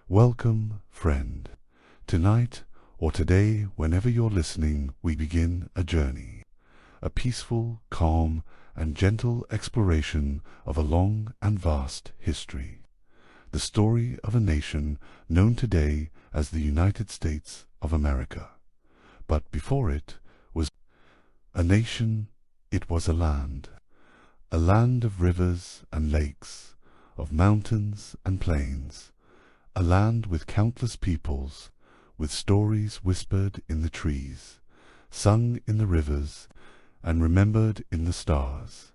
Welcome, friend. Tonight, or today, whenever you're listening, we begin a journey. A peaceful, calm, and gentle exploration of a long and vast history. The story of a nation known today as the United States of America. But before it was a nation, it was a land. A land of rivers and lakes, of mountains and plains. A land with countless peoples, with stories whispered in the trees, sung in the rivers, and remembered in the stars.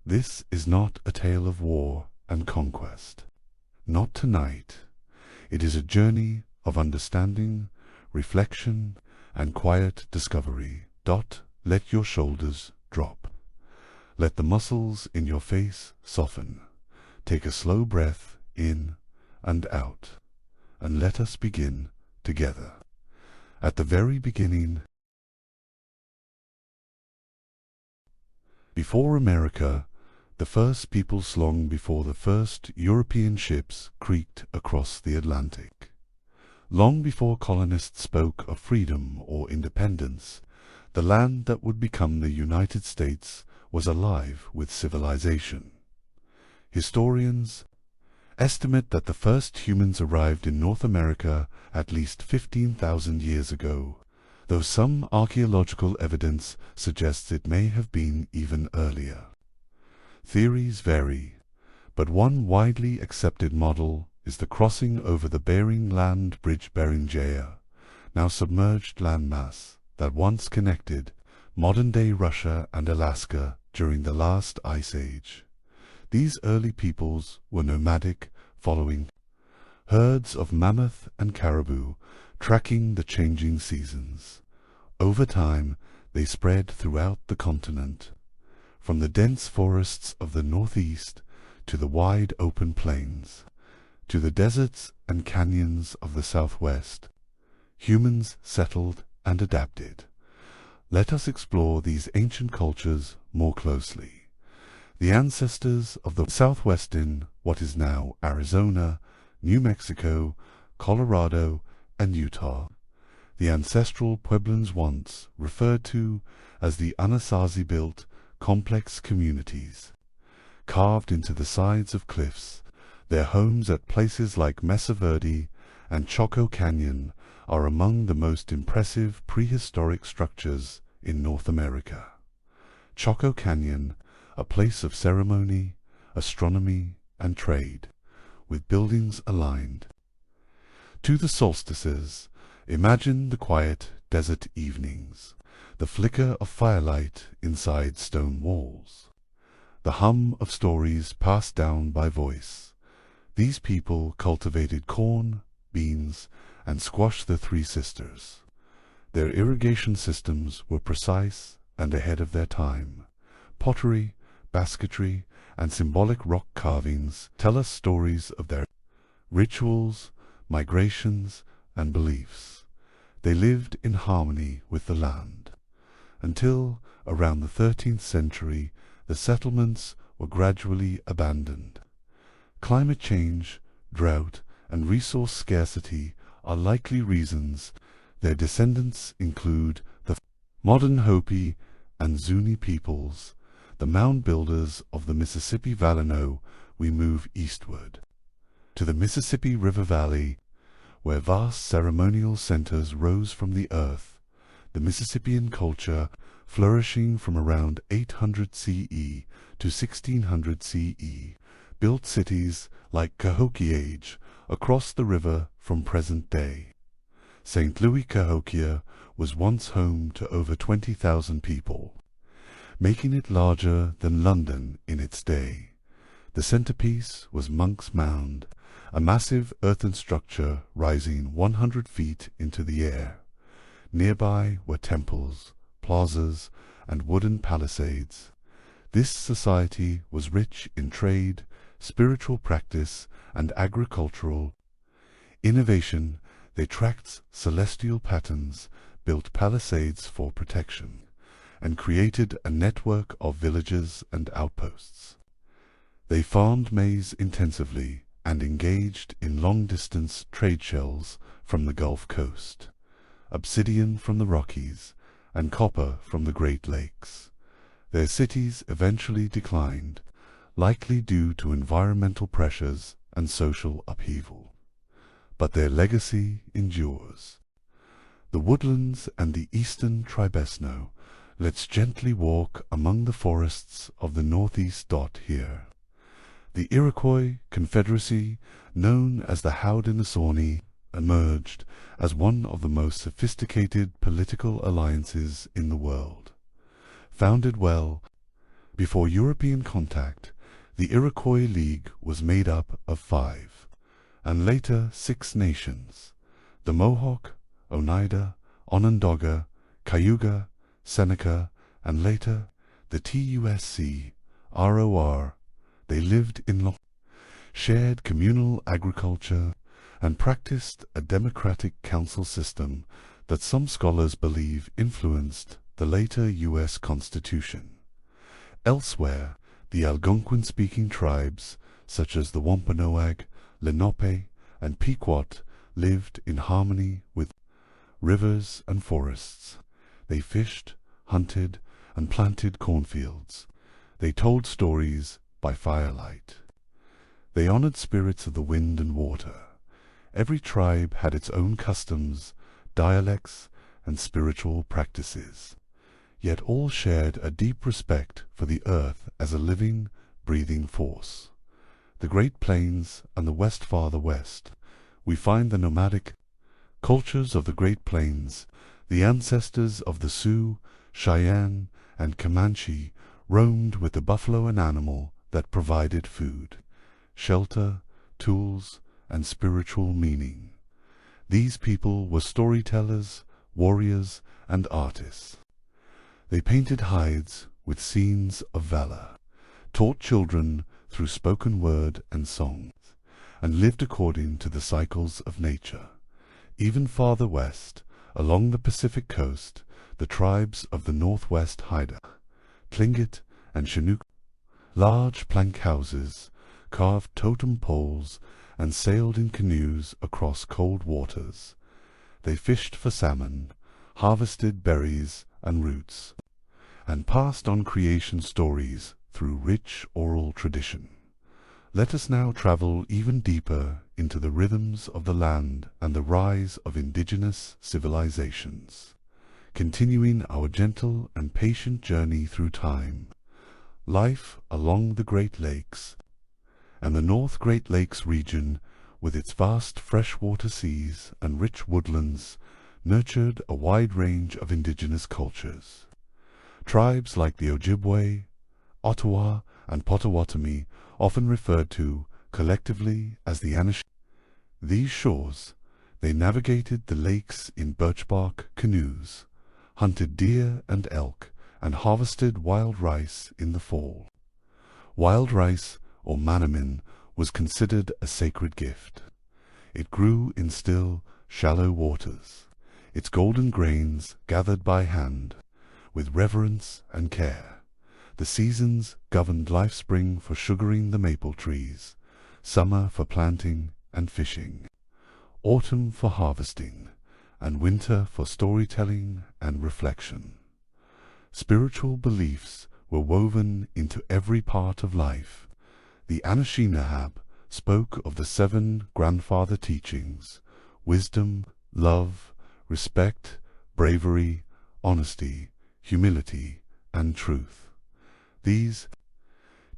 This is not a tale of war and conquest. Not tonight. It is a journey of understanding, reflection, and quiet discovery. Let your shoulders drop. Let the muscles in your face soften. Take a slow breath in and out, and let us begin together. At the very beginning, before America, the first peoples long before the first European ships creaked across the Atlantic. Long before colonists spoke of freedom or independence, the land that would become the United States was alive with civilization. Historians estimate that the first humans arrived in North America at least 15,000 years ago, though some archaeological evidence suggests it may have been even earlier. Theories vary, but one widely accepted model is the crossing over the Bering Land Bridge Beringia, now submerged landmass that once connected modern-day Russia and Alaska during the last ice age. These early peoples were nomadic, following herds of mammoth and caribou, tracking the changing seasons. Over time, they spread throughout the continent, from the dense forests of the northeast to the wide open plains, to the deserts and canyons of the southwest. Humans settled and adapted. Let us explore these ancient cultures more closely. The ancestors of the Southwest in what is now Arizona, New Mexico, Colorado, and Utah. The ancestral Puebloans once referred to as the Anasazi-built complex communities. Carved into the sides of cliffs, their homes at places like Mesa Verde and Choco Canyon are among the most impressive prehistoric structures in North America. Choco Canyon, a place of ceremony, astronomy, and trade, with buildings aligned to the solstices. Imagine the quiet desert evenings, the flicker of firelight inside stone walls, the hum of stories passed down by voice. These people cultivated corn, beans, and squash the Three Sisters. Their irrigation systems were precise and ahead of their time. Pottery, basketry, and symbolic rock carvings tell us stories of their rituals, migrations, and beliefs. They lived in harmony with the land. Until around the 13th century, the settlements were gradually abandoned. Climate change, drought, and resource scarcity are likely reasons. Their descendants include the modern Hopi and Zuni peoples, the mound builders of the Mississippi Valley. We move eastward to the Mississippi River Valley, where vast ceremonial centers rose from the earth. The Mississippian culture, flourishing from around 800 CE to 1600 CE, built cities like Cahokia across the river from present day. St. Louis, Cahokia was once home to over 20,000 people, making it larger than London in its day. The centerpiece was Monk's Mound, a massive earthen structure rising 100 feet into the air. Nearby were temples, plazas, and wooden palisades. This society was rich in trade, spiritual practice, and agricultural innovation. They tracked celestial patterns, built palisades for protection, and created a network of villages and outposts. They farmed maize intensively and engaged in long-distance trade shells from the Gulf Coast, obsidian from the Rockies, and copper from the Great Lakes. Their cities eventually declined, likely due to environmental pressures and social upheaval. But their legacy endures. The woodlands and the eastern Tribesno, let's gently walk among the forests of the northeast dot here. The Iroquois Confederacy, known as the Haudenosaunee, emerged as one of the most sophisticated political alliances in the world. Founded well before European contact, the Iroquois League was made up of 5, and later 6 nations: the Mohawk, Oneida, Onondaga, Cayuga, Seneca, and later the Tusc, ROR. They lived in shared communal agriculture and practiced a democratic council system that some scholars believe influenced the later U.S. Constitution. Elsewhere, the Algonquin-speaking tribes, such as the Wampanoag, Lenape, and Pequot, lived in harmony with rivers and forests. They fished, hunted, and planted cornfields. They told stories by firelight. They honored spirits of the wind and water. Every tribe had its own customs, dialects, and spiritual practices, yet all shared a deep respect for the earth as a living, breathing force. The Great Plains and the West Farther West, we find the nomadic cultures of the Great Plains. The ancestors of the Sioux, Cheyenne, and Comanche roamed with the buffalo, an animal that provided food, shelter, tools, and spiritual meaning. These people were storytellers, warriors, and artists. They painted hides with scenes of valor, taught children through spoken word and songs, and lived according to the cycles of nature. Even farther west, along the Pacific coast, the tribes of the Northwest Haida, Tlingit, and Chinook, large plank houses, carved totem poles, and sailed in canoes across cold waters. They fished for salmon, harvested berries and roots, and passed on creation stories through rich oral tradition. Let us now travel even deeper into the rhythms of the land and the rise of indigenous civilizations, continuing our gentle and patient journey through time. Life along the Great Lakes and the North Great Lakes region, with its vast freshwater seas and rich woodlands, nurtured a wide range of indigenous cultures. Tribes like the Ojibwe, Ottawa, and Potawatomi, often referred to collectively as the Anishinaabe. These shores, they navigated the lakes in birch-bark canoes, hunted deer and elk, and harvested wild rice in the fall. Wild rice, or manamin, was considered a sacred gift. It grew in still, shallow waters, its golden grains gathered by hand, with reverence and care. The seasons governed life: spring for sugaring the maple trees, summer for planting and fishing, autumn for harvesting, and winter for storytelling and reflection. Spiritual beliefs were woven into every part of life. The Anishinaabe spoke of the 7 grandfather teachings: wisdom, love, respect, bravery, honesty, humility, and truth. These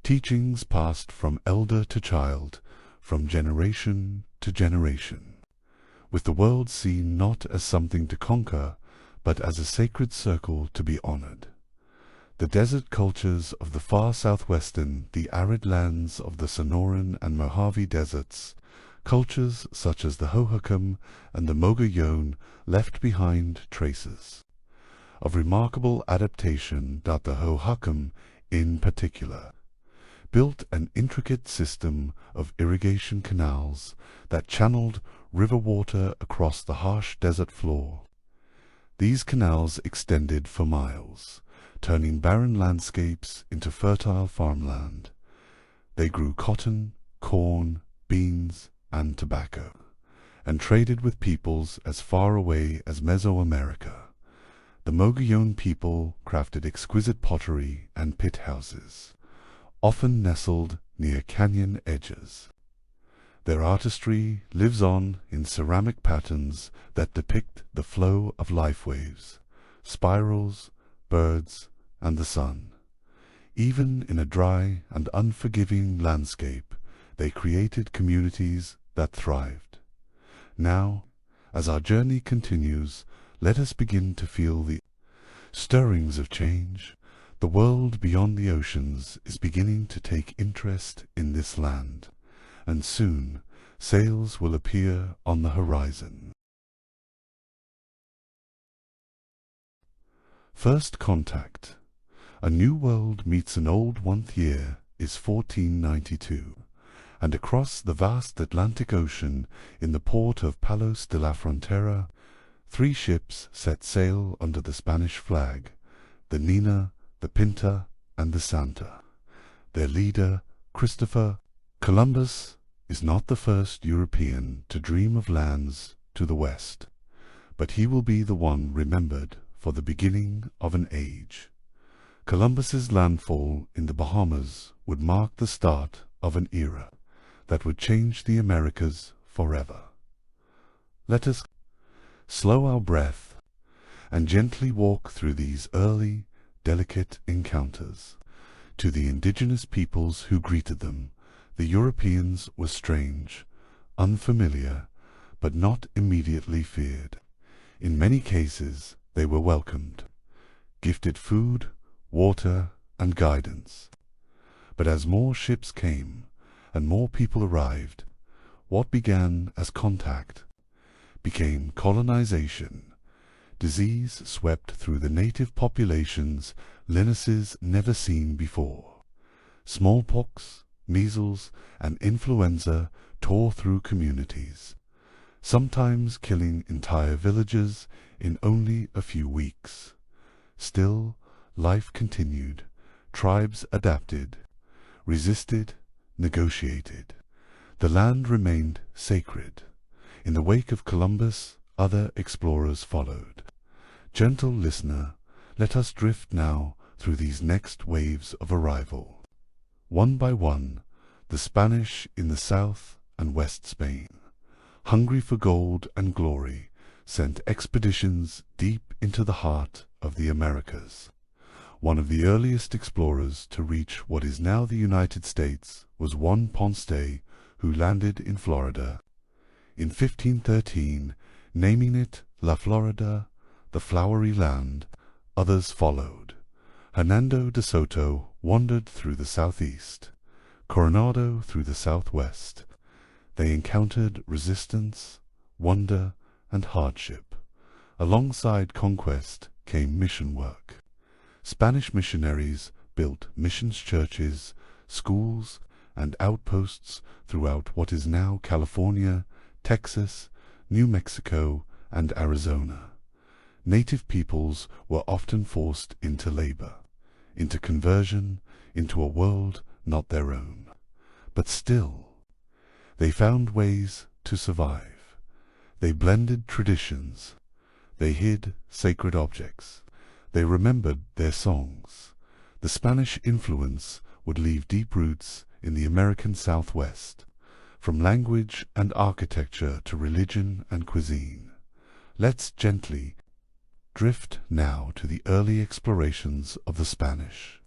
teachings passed from elder to child, from generation to generation, with the world seen not as something to conquer, but as a sacred circle to be honored. The desert cultures of the far southwestern, the arid lands of the Sonoran and Mojave deserts, cultures such as the Hohokam and the Mogollon left behind traces of remarkable adaptation. The Hohokam, in particular, built an intricate system of irrigation canals that channeled river water across the harsh desert floor. These canals extended for miles, turning barren landscapes into fertile farmland. They grew cotton, corn, beans, and tobacco, and traded with peoples as far away as Mesoamerica. The Mogollon people crafted exquisite pottery and pit houses, often nestled near canyon edges. Their artistry lives on in ceramic patterns that depict the flow of life waves, spirals, birds, and the sun. Even in a dry and unforgiving landscape, they created communities that thrived. Now, as our journey continues, let us begin to feel the stirrings of change. The world beyond the oceans is beginning to take interest in this land, and soon sails will appear on the horizon. First contact. A new world meets an old one. Year is 1492, and across the vast Atlantic Ocean, in the port of Palos de la Frontera, 3 ships set sail under the Spanish flag, the Nina, the Pinta, and the Santa. Their leader, Christopher Columbus, is not the first European to dream of lands to the west, but he will be the one remembered for the beginning of an age. Columbus's landfall in the Bahamas would mark the start of an era that would change the Americas forever. Let us slow our breath and gently walk through these early, delicate encounters. To the indigenous peoples who greeted them, the Europeans were strange, unfamiliar, but not immediately feared. In many cases, they were welcomed, gifted food, water, and guidance. But as more ships came and more people arrived, what began as contact became colonization. Disease swept through the native populations, illnesses never seen before. Smallpox, measles, and influenza tore through communities, sometimes killing entire villages in only a few weeks. Still, life continued. Tribes adapted, resisted, negotiated. The land remained sacred. In the wake of Columbus, other explorers followed. Gentle listener, let us drift now through these next waves of arrival. One by one, the Spanish in the south and west Spain, hungry for gold and glory, sent expeditions deep into the heart of the Americas. One of the earliest explorers to reach what is now the United States was Juan Ponce, who landed in Florida in 1513, naming it La Florida, the flowery land. Others followed. Hernando de Soto wandered through the southeast, Coronado through the southwest. They encountered resistance, wonder, and hardship. Alongside conquest came mission work. Spanish missionaries built missions churches, schools, and outposts throughout what is now California, Texas, New Mexico, and Arizona. Native peoples were often forced into labor, into conversion, into a world not their own. But still, they found ways to survive. They blended traditions. They hid sacred objects. They remembered their songs. The Spanish influence would leave deep roots in the American Southwest, from language and architecture to religion and cuisine. Let's gently drift now to the early explorations of the Spanish,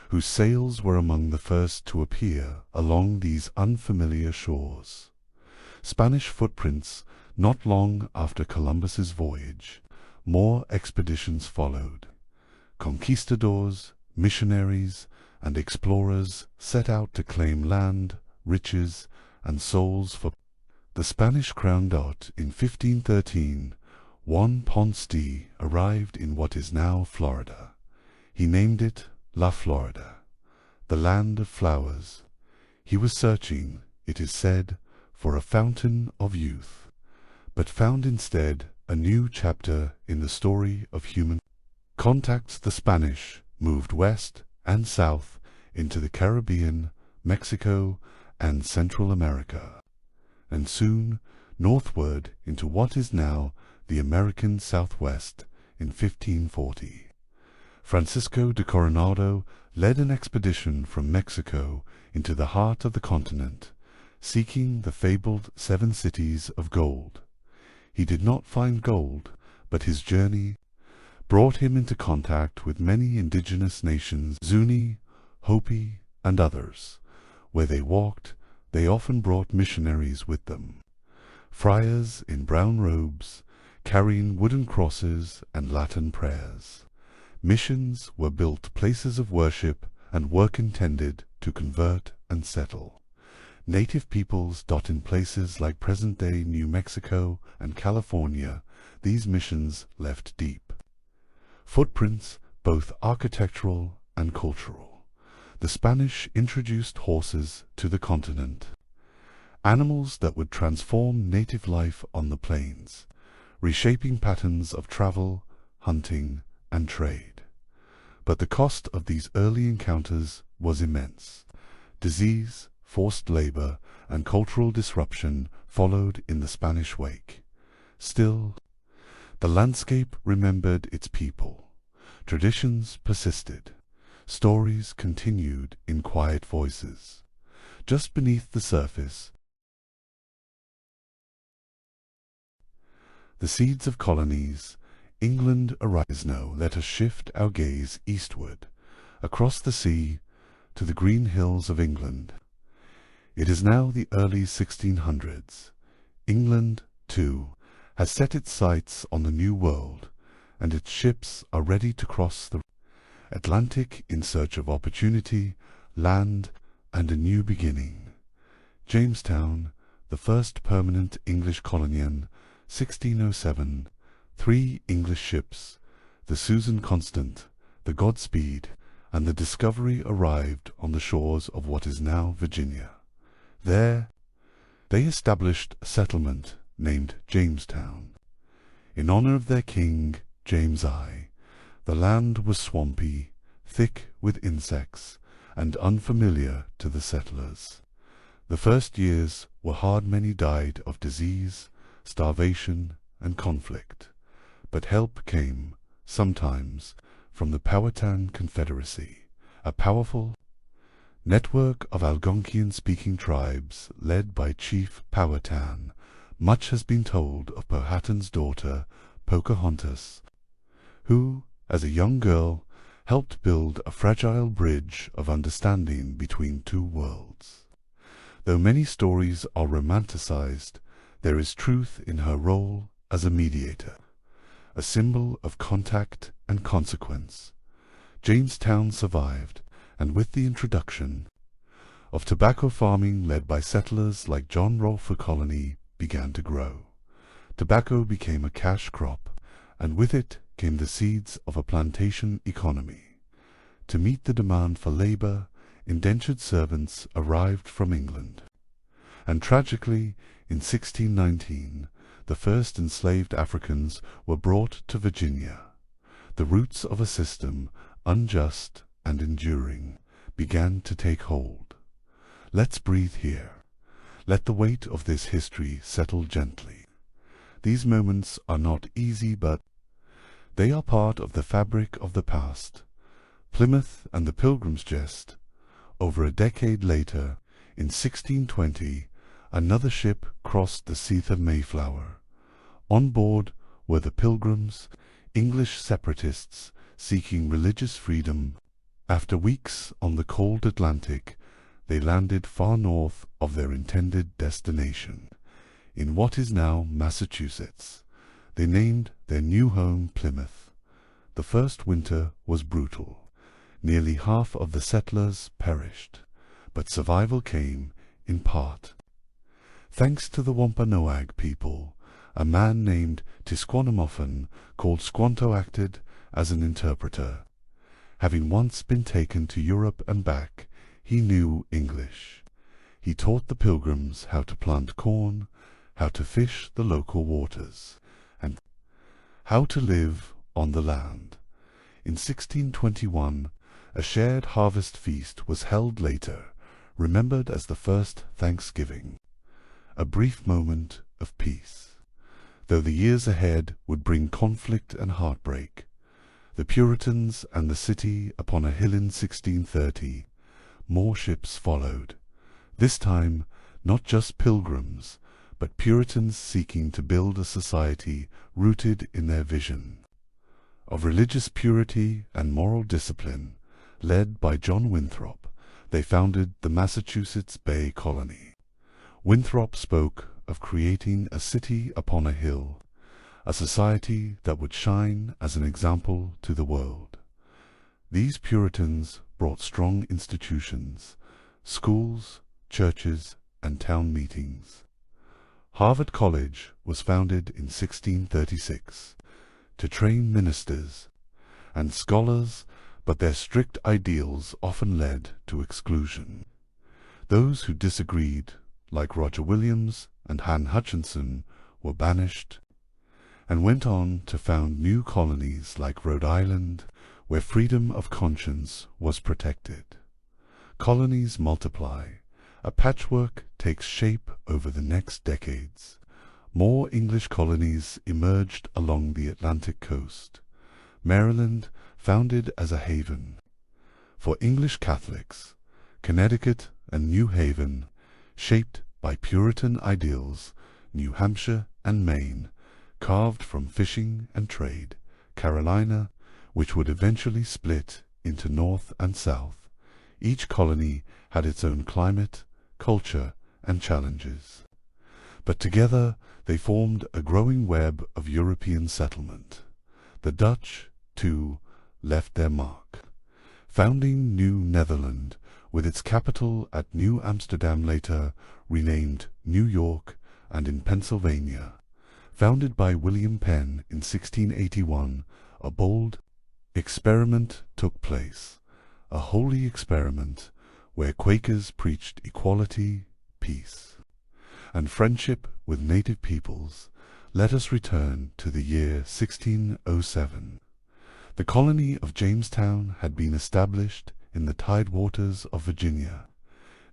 whose sails were among the first to appear along these unfamiliar shores. Spanish footprints not long after Columbus's voyage. More expeditions followed. Conquistadors, missionaries, and explorers set out to claim land, riches, and souls for the Spanish crowned out in 1513. Juan Ponce arrived in what is now Florida. He named it La Florida, the land of flowers. He was searching, it is said, for a fountain of youth, but found instead a new chapter in the story of human contacts. The Spanish moved west and south into the Caribbean, Mexico, and Central America, and soon northward into what is now the American Southwest in 1540. Francisco de Coronado led an expedition from Mexico into the heart of the continent, seeking the fabled 7 cities of gold. He did not find gold, but his journey brought him into contact with many indigenous nations, Zuni, Hopi, and others. Where they walked, they often brought missionaries with them, friars in brown robes, carrying wooden crosses and Latin prayers. Missions were built places of worship and work intended to convert and settle. Native peoples dot in places like present-day New Mexico and California. These missions left deep footprints, both architectural and cultural. The Spanish introduced horses to the continent, animals that would transform native life on the plains, reshaping patterns of travel, hunting, and trade. But the cost of these early encounters was immense. Disease, forced labor, and cultural disruption followed in the Spanish wake. Still, the landscape remembered its people. Traditions persisted. Stories continued in quiet voices. Just beneath the surface, the seeds of colonies, England arise now. Let us shift our gaze eastward, across the sea, to the green hills of England. It is now the early 1600s. England, too, has set its sights on the New World, and its ships are ready to cross the Atlantic in search of opportunity, land, and a new beginning. Jamestown, the first permanent English colony, 1607, 3 English ships, the Susan Constant, the Godspeed, and the Discovery arrived on the shores of what is now Virginia. There, they established a settlement named Jamestown. In honor of their king, James I, the land was swampy, thick with insects, and unfamiliar to the settlers. The first years were hard. Many died of disease, starvation, and conflict. But help came, sometimes, from the Powhatan Confederacy, a powerful network of Algonquian-speaking tribes led by Chief Powhatan. Much has been told of Powhatan's daughter, Pocahontas, who, as a young girl, helped build a fragile bridge of understanding between 2 worlds. Though many stories are romanticized, there is truth in her role as a mediator, a symbol of contact and consequence. Jamestown survived, and with the introduction of tobacco farming led by settlers like John Rolfe, colony began to grow. Tobacco became a cash crop, and with it came the seeds of a plantation economy. To meet the demand for labor, indentured servants arrived from England. And tragically, in 1619, the first enslaved Africans were brought to Virginia. The roots of a system, unjust and enduring, began to take hold. Let's breathe here. Let the weight of this history settle gently. These moments are not easy, but they are part of the fabric of the past. Plymouth and the Pilgrim's Jest. Over a decade later, in 1620, another ship crossed the Seath of Mayflower. On board were the Pilgrims, English separatists seeking religious freedom. After weeks on the cold Atlantic, they landed far north of their intended destination, in what is now Massachusetts. They named their new home Plymouth. The first winter was brutal. Nearly half of the settlers perished, but survival came, in part, thanks to the Wampanoag people. A man named Tisquannamoffin, called Squanto, acted as an interpreter. Having once been taken to Europe and back, he knew English. He taught the Pilgrims how to plant corn, how to fish the local waters, and how to live on the land. In 1621, a shared harvest feast was held later, remembered as the first Thanksgiving, a brief moment of peace. Though the years ahead would bring conflict and heartbreak, the Puritans and the city upon a hill in 1630, more ships followed, this time not just pilgrims, but Puritans seeking to build a society rooted in their vision of religious purity and moral discipline. Led by John Winthrop, they founded the Massachusetts Bay Colony. Winthrop spoke of creating a city upon a hill, a society that would shine as an example to the world. These Puritans brought strong institutions, schools, churches, and town meetings. Harvard College was founded in 1636 to train ministers and scholars, but their strict ideals often led to exclusion. Those who disagreed, like Roger Williams and Han Hutchinson, were banished and went on to found new colonies like Rhode Island, where freedom of conscience was protected. Colonies multiply. A patchwork takes shape over the next decades. More English colonies emerged along the Atlantic coast. Maryland, founded as a haven for English Catholics, Connecticut and New Haven, shaped by Puritan ideals, New Hampshire and Maine, carved from fishing and trade, Carolina, which would eventually split into North and South. Each colony had its own climate, culture, and challenges. But together they formed a growing web of European settlement. The Dutch, too, left their mark, founding New Netherland with its capital at New Amsterdam, later renamed New York, and in Pennsylvania. Founded by William Penn in 1681, a bold experiment took place, a holy experiment where Quakers preached equality, peace, and friendship with native peoples. Let us return to the year 1607. The colony of Jamestown had been established in the tidewaters of Virginia.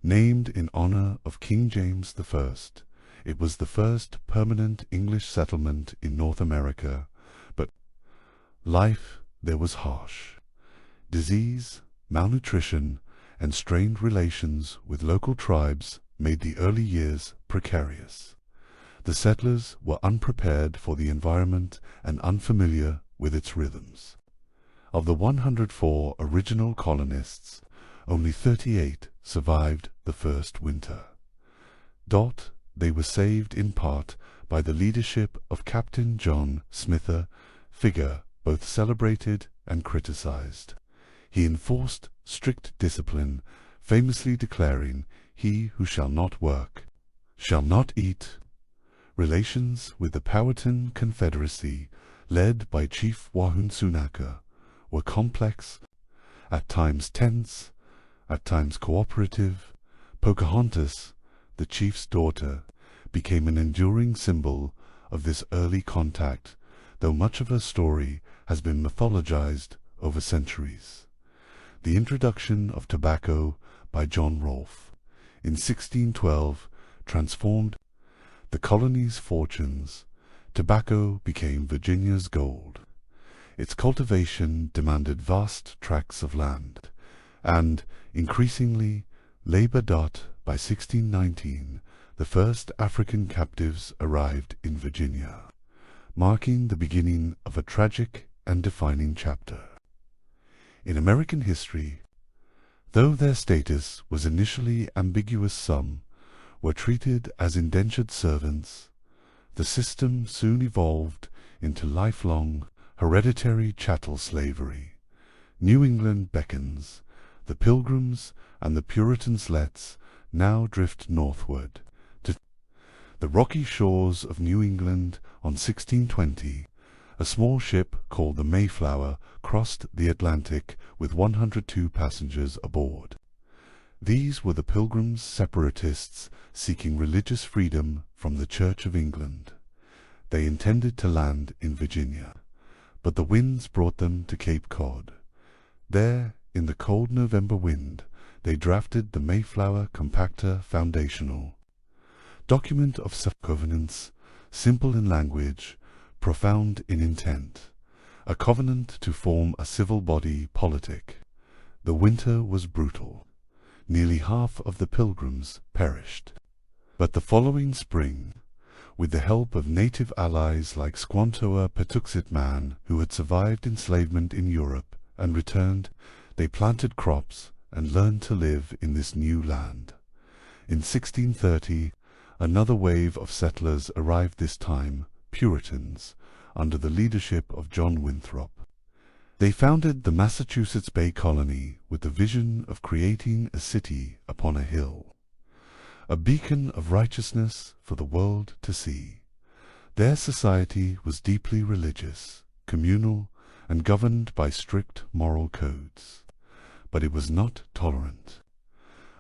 Named in honor of King James I, it was the first permanent English settlement in North America, but life there was harsh. Disease, malnutrition, and strained relations with local tribes made the early years precarious. The settlers were unprepared for the environment and unfamiliar with its rhythms. Of the 104 original colonists, only 38 survived the first winter. They were saved in part by the leadership of Captain John Smither, figure both celebrated and criticized. He enforced strict discipline, famously declaring, "He who shall not work shall not eat." Relations with the Powhatan Confederacy, led by Chief Wahunsunaka, were complex, at times tense, at times cooperative. Pocahontas, the chief's daughter, became an enduring symbol of this early contact, though much of her story has been mythologized over centuries. The introduction of tobacco by John Rolfe in 1612 transformed the colony's fortunes. Tobacco became Virginia's gold. Its cultivation demanded vast tracts of land, and, increasingly, labor. By 1619, the first African captives arrived in Virginia, marking the beginning of a tragic and defining chapter in American history. Though their status was initially ambiguous, some were treated as indentured servants. The system soon evolved into lifelong, hereditary chattel slavery. New England beckons. The Pilgrims and the Puritans let's now drift northward to the rocky shores of New England. On 1620, a small ship called the Mayflower crossed the Atlantic with 102 passengers aboard. These were the Pilgrims, separatists seeking religious freedom from the Church of England. They intended to land in Virginia, but the winds brought them to Cape Cod. There, in the cold November wind, they drafted the Mayflower Compacta Foundational document of self-governance, simple in language, profound in intent, a covenant to form a civil body politic. The winter was brutal. Nearly half of the pilgrims perished. But the following spring, with the help of native allies like Squantoa Patuxet Man, who had survived enslavement in Europe and returned, they planted crops and learned to live in this new land. In 1630, another wave of settlers arrived, this time Puritans, under the leadership of John Winthrop. They founded the Massachusetts Bay Colony with the vision of creating a city upon a hill, a beacon of righteousness for the world to see. Their society was deeply religious, communal, and governed by strict moral codes. But it was not tolerant.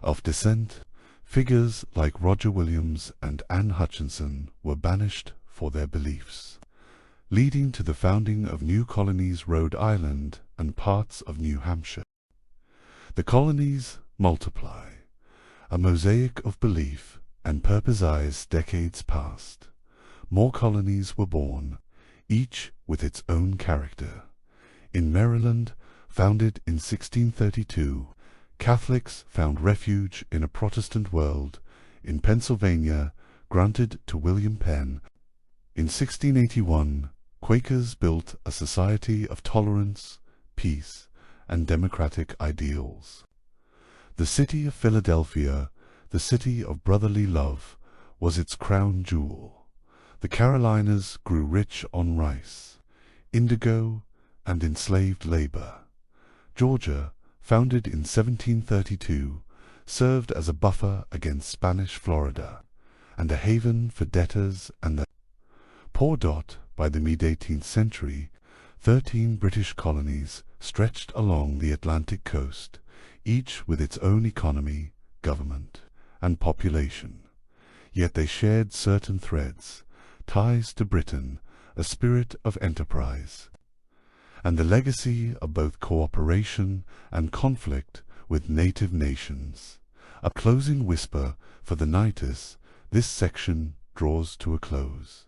Of dissent, figures like Roger Williams and Anne Hutchinson were banished for their beliefs, leading to the founding of new colonies Rhode Island and parts of New Hampshire. The colonies multiply, a mosaic of belief and purpose as decades passed. More colonies were born, each with its own character. In Maryland, founded in 1632, Catholics found refuge in a Protestant world. In Pennsylvania, granted to William Penn. In 1681, Quakers built a society of tolerance, peace, and democratic ideals. The city of Philadelphia, the city of brotherly love, was its crown jewel. The Carolinas grew rich on rice, indigo, and enslaved labor. Georgia, founded in 1732, served as a buffer against Spanish Florida, and a haven for debtors and the poor. By the mid-18th century, 13 British colonies stretched along the Atlantic coast, each with its own economy, government, and population. Yet they shared certain threads, ties to Britain, a spirit of enterprise, and the legacy of both cooperation and conflict with native nations. A closing whisper for the nights, this section draws to a close.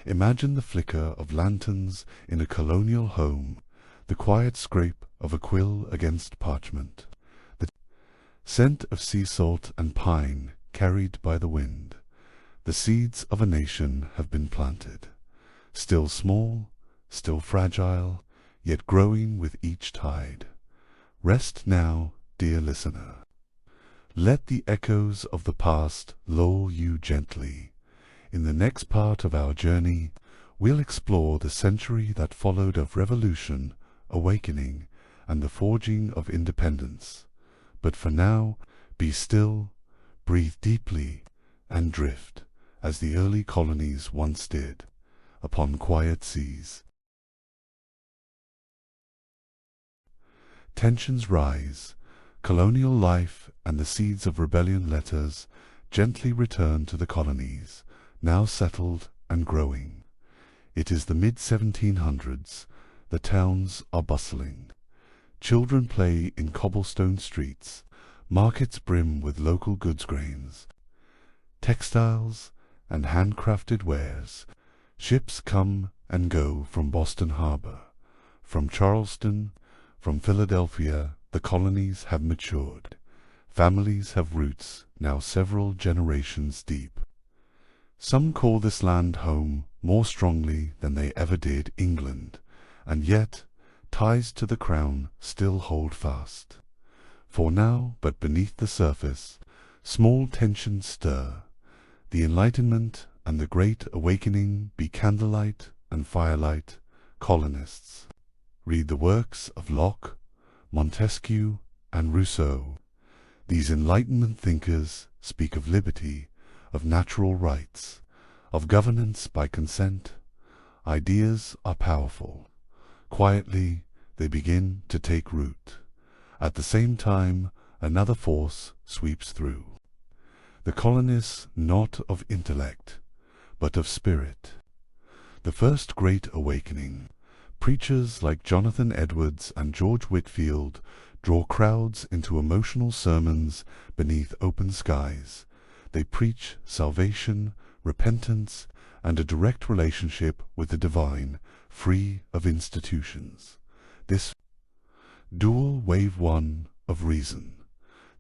Imagine the flicker of lanterns in a colonial home, the quiet scrape of a quill against parchment, the scent of sea salt and pine carried by the wind. The seeds of a nation have been planted, still small, still fragile, yet growing with each tide. Rest now, dear listener. Let the echoes of the past lull you gently. In the next part of our journey, we'll explore the century that followed of revolution, awakening, and the forging of independence. But for now, be still, breathe deeply, and drift, as the early colonies once did, upon quiet seas. Tensions rise. Colonial life and the seeds of rebellion letters gently return to the colonies, now settled and growing. It is the mid-1700s. The towns are bustling. Children play in cobblestone streets. Markets brim with local goods grains, textiles, and handcrafted wares. Ships come and go from Boston Harbor, from Charleston, from Philadelphia. The colonies have matured. Families have roots now several generations deep. Some call this land home more strongly than they ever did England, and yet ties to the crown still hold fast. For now, but beneath the surface, small tensions stir. The Enlightenment and the Great Awakening be candlelight and firelight colonists. Read the works of Locke, Montesquieu, and Rousseau. These Enlightenment thinkers speak of liberty, of natural rights, of governance by consent. Ideas are powerful. Quietly, they begin to take root. At the same time, another force sweeps through. The colonists not of intellect, but of spirit. The first great awakening. Preachers like Jonathan Edwards and George Whitefield draw crowds into emotional sermons beneath open skies. They preach salvation, repentance, and a direct relationship with the divine, free of institutions. This dual wave, one of reason,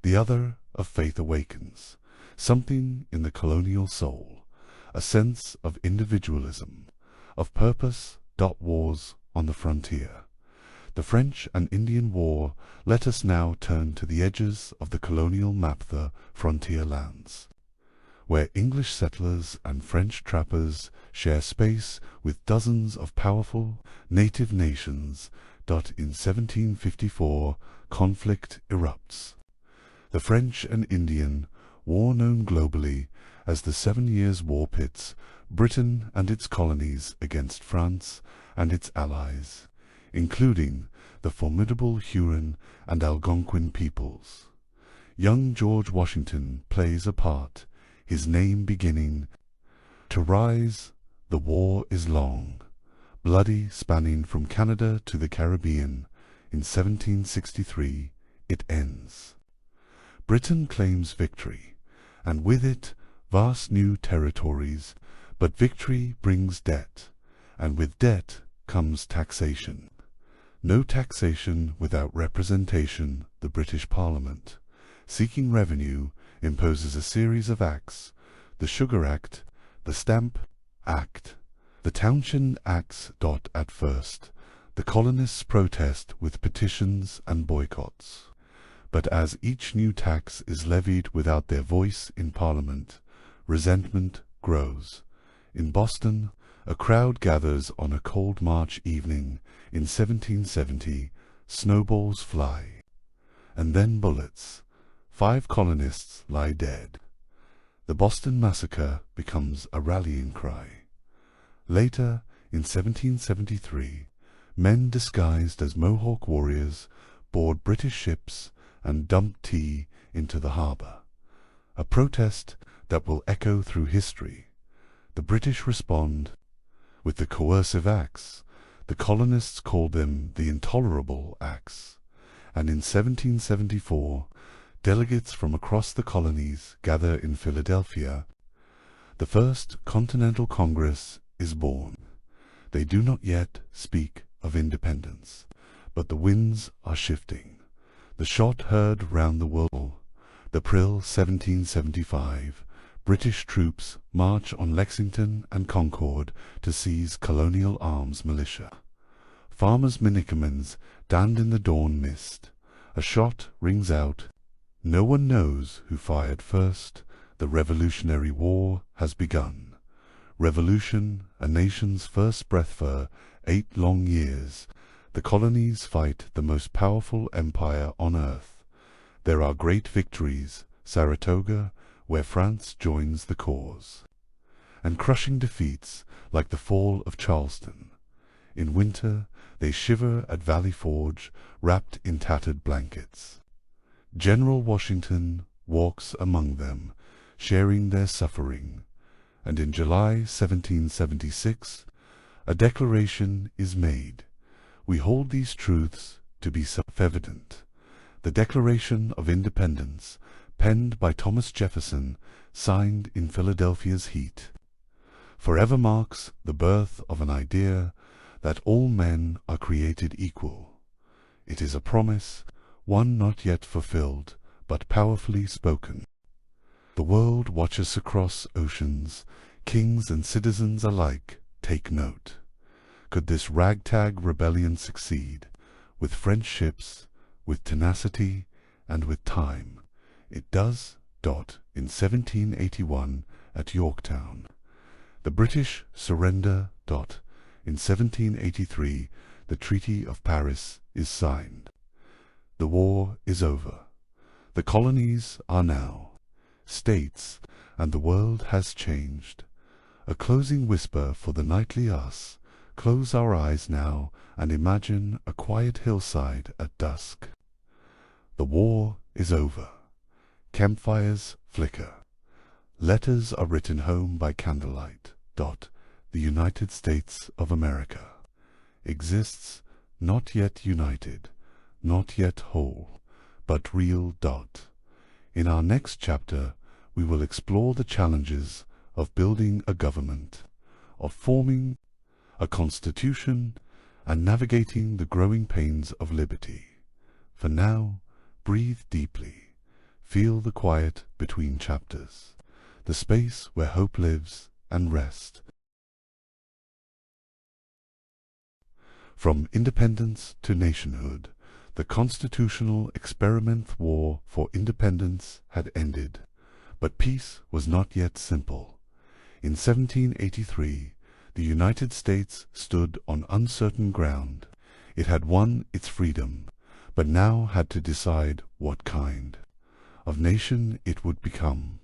the other of faith, awakens something in the colonial soul, a sense of individualism, of purpose. Wars on the frontier. The French and Indian War. Let us now turn to the edges of the colonial map, the frontier lands, where English settlers and French trappers share space with dozens of powerful native nations. In 1754, conflict erupts. The French and Indian War, known globally as the 7 Years' War, pits Britain and its colonies against France and its allies, including the formidable Huron and Algonquin peoples. Young George Washington plays a part, his name beginning to rise. The war is long, bloody, spanning from Canada to the Caribbean. In 1763 it ends. Britain claims victory, and with it vast new territories, but victory brings debt, and with debt comes taxation. No taxation without representation. The British Parliament, seeking revenue, imposes a series of acts: the Sugar Act, the Stamp Act, the Townshend Acts. At first, the colonists protest with petitions and boycotts. But as each new tax is levied without their voice in Parliament, resentment grows. In Boston, a crowd gathers on a cold March evening in 1770. Snowballs fly, and then bullets. 5 colonists lie dead. The Boston Massacre becomes a rallying cry. Later, in 1773, men disguised as Mohawk warriors board British ships and dumped tea into the harbor, a protest that will echo through history. The British respond with the coercive acts. The colonists called them the Intolerable Acts, and in 1774 delegates from across the colonies gather in Philadelphia. The First Continental Congress is born. They do not yet speak of independence, but the winds are shifting. The shot heard round the world. April 1775, British troops march on Lexington and Concord to seize colonial arms militia. Farmers' minicamens stand in the dawn mist. A shot rings out. No one knows who fired first. The Revolutionary War has begun. Revolution, a nation's first breath for 8 long years. The colonies fight the most powerful empire on earth. There are great victories, Saratoga, where France joins the cause, and crushing defeats like the fall of Charleston. In winter they shiver at Valley Forge, wrapped in tattered blankets. General Washington walks among them, sharing their suffering, and in July 1776 a declaration is made. We hold these truths to be self-evident. The Declaration of Independence, penned by Thomas Jefferson, signed in Philadelphia's heat, forever marks the birth of an idea that all men are created equal. It is a promise, one not yet fulfilled, but powerfully spoken. The world watches across oceans. Kings and citizens alike take note. Could this ragtag rebellion succeed, with French ships, with tenacity, and with time? It does. In 1781 at Yorktown. The British surrender. In 1783 the Treaty of Paris is signed. The war is over. The colonies are now states, and the world has changed. A closing whisper for the nightly us. Close our eyes now and imagine a quiet hillside at dusk. The war is over. Campfires flicker. Letters are written home by candlelight. The United States of America exists, not yet united, not yet whole, but real. In our next chapter, we will explore the challenges of building a government, of forming a constitution, and navigating the growing pains of liberty. For now, breathe deeply. Feel the quiet between chapters, the space where hope lives and rest. From independence to nationhood, the constitutional experiment war for independence had ended, but peace was not yet simple. In 1783, the United States stood on uncertain ground. It had won its freedom, but now had to decide what kind of nation it would become.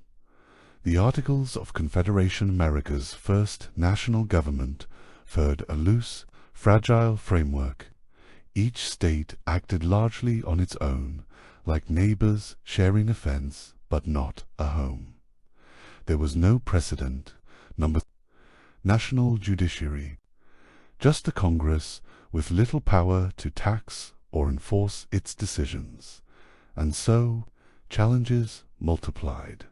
The Articles of Confederation, America's first national government, offered a loose, fragile framework. Each state acted largely on its own, like neighbors sharing a fence, but not a home. There was no precedent, national judiciary, just a Congress with little power to tax or enforce its decisions. And so, challenges multiplied.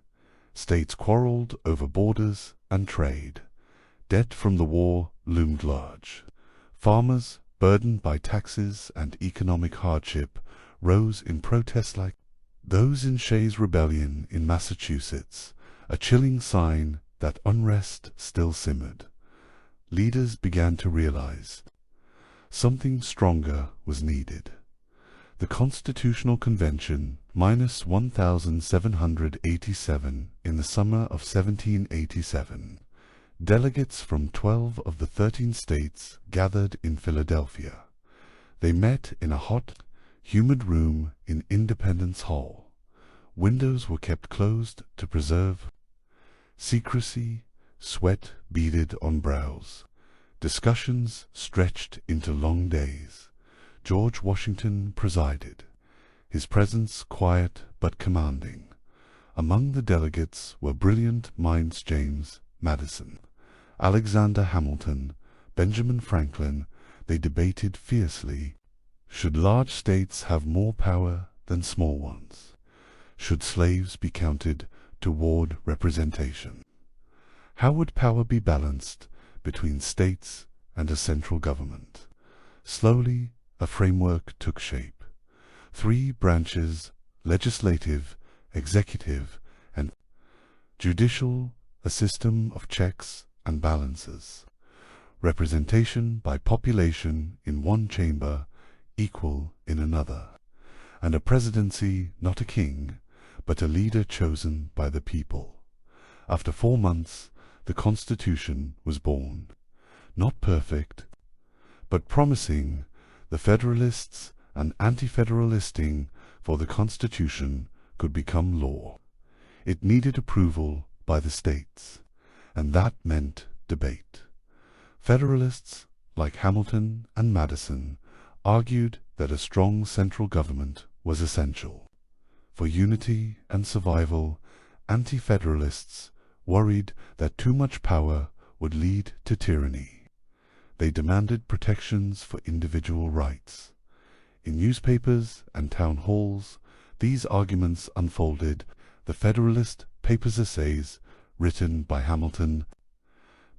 States quarreled over borders and trade. Debt from the war loomed large. Farmers, burdened by taxes and economic hardship, rose in protests like those in Shays' Rebellion in Massachusetts, a chilling sign that unrest still simmered. Leaders began to realize something stronger was needed. The Constitutional Convention, minus 1787 in the summer of 1787. Delegates from 12 of the 13 states gathered in Philadelphia. They met in a hot, humid room in Independence Hall. Windows were kept closed to preserve secrecy. Sweat beaded on brows. Discussions stretched into long days. George Washington presided, his presence quiet but commanding. Among the delegates were brilliant minds: James Madison, Alexander Hamilton, Benjamin Franklin. They debated fiercely. Should large states have more power than small ones? Should slaves be counted toward representation? How would power be balanced between states and a central government? Slowly, a framework took shape. 3 branches: legislative, executive, and judicial, a system of checks and balances. Representation by population in one chamber, equal in another. And a presidency, not a king, but a leader chosen by the people. After 4 months, the Constitution was born. Not perfect, but promising. The Federalists and Anti-Federalisting for the Constitution could become law. It needed approval by the states, and that meant debate. Federalists, like Hamilton and Madison, argued that a strong central government was essential for unity and survival. Anti-Federalists worried that too much power would lead to tyranny. They demanded protections for individual rights. In newspapers and town halls, these arguments unfolded. The Federalist Papers essays, written by Hamilton,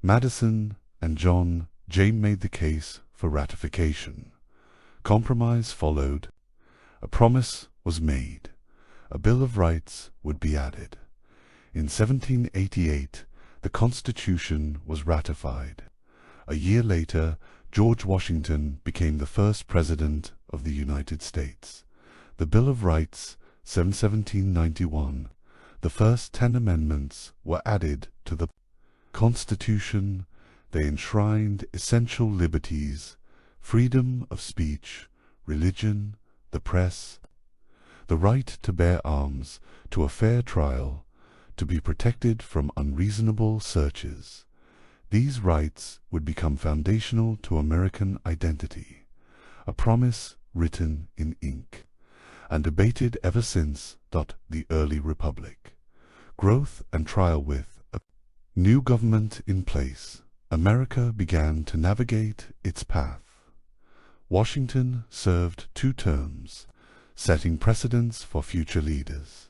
Madison, and John Jay, made the case for ratification. Compromise followed. A promise was made. A Bill of Rights would be added. In 1788, the Constitution was ratified. A year later, George Washington became the first President of the United States. The Bill of Rights, 1791, the first 10 amendments were added to the Constitution. They enshrined essential liberties: freedom of speech, religion, the press, the right to bear arms, to a fair trial, to be protected from unreasonable searches. These rights would become foundational to American identity, a promise written in ink, and debated ever since the early republic. Growth and trial. With a new government in place, America began to navigate its path. Washington served 2 terms, setting precedents for future leaders.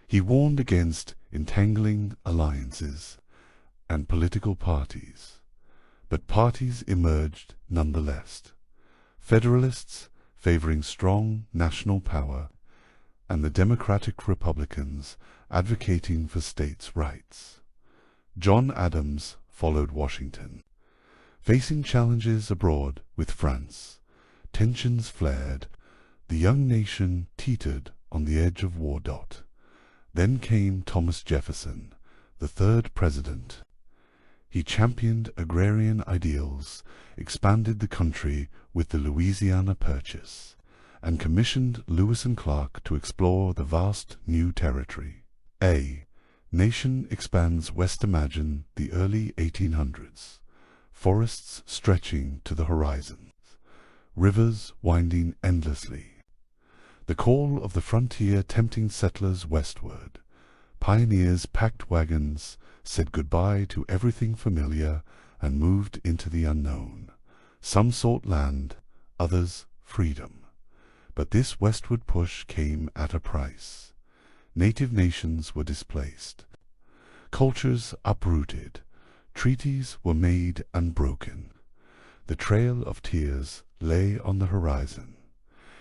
He warned against entangling alliances and political parties, but parties emerged nonetheless. Federalists favoring strong national power, and the Democratic Republicans advocating for states' rights. John Adams followed Washington. Facing challenges abroad with France, tensions flared, the young nation teetered on the edge of war. Then came Thomas Jefferson, the third president. He championed agrarian ideals, expanded the country with the Louisiana Purchase, and commissioned Lewis and Clark to explore the vast new territory. A nation expands west. Imagine the early 1800s. Forests stretching to the horizons, rivers winding endlessly. The call of the frontier tempting settlers westward. Pioneers packed wagons, said goodbye to everything familiar, and moved into the unknown. Some sought land, others freedom. But this westward push came at a price. Native nations were displaced, cultures uprooted, treaties were made and broken. The trail of tears lay on the horizon.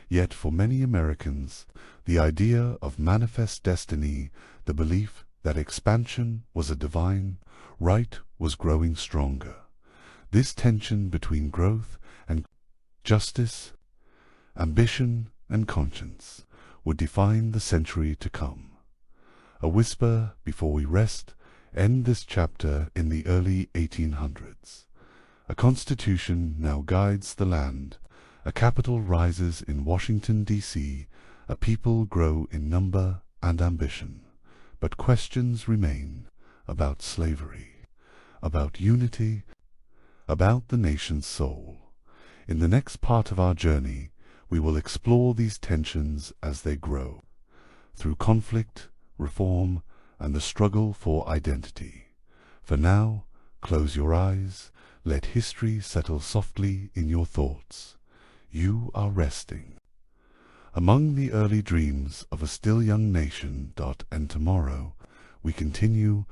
Yet for many Americans, the idea of manifest destiny, the belief that expansion was a divine right, was growing stronger. This tension between growth and justice, ambition and conscience, would define the century to come. A whisper before we rest, end this chapter in the early 1800s. A constitution now guides the land, a capital rises in Washington, D.C., a people grow in number and ambition. But questions remain about slavery, about unity, about the nation's soul. In the next part of our journey, we will explore these tensions as they grow, through conflict, reform, and the struggle for identity. For now, close your eyes, let history settle softly in your thoughts. You are resting. Among the early dreams of a still young nation. And tomorrow, we continue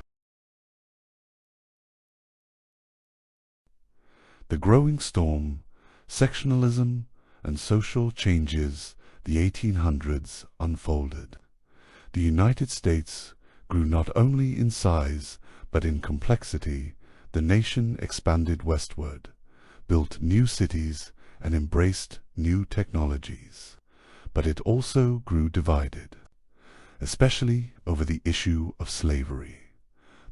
the growing storm, sectionalism, and social changes the 1800s unfolded. The United States grew not only in size, but in complexity. The nation expanded westward, built new cities, and embraced new technologies. But it also grew divided, especially over the issue of slavery.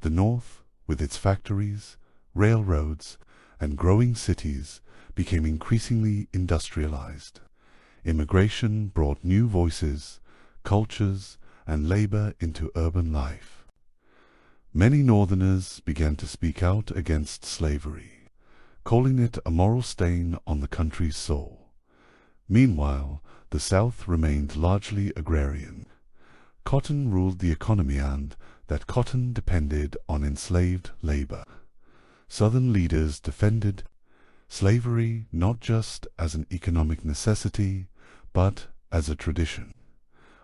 The North, with its factories, railroads, and growing cities, became increasingly industrialized. Immigration brought new voices, cultures, and labor into urban life. Many Northerners began to speak out against slavery, calling it a moral stain on the country's soul. Meanwhile, the South remained largely agrarian. Cotton ruled the economy, and that cotton depended on enslaved labor. Southern leaders defended slavery not just as an economic necessity, but as a tradition,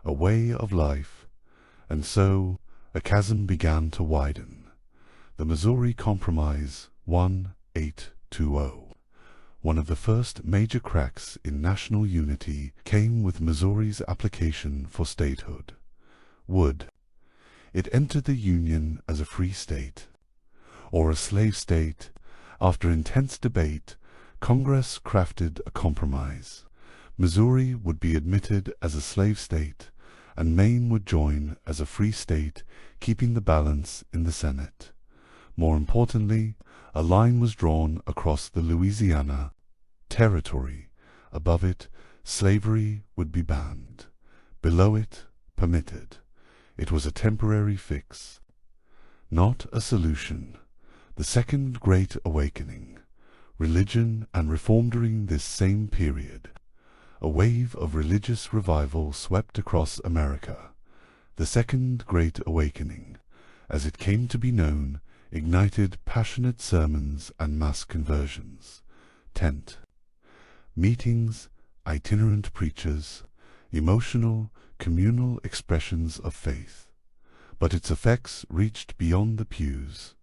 a way of life, and so a chasm began to widen. The Missouri Compromise, 1820. One of the first major cracks in national unity came with Missouri's application for statehood. Would it entered the Union as a free state, or a slave state? After intense debate, Congress crafted a compromise. Missouri would be admitted as a slave state, and Maine would join as a free state, keeping the balance in the Senate. More importantly, a line was drawn across the Louisiana Territory. Above it, slavery would be banned. Below it, permitted. It was a temporary fix, not a solution. The Second Great Awakening, religion and reform. During this same period, a wave of religious revival swept across America. The Second Great Awakening, as it came to be known, ignited passionate sermons and mass conversions. Tent meetings, itinerant preachers, emotional, communal expressions of faith. But its effects reached beyond the pews.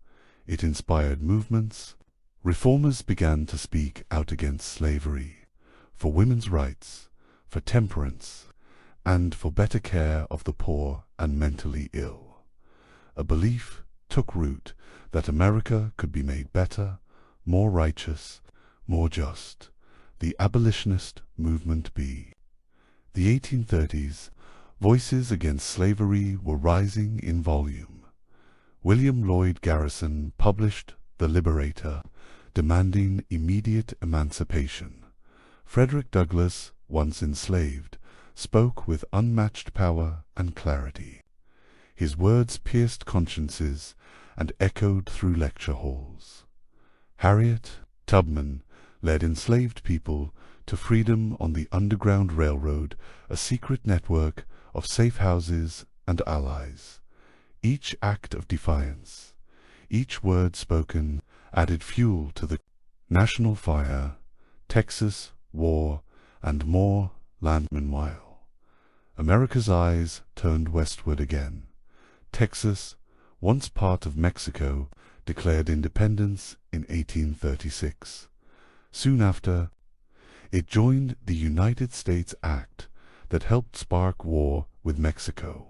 It inspired movements. Reformers began to speak out against slavery, for women's rights, for temperance, and for better care of the poor and mentally ill. A belief took root that America could be made better, more righteous, more just. The abolitionist movement began. The 1830s, voices against slavery were rising in volume. William Lloyd Garrison published The Liberator, demanding immediate emancipation. Frederick Douglass, once enslaved, spoke with unmatched power and clarity. His words pierced consciences and echoed through lecture halls. Harriet Tubman led enslaved people to freedom on the Underground Railroad, a secret network of safe houses and allies. Each act of defiance, each word spoken, added fuel to the national fire. Texas, war, and more land. Meanwhile, America's eyes turned westward again. Texas, once part of Mexico, declared independence in 1836. Soon after, it joined the United States Act that helped spark war with Mexico.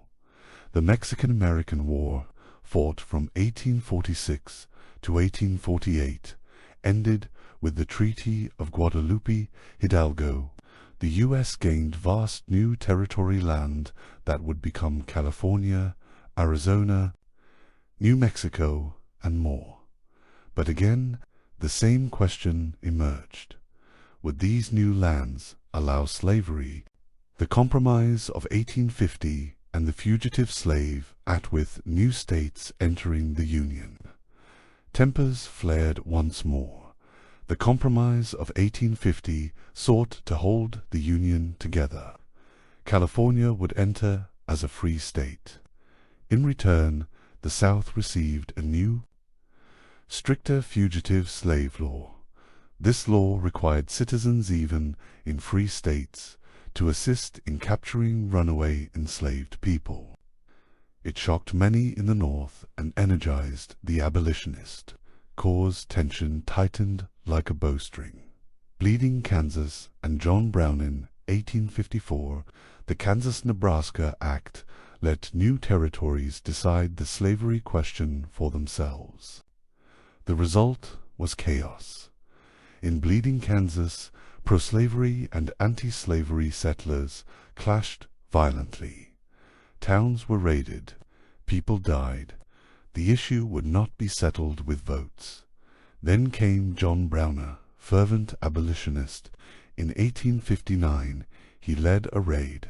The Mexican-American War, fought from 1846 to 1848, ended with the Treaty of Guadalupe Hidalgo. The U.S. gained vast new territory land that would become California, Arizona, New Mexico, and more. But again, the same question emerged. Would these new lands allow slavery? The Compromise of 1850 and the Fugitive Slave Act, with new states entering the Union. Tempers flared once more. The Compromise of 1850 sought to hold the Union together. California would enter as a free state. In return, the South received a new, stricter fugitive slave law. This law required citizens even in free states to assist in capturing runaway enslaved people. It shocked many in the North and energized the abolitionist cause. Tension tightened like a bowstring. Bleeding Kansas and John Brown in 1854, the Kansas-Nebraska Act let new territories decide the slavery question for themselves. The result was chaos. In Bleeding Kansas, pro-slavery and anti-slavery settlers clashed violently. Towns were raided. People died. The issue would not be settled with votes. Then came John Brown, fervent abolitionist. In 1859, he led a raid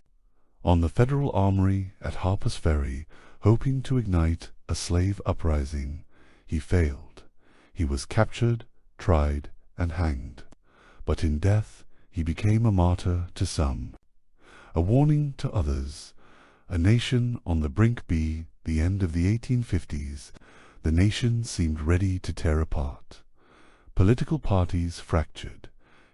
on the Federal Armory at Harper's Ferry, hoping to ignite a slave uprising. He failed. He was captured, tried, and hanged. But in death he became a martyr to some, a warning to others. A nation on the brink. By the end of the 1850s, the nation seemed ready to tear apart. Political parties fractured.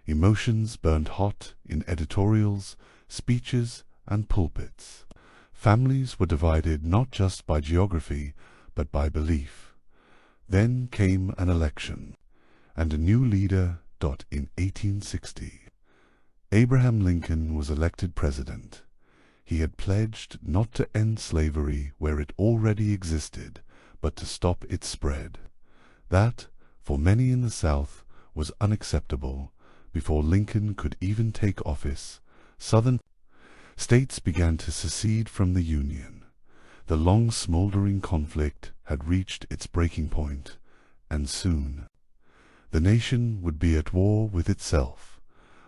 Emotions burned hot in editorials, speeches, and pulpits. Families were divided not just by geography, but by belief. Then came an election, and a new leader. In 1860, Abraham Lincoln was elected president. He had pledged not to end slavery where it already existed, but to stop its spread. That, for many in the South, was unacceptable. Before Lincoln could even take office, Southern states began to secede from the Union. The long smoldering conflict had reached its breaking point, and soon the nation would be at war with itself.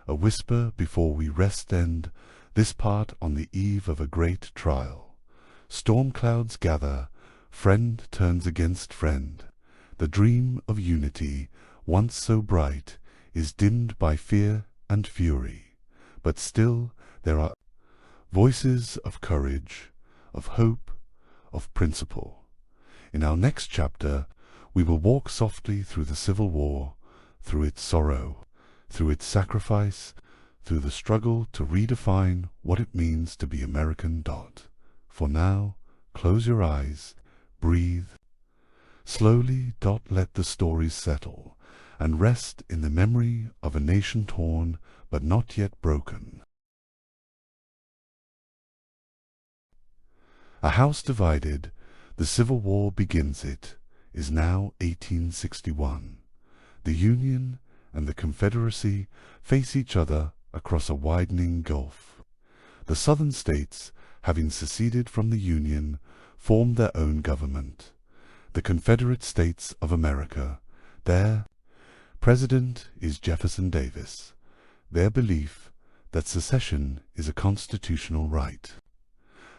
A whisper before we rest end this part on the eve of a great trial. Storm clouds gather, friend turns against friend. The dream of unity, once so bright, is dimmed by fear and fury. But still there are voices of courage, of hope, of principle. In our next chapter, we will walk softly through the Civil War, through its sorrow, through its sacrifice, through the struggle to redefine what it means to be American. For now, close your eyes, breathe, slowly. Let the stories settle, and rest in the memory of a nation torn but not yet broken. A house divided, the Civil War begins. It is now 1861. The Union and the Confederacy face each other across a widening gulf. The Southern states, having seceded from the Union, formed their own government, the Confederate States of America. Their president is Jefferson Davis. Their belief that secession is a constitutional right,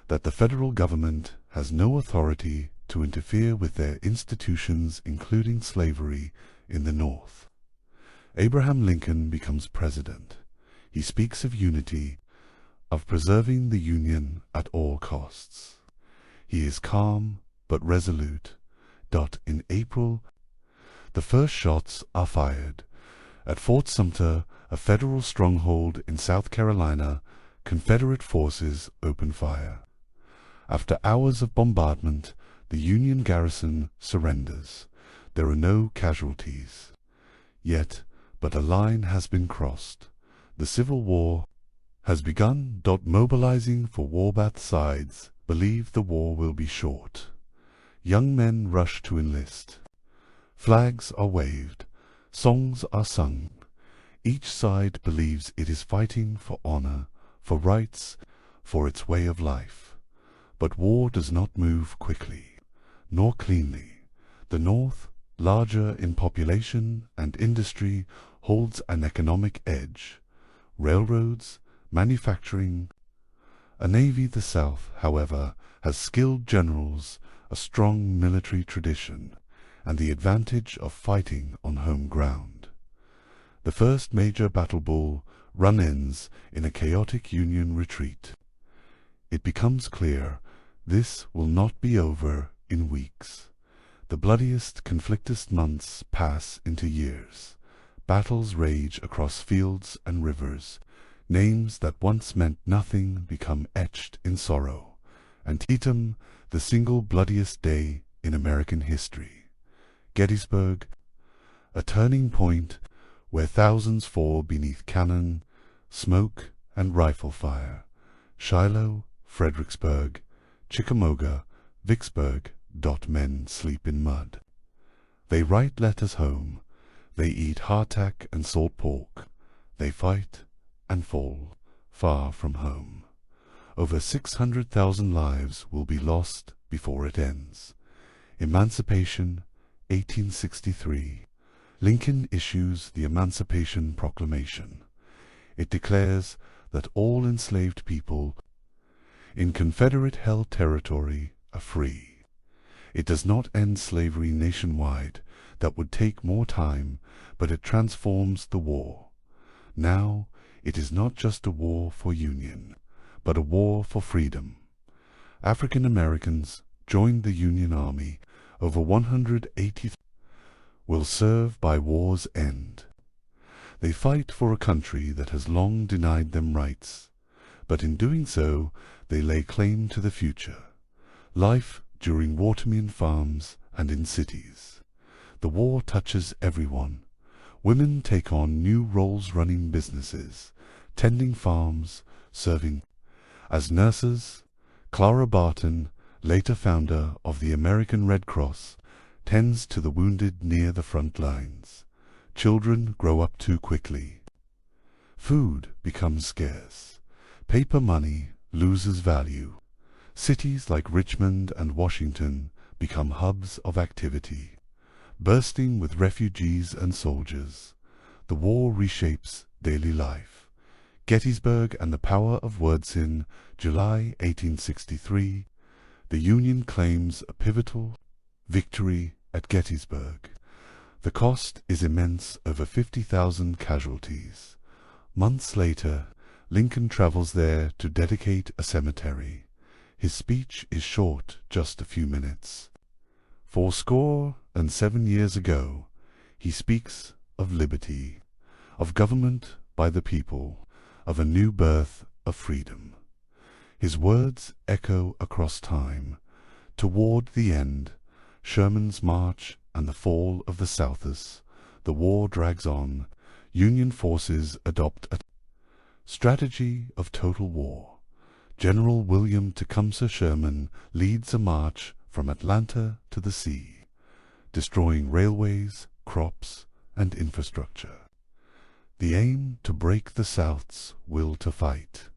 that the federal government has no authority to interfere with their institutions, including slavery in the North. Abraham Lincoln becomes president. He speaks of unity, of preserving the Union at all costs. He is calm but resolute. In April, the first shots are fired. At Fort Sumter, a federal stronghold in South Carolina, Confederate forces open fire. After hours of bombardment, the Union garrison surrenders. There are no casualties. Yet, but a line has been crossed. The Civil War has begun. Mobilizing for war. Both sides believe the war will be short. Young men rush to enlist. Flags are waved. Songs are sung. Each side believes it is fighting for honor, for rights, for its way of life. But war does not move quickly, nor cleanly. The North, larger in population and industry, holds an economic edge. Railroads, manufacturing, a navy. The South, however, has skilled generals, a strong military tradition, and the advantage of fighting on home ground. The first major battle Bull Run ends in a chaotic Union retreat. It becomes clear this will not be over in weeks. The bloodiest, conflictest months pass into years. Battles rage across fields and rivers. Names that once meant nothing become etched in sorrow. Antietam, the single bloodiest day in American history. Gettysburg, a turning point where thousands fall beneath cannon, smoke, and rifle fire. Shiloh, Fredericksburg, Chickamauga, Vicksburg. Men sleep in mud. They write letters home. They eat hardtack and salt pork. They fight and fall far from home. Over 600,000 lives will be lost before it ends. Emancipation, 1863. Lincoln issues the Emancipation Proclamation. It declares that all enslaved people in Confederate-held territory are free. It does not end slavery nationwide. That would take more time, but it transforms the war. Now, it is not just a war for Union, but a war for freedom. African Americans joined the Union Army. Over 180,000 will serve by war's end. They fight for a country that has long denied them rights, but in doing so, they lay claim to the future. Life during wartime farms and in cities. The war touches everyone. Women take on new roles, running businesses, tending farms, serving as nurses. Clara Barton, later founder of the American Red Cross, tends to the wounded near the front lines. Children grow up too quickly. Food becomes scarce. Paper money loses value. Cities like Richmond and Washington become hubs of activity, bursting with refugees and soldiers. The war reshapes daily life. Gettysburg and the power of words. In July 1863, the Union claims a pivotal victory at Gettysburg. The cost is immense, over 50,000 casualties. Months later, Lincoln travels there to dedicate a cemetery. His speech is short, just a few minutes. 47 years ago, he speaks of liberty, of government by the people, of a new birth of freedom. His words echo across time. Toward the end, Sherman's march and the fall of the Southers, the war drags on. Union forces adopt a strategy of total war. General William Tecumseh Sherman leads a march from Atlanta to the sea, destroying railways, crops, and infrastructure. The aim to break the South's will to fight.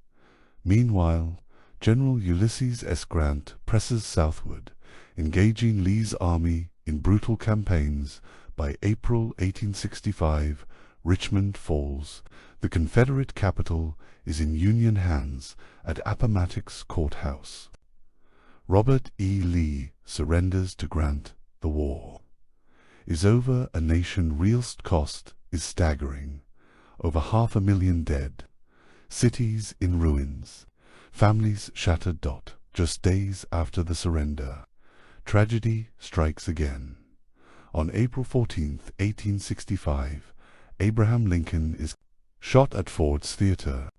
Meanwhile, General Ulysses S. Grant presses southward, engaging Lee's army in brutal campaigns. By April 1865, Richmond falls. The Confederate capital is in Union hands at Appomattox Courthouse. Robert E. Lee surrenders to Grant. The war is over. A nation real cost is staggering. Over 500,000 dead. Cities in ruins. Families shattered. Just days after the surrender, tragedy strikes again. On April 14, 1865, Abraham Lincoln is shot at Ford's Theater.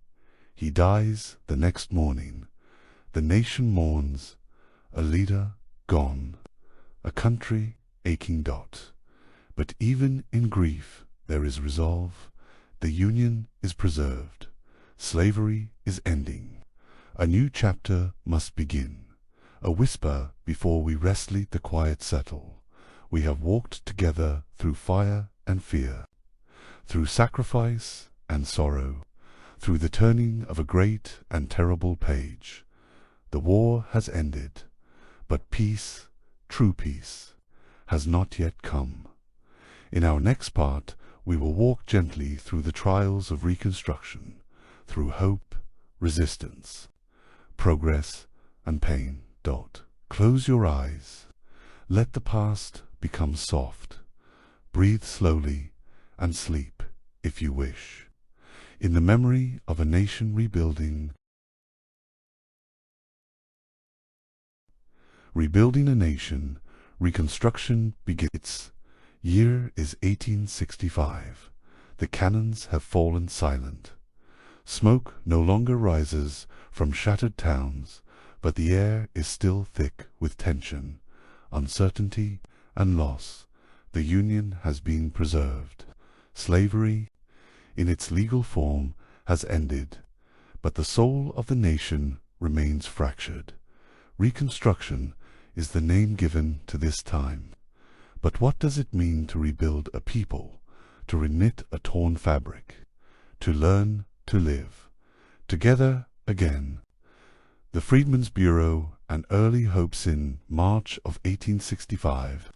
He dies the next morning. The nation mourns, a leader gone, a country aching. But even in grief there is resolve. The Union is preserved. Slavery is ending. A new chapter must begin. A whisper before we wrestly the quiet settle. We have walked together through fire and fear, through sacrifice and sorrow, through the turning of a great and terrible page. The war has ended, but peace, true peace, has not yet come. In our next part, we will walk gently through the trials of Reconstruction, through hope, resistance, progress, and pain. Close your eyes. Let the past become soft. Breathe slowly and sleep, if you wish, in the memory of a nation rebuilding. Rebuilding a nation, Reconstruction begins. Year is 1865. The cannons have fallen silent. Smoke no longer rises from shattered towns, but the air is still thick with tension, uncertainty, and loss. The Union has been preserved. Slavery, in its legal form, has ended, but the soul of the nation remains fractured. Reconstruction is the name given to this time. But what does it mean to rebuild a people, to reknit a torn fabric, to learn to live together again? The Freedmen's Bureau and early hopes. In March of 1865,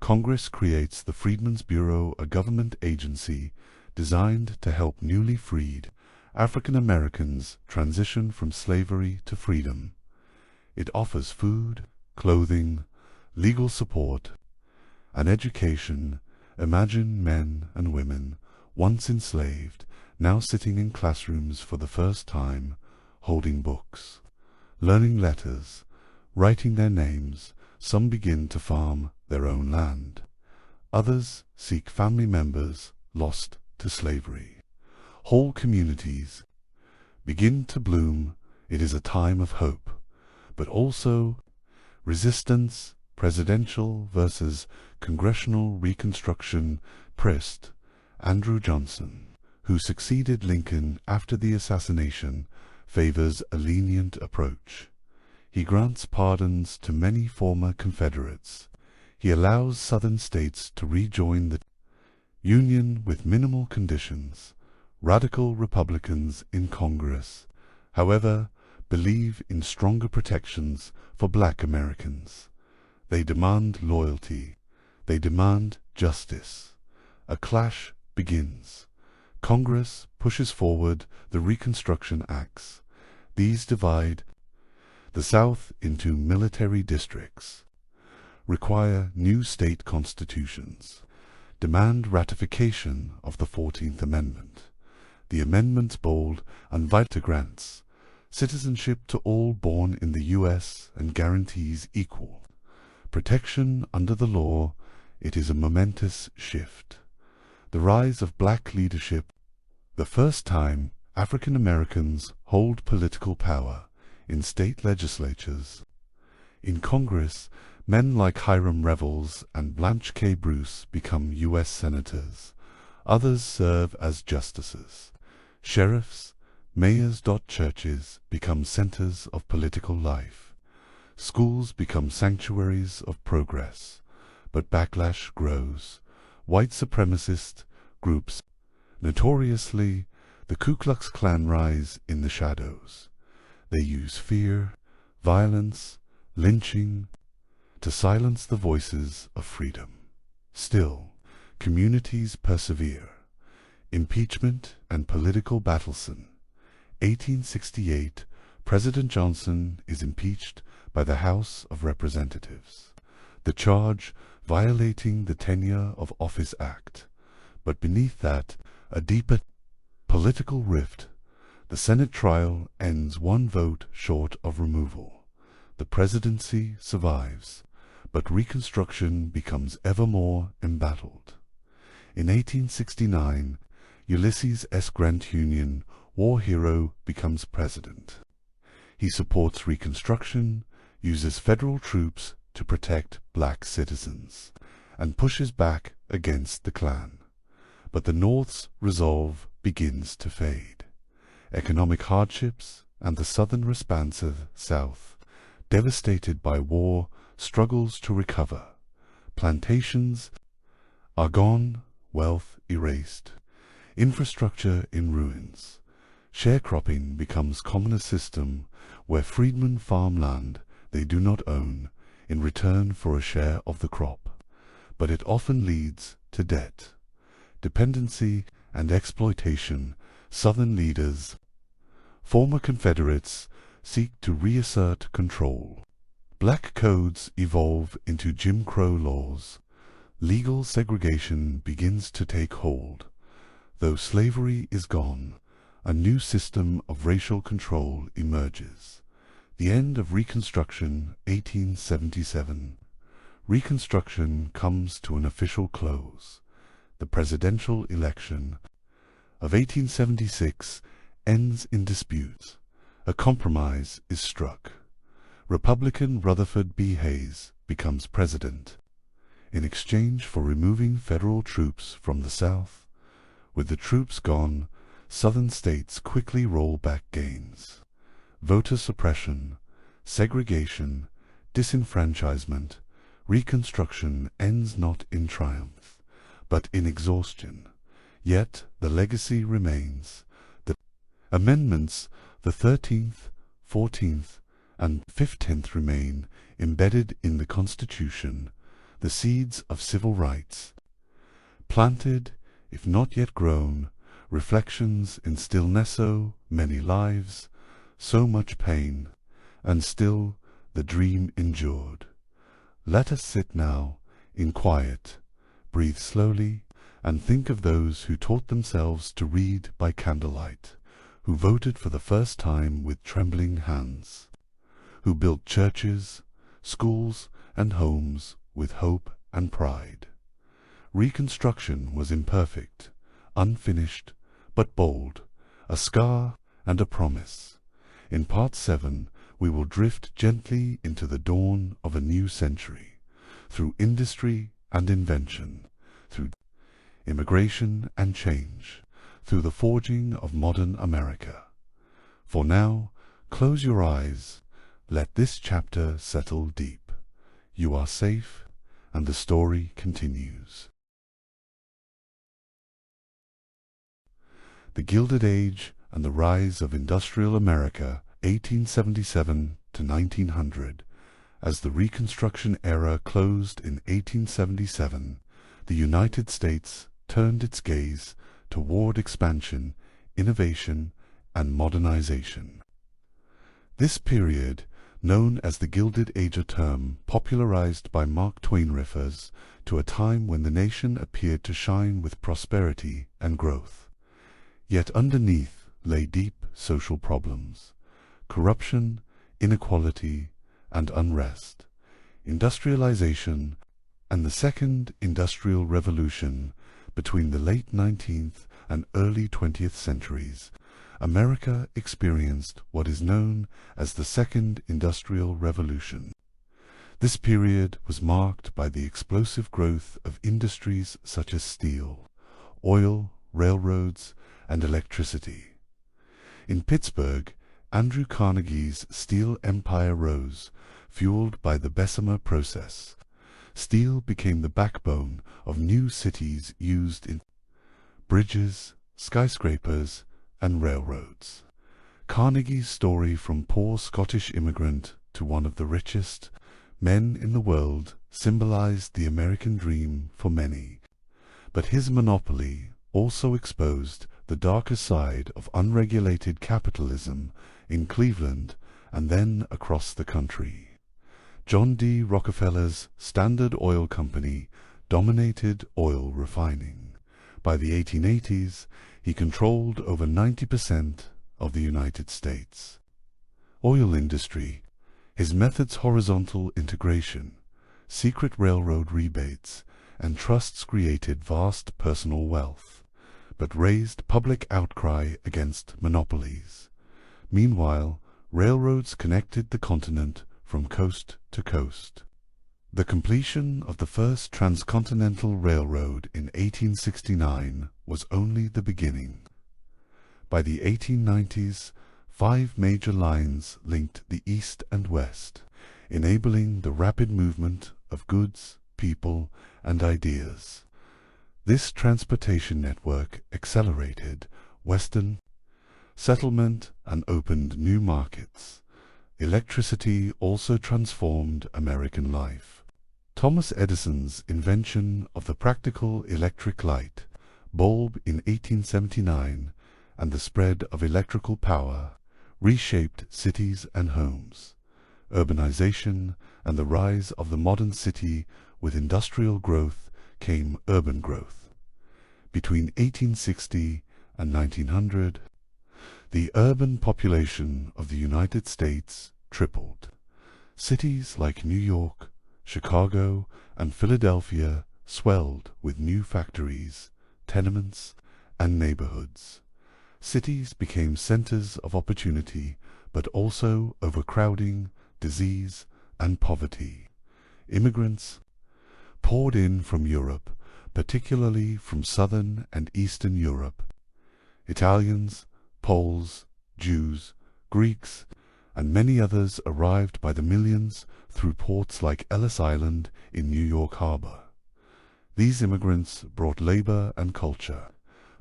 Congress creates the Freedmen's Bureau, a government agency designed to help newly freed African Americans transition from slavery to freedom. It offers food, clothing, legal support, and education. Imagine men and women, once enslaved, now sitting in classrooms for the first time, holding books, learning letters, writing their names. Some begin to farm their own land. Others seek family members lost to slavery. Whole communities begin to bloom. It is a time of hope, but also resistance. Presidential versus congressional Reconstruction. President Andrew Johnson, who succeeded Lincoln after the assassination, favors a lenient approach. He grants pardons to many former Confederates. He allows Southern states to rejoin the Union with minimal conditions. Radical Republicans in Congress, however, believe in stronger protections for Black Americans. They demand loyalty. They demand justice. A clash begins. Congress pushes forward the Reconstruction Acts. These divide the South into military districts, require new state constitutions, demand ratification of the 14th Amendment. The amendments bold and vital grants citizenship to all born in the U.S. and guarantees equal protection under the law. It is a momentous shift. The rise of black leadership. The first time African Americans hold political power in state legislatures. In Congress, men like Hiram Revels and Blanche K. Bruce become U.S. senators. Others serve as justices. Sheriffs, mayors. Churches become centers of political life. Schools become sanctuaries of progress. But backlash grows. White supremacist groups, notoriously, the Ku Klux Klan, rise in the shadows. They use fear, violence, lynching to silence the voices of freedom. Still, communities persevere. Impeachment and political battleson. 1868, President Johnson is impeached by the House of Representatives. The charge violating the Tenure of Office Act. But beneath that, a deeper political rift. The Senate trial ends one vote short of removal. The presidency survives, but Reconstruction becomes ever more embattled. In 1869, Ulysses S. Grant Union, war hero, becomes president. He supports Reconstruction, uses federal troops to protect black citizens, and pushes back against the Klan. But the North's resolve begins to fade. Economic hardships and the southern responsive South, devastated by war, struggles to recover. Plantations are gone, wealth erased, infrastructure in ruins. Sharecropping becomes common system where freedmen farm land they do not own in return for a share of the crop. But it often leads to debt, dependency, and exploitation. Southern leaders, former Confederates, seek to reassert control. Black codes evolve into Jim Crow laws. Legal segregation begins to take hold. Though slavery is gone, a new system of racial control emerges. The end of Reconstruction, 1877. Reconstruction comes to an official close. The presidential election of 1876 ends in dispute. A compromise is struck. Republican Rutherford B. Hayes becomes president. In exchange for removing federal troops from the South, with the troops gone, Southern states quickly roll back gains. Voter suppression, segregation, disenfranchisement. Reconstruction ends not in triumph, but in exhaustion. Yet the legacy remains. The amendments, the 13th, 14th, and 15th, remain embedded in the Constitution, the seeds of civil rights. Planted, if not yet grown, reflections in still so many lives, so much pain, and still the dream endured. Let us sit now, in quiet, breathe slowly, and think of those who taught themselves to read by candlelight, who voted for the first time with trembling hands, who built churches, schools, and homes with hope and pride. Reconstruction was imperfect, unfinished, but bold, a scar and a promise. In Part 7, we will drift gently into the dawn of a new century, through industry and invention, through immigration and change, through the forging of modern America. For now, close your eyes, let this chapter settle deep. You are safe, and the story continues. The Gilded Age and the Rise of Industrial America, 1877 to 1900. As the Reconstruction era closed in 1877, the United States turned its gaze toward expansion, innovation, and modernization. This period, known as the Gilded Age, a term popularized by Mark Twain, refers to a time when the nation appeared to shine with prosperity and growth. Yet underneath lay deep social problems: corruption, inequality, and unrest. Industrialization and the Second Industrial Revolution between the late 19th and early 20th centuries, America experienced what is known as the Second Industrial Revolution. This period was marked by the explosive growth of industries such as steel, oil, railroads, and electricity. In Pittsburgh, Andrew Carnegie's steel empire rose, fueled by the Bessemer process. Steel became the backbone of new cities used in bridges, skyscrapers, and railroads. Carnegie's story from poor Scottish immigrant to one of the richest men in the world symbolized the American dream for many. But his monopoly also exposed the darker side of unregulated capitalism in Cleveland and then across the country. John D. Rockefeller's Standard Oil Company dominated oil refining. By the 1880s, he controlled over 90% of the United States. Oil industry. His methods horizontal integration, secret railroad rebates, and trusts created vast personal wealth, but raised public outcry against monopolies. Meanwhile, railroads connected the continent from coast to coast. The completion of the first transcontinental railroad in 1869 was only the beginning. By the 1890s, 5 major lines linked the East and West, enabling the rapid movement of goods, people, and ideas. This transportation network accelerated Western settlement and opened new markets. Electricity also transformed American life. Thomas Edison's invention of the practical electric light bulb in 1879 and the spread of electrical power reshaped cities and homes. Urbanization and the rise of the modern city with industrial growth came urban growth. Between 1860 and 1900, the urban population of the United States tripled. Cities like New York, Chicago, and Philadelphia swelled with new factories, tenements, and neighborhoods. Cities became centers of opportunity, but also overcrowding, disease, and poverty. Immigrants poured in from Europe, particularly from Southern and Eastern Europe. Italians, Poles, Jews, Greeks, and many others arrived by the millions through ports like Ellis Island in New York Harbor. These immigrants brought labor and culture,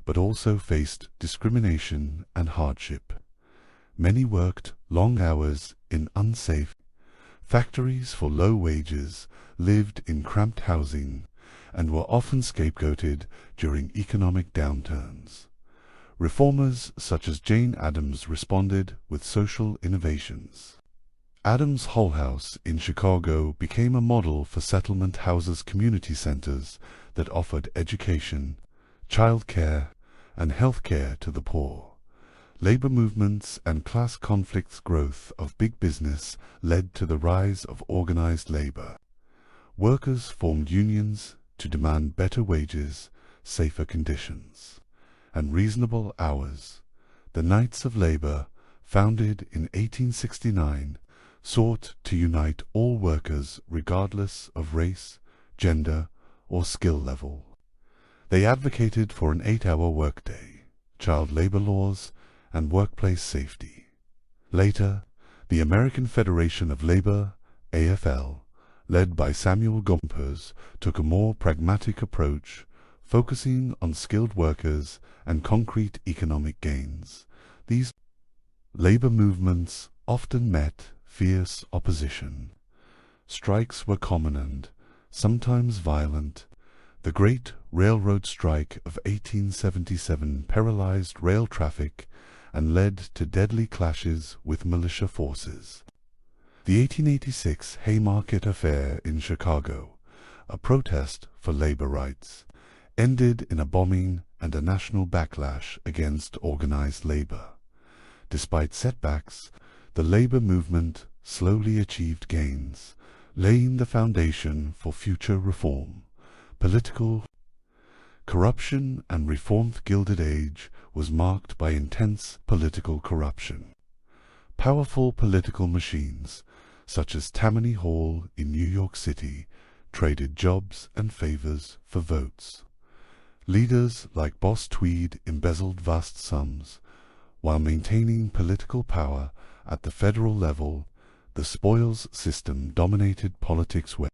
but also faced discrimination and hardship. Many worked long hours in unsafe factories for low wages, lived in cramped housing, and were often scapegoated during economic downturns. Reformers such as Jane Addams responded with social innovations. Addams' Hull House in Chicago became a model for settlement houses community centers that offered education, child care, and health care to the poor. Labor movements and class conflicts growth of big business led to the rise of organized labor. Workers formed unions to demand better wages, safer conditions, and reasonable hours. The Knights of Labor, founded in 1869, sought to unite all workers regardless of race, gender, or skill level. They advocated for an 8-hour workday, child labor laws, and workplace safety. Later, the American Federation of Labor, AFL, led by Samuel Gompers, took a more pragmatic approach, focusing on skilled workers and concrete economic gains. These labor movements often met fierce opposition. Strikes were common and sometimes violent. The Great Railroad Strike of 1877 paralyzed rail traffic and led to deadly clashes with militia forces. The 1886 Haymarket Affair in Chicago, a protest for labor rights, ended in a bombing and a national backlash against organized labor. Despite setbacks, the labor movement slowly achieved gains, laying the foundation for future reform. Political Corruption and reformed Gilded Age was marked by intense political corruption. Powerful political machines, such as Tammany Hall in New York City, traded jobs and favors for votes. Leaders like Boss Tweed embezzled vast sums, while maintaining political power at the federal level. The spoils system dominated politics where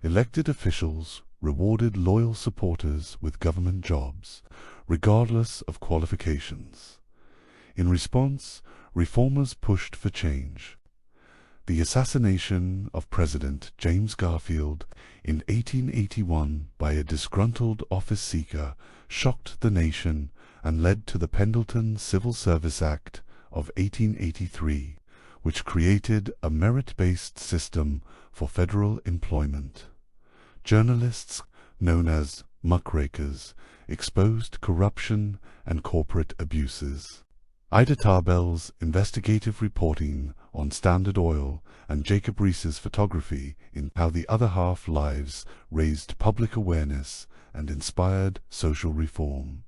elected officials rewarded loyal supporters with government jobs, regardless of qualifications. In response, reformers pushed for change. The assassination of President James Garfield in 1881 by a disgruntled office seeker shocked the nation and led to the Pendleton Civil Service Act of 1883, which created a merit-based system for federal employment. Journalists, known as muckrakers, exposed corruption and corporate abuses. Ida Tarbell's investigative reporting on Standard Oil and Jacob Riis's photography in How the Other Half Lives raised public awareness and inspired social reform.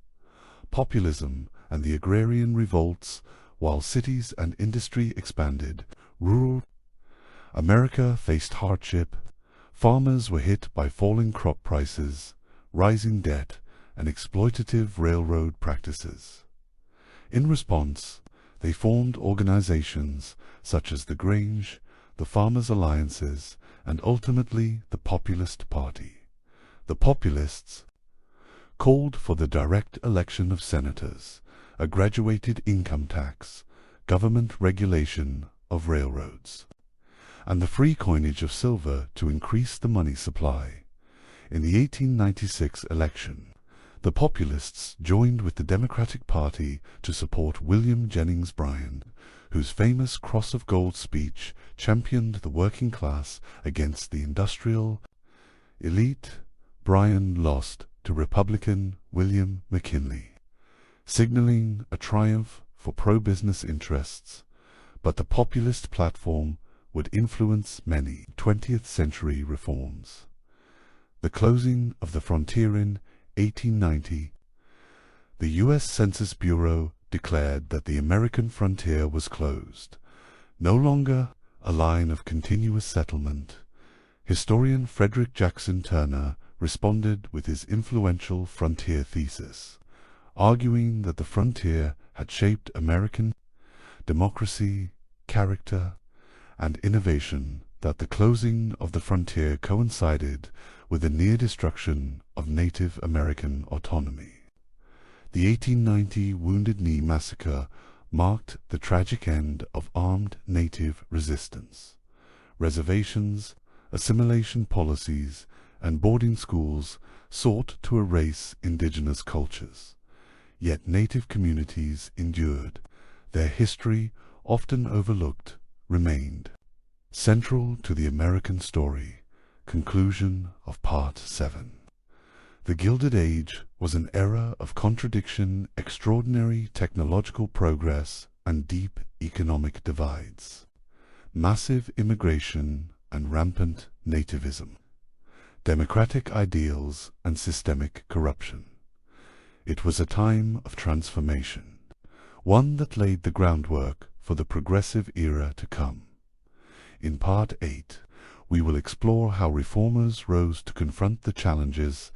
Populism and the agrarian revolts. While cities and industry expanded, rural America faced hardship. Farmers were hit by falling crop prices, rising debt, and exploitative railroad practices. In response, they formed organizations such as the Grange, the Farmers' Alliances, and ultimately the Populist Party. The Populists called for the direct election of senators, a graduated income tax, government regulation of railroads, and the free coinage of silver to increase the money supply. In the 1896 election, the Populists joined with the Democratic Party to support William Jennings Bryan, whose famous Cross of Gold speech championed the working class against the industrial elite. Bryan lost to Republican William McKinley, signaling a triumph for pro-business interests, but the populist platform would influence many 20th century reforms. The closing of the frontier in 1890, the U.S. Census Bureau declared that the American frontier was closed, no longer a line of continuous settlement. Historian Frederick Jackson Turner responded with his influential frontier thesis, arguing that the frontier had shaped American democracy, character, and innovation, that the closing of the frontier coincided with the near destruction of Native American autonomy. The 1890 Wounded Knee Massacre marked the tragic end of armed Native resistance. Reservations, assimilation policies, and boarding schools sought to erase indigenous cultures. Yet Native communities endured. Their history, often overlooked, remained. Central to the American story. Conclusion of Part 7. The Gilded Age was an era of contradiction, extraordinary technological progress, and deep economic divides. Massive immigration and rampant nativism. Democratic ideals and systemic corruption. It was a time of transformation, one that laid the groundwork for the progressive era to come. In Part 8, we will explore how reformers rose to confront the challenges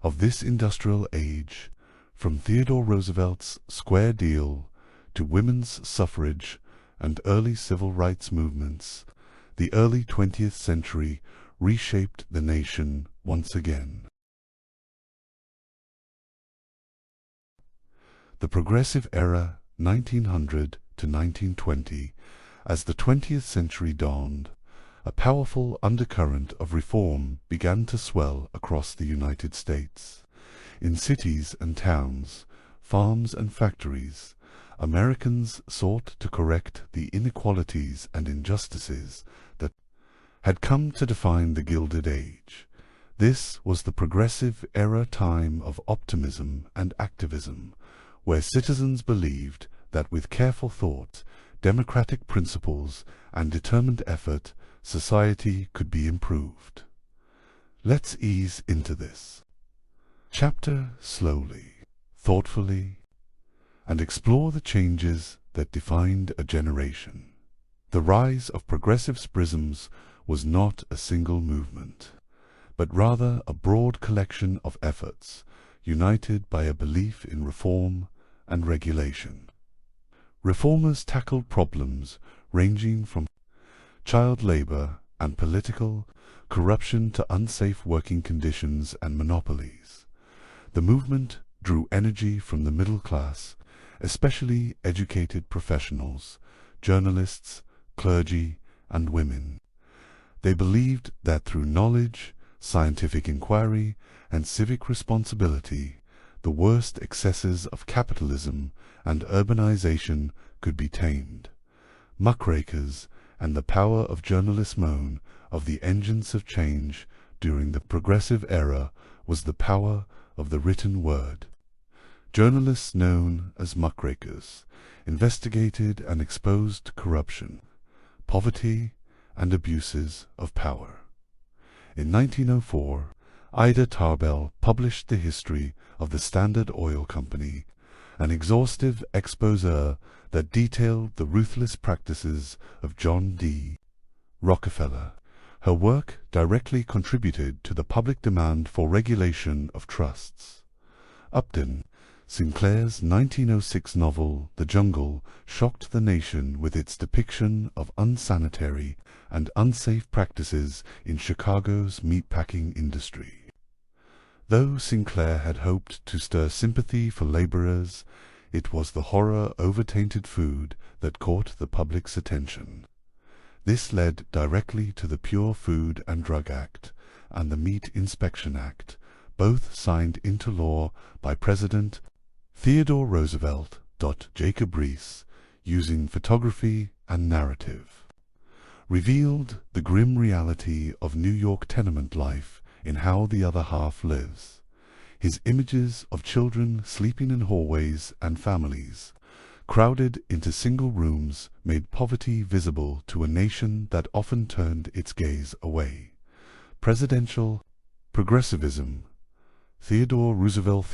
of this industrial age, from Theodore Roosevelt's Square Deal to women's suffrage and early civil rights movements. The early 20th century reshaped the nation once again. The Progressive Era, 1900 to 1920. As the 20th century dawned, a powerful undercurrent of reform began to swell across the United States. In cities and towns, farms and factories, Americans sought to correct the inequalities and injustices that had come to define the Gilded Age. This was the Progressive Era time of optimism and activism, where citizens believed that with careful thought, democratic principles, and determined effort, society could be improved. Let's ease into this. chapter slowly, thoughtfully, and explore the changes that defined a generation. The rise of progressivism was not a single movement, but rather a broad collection of efforts, united by a belief in reform and regulation. Reformers tackled problems ranging from child labor and political corruption to unsafe working conditions and monopolies. The movement drew energy from the middle class, especially educated professionals, journalists, clergy, and women. They believed that through knowledge, scientific inquiry, and civic responsibility, the worst excesses of capitalism and urbanization could be tamed. Muckrakers and the power of journalists moan of the engines of change during the progressive era was the power of the written word. Journalists known as muckrakers investigated and exposed corruption, poverty, and abuses of power. In 1904, Ida Tarbell published the history of the Standard Oil Company, an exhaustive exposé that detailed the ruthless practices of John D. Rockefeller. Her work directly contributed to the public demand for regulation of trusts. Upton Sinclair's 1906 novel The Jungle shocked the nation with its depiction of unsanitary and unsafe practices in Chicago's meatpacking industry. Though Sinclair had hoped to stir sympathy for laborers, it was the horror over tainted food that caught the public's attention. This led directly to the Pure Food and Drug Act and the Meat Inspection Act, both signed into law by President Theodore Roosevelt. Jacob Riis, using photography and narrative, revealed the grim reality of New York tenement life in How the Other Half Lives. His images of children sleeping in hallways and families crowded into single rooms made poverty visible to a nation that often turned its gaze away. Presidential progressivism. Theodore Roosevelt,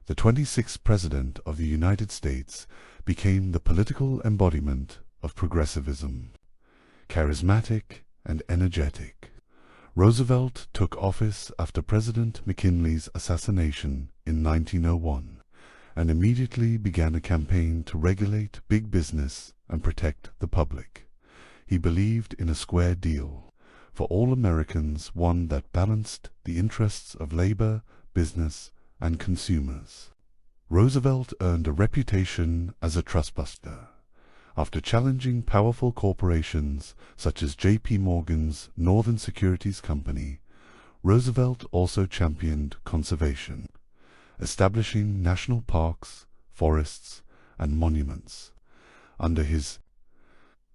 the 26th President of the United States, became the political embodiment of progressivism. Charismatic and energetic, Roosevelt took office after President McKinley's assassination in 1901 and immediately began a campaign to regulate big business and protect the public. He believed in a square deal for all Americans, one that balanced the interests of labor, business, and consumers. Roosevelt earned a reputation as a trustbuster. After challenging powerful corporations such as J.P. Morgan's Northern Securities Company, Roosevelt also championed conservation, establishing national parks, forests, and monuments. Under his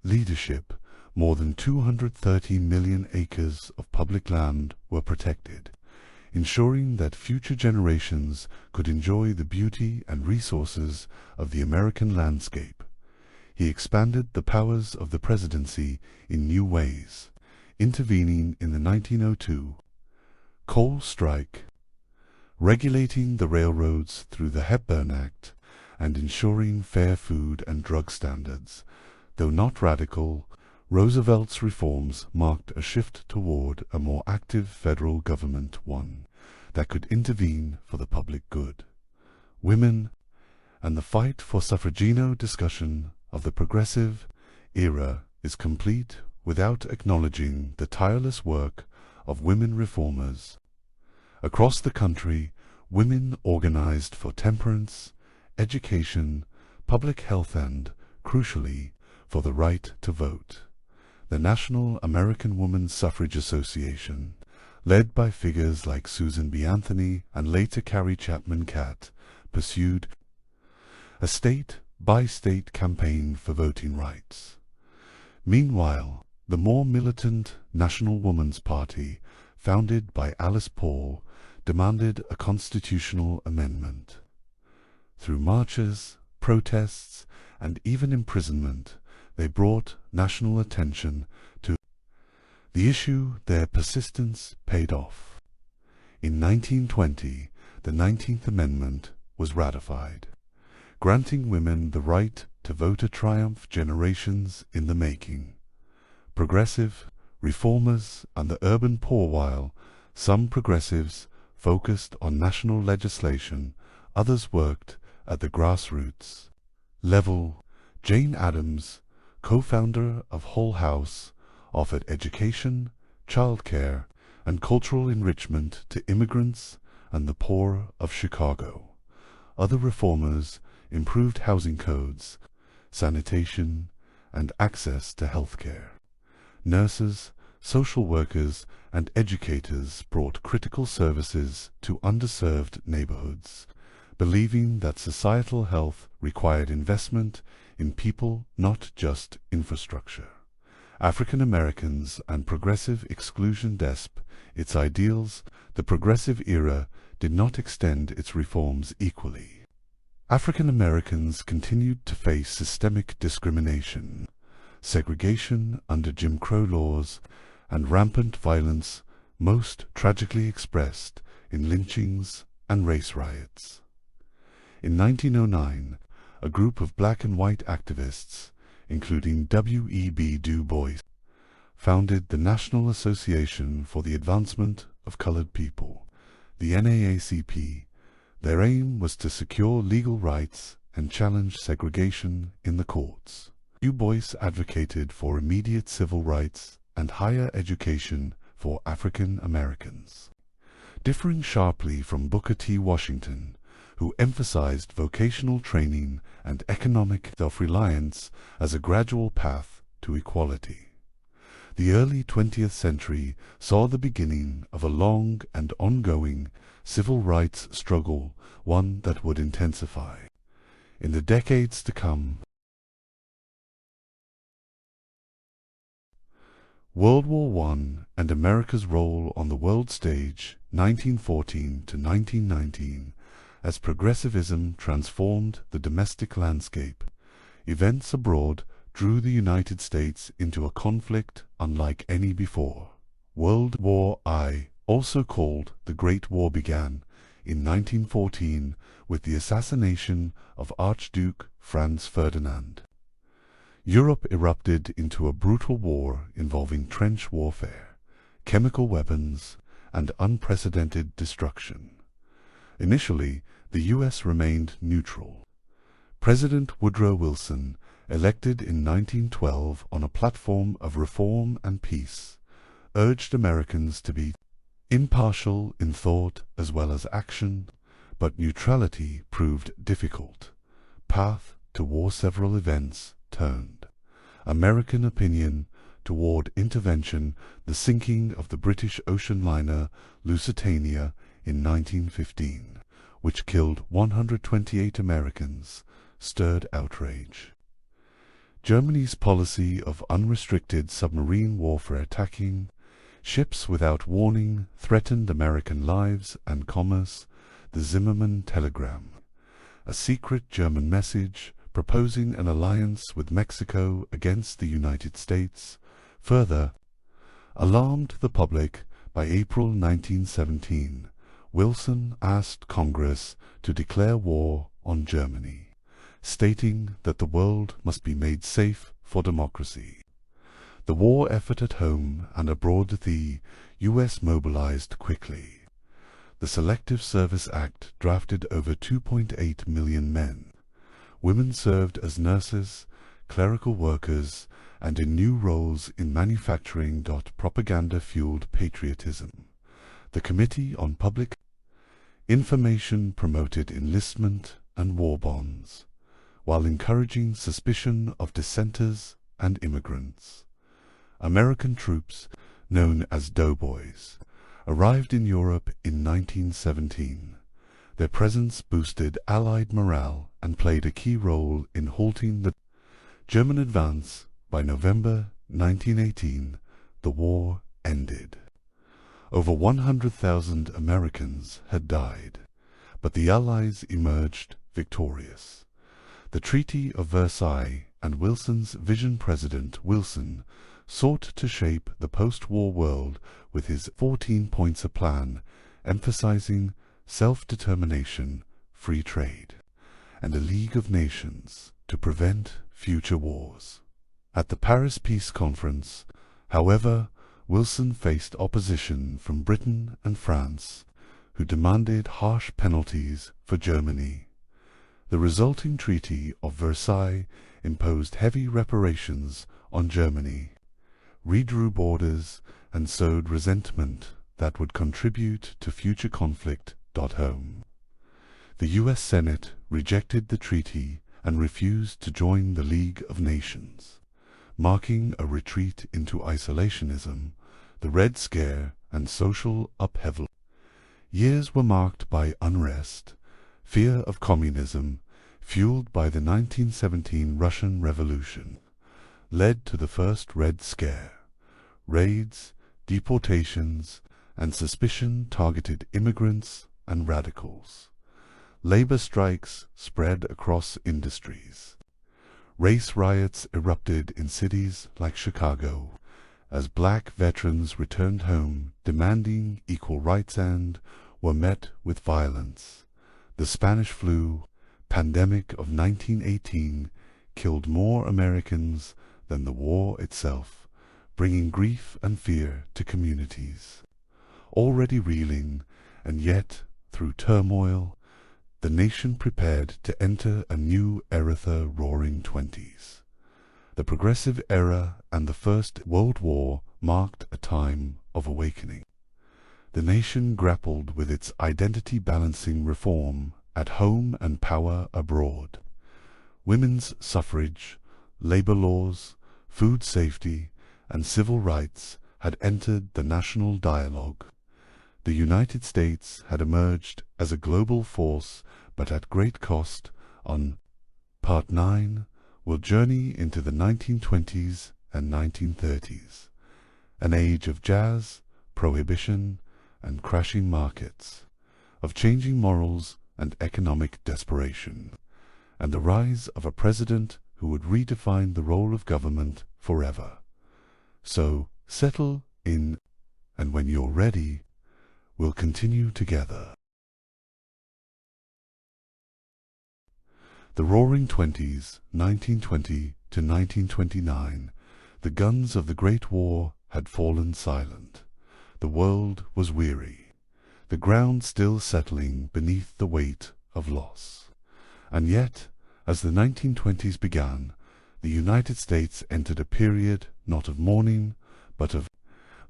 leadership, more than 230 million acres of public land were protected, ensuring that future generations could enjoy the beauty and resources of the American landscape. He expanded the powers of the presidency in new ways, intervening in the 1902 coal strike, regulating the railroads through the Hepburn Act, and ensuring fair food and drug standards. Though not radical, Roosevelt's reforms marked a shift toward a more active federal government, one that could intervene for the public good. Women and the fight for suffragino discussion of the progressive era is complete without acknowledging the tireless work of women reformers. Across the country, women organized for temperance, education, public health and, crucially, for the right to vote. The National American Woman Suffrage Association, led by figures like Susan B. Anthony and later Carrie Chapman Catt, pursued a state-by-state campaign for voting rights. Meanwhile, the more militant National Woman's Party, founded by Alice Paul, demanded a constitutional amendment. Through marches, protests, and even imprisonment, they brought national attention to the issue. Their persistence paid off. In 1920, the 19th Amendment was ratified, granting women the right to vote, a triumph generations in the making. Progressive, reformers, and the urban poor, while some progressives focused on national legislation, others worked at the grassroots level. Jane Addams, co-founder of Hull House, offered education, childcare, and cultural enrichment to immigrants and the poor of Chicago. Other reformers improved housing codes, sanitation, and access to health care. Nurses, social workers, and educators brought critical services to underserved neighborhoods, believing that societal health required investment in people, not just infrastructure. African Americans and progressive exclusion despite its ideals, the progressive era did not extend its reforms equally. African Americans continued to face systemic discrimination, segregation under Jim Crow laws, and rampant violence, most tragically expressed in lynchings and race riots. In 1909, a group of black and white activists, including W.E.B. Du Bois, founded the National Association for the Advancement of Colored People, the NAACP. Their aim was to secure legal rights and challenge segregation in the courts. Du Bois advocated for immediate civil rights and higher education for African Americans. Differing sharply from Booker T. Washington, who emphasized vocational training and economic self-reliance as a gradual path to equality. The early 20th century saw the beginning of a long and ongoing civil rights struggle, one that would intensify in the decades to come. World War I and America's role on the world stage, 1914 to 1919, as progressivism transformed the domestic landscape. Events abroad drew the United States into a conflict unlike any before. World War I, also called the Great War, began in 1914 with the assassination of Archduke Franz Ferdinand. Europe erupted into a brutal war involving trench warfare, chemical weapons, and unprecedented destruction. Initially, the U.S. remained neutral. President Woodrow Wilson, elected in 1912 on a platform of reform and peace, urged Americans to be impartial in thought as well as action, but neutrality proved difficult. Path to war. Several events turned American opinion toward intervention. The sinking of the British ocean liner Lusitania in 1915, which killed 128 Americans, stirred outrage. Germany's policy of unrestricted submarine warfare, attacking ships without warning, threatened American lives and commerce. The Zimmermann Telegram, a secret German message proposing an alliance with Mexico against the United States, further alarmed the public. By April 1917, Wilson asked Congress to declare war on Germany, stating that the world must be made safe for democracy. The war effort at home and abroad. The U.S. mobilized quickly. The Selective Service Act drafted over 2.8 million men. Women served as nurses, clerical workers, and in new roles in manufacturing. Propaganda fueled patriotism. The Committee on Public Information promoted enlistment and war bonds, while encouraging suspicion of dissenters and immigrants. American troops, known as doughboys, arrived in Europe in 1917. Their presence boosted Allied morale and played a key role in halting the German advance. By November 1918, the war ended. Over 100,000 Americans had died, but the Allies emerged victorious. The Treaty of Versailles and Wilson's vision. President Wilson sought to shape the post-war world with his 14 points a plan, emphasizing self-determination, free trade, and a League of Nations to prevent future wars. At the Paris Peace Conference, however, Wilson faced opposition from Britain and France, who demanded harsh penalties for Germany. The resulting Treaty of Versailles imposed heavy reparations on Germany, redrew borders, and sowed resentment that would contribute to future conflict. Home. The U.S. Senate rejected the treaty and refused to join the League of Nations, marking a retreat into isolationism, the Red Scare, and social upheaval. Years were marked by unrest, fear of communism, fueled by the 1917 Russian Revolution, led to the first Red Scare. Raids, deportations, and suspicion targeted immigrants and radicals. Labor strikes spread across industries. Race riots erupted in cities like Chicago as black veterans returned home demanding equal rights and were met with violence. The Spanish flu pandemic of 1918 killed more Americans than the war itself, bringing grief and fear to communities already reeling, and yet, through turmoil, the nation prepared to enter a new era, the Roaring Twenties. The Progressive Era and the First World War marked a time of awakening. The nation grappled with its identity-balancing reform at home and power abroad. Women's suffrage, labor laws, food safety, and civil rights had entered the national dialogue. The United States had emerged as a global force, but at great cost. On Part 9, we'll journey into the 1920s and 1930s, an age of jazz, prohibition, and crashing markets, of changing morals and economic desperation, and the rise of a president who would redefine the role of government forever. So, settle in, and when you're ready, we'll continue together. The Roaring Twenties, 1920 to 1929, the guns of the Great War had fallen silent. The world was weary, the ground still settling beneath the weight of loss. And yet, as the 1920s began, the United States entered a period not of mourning, but of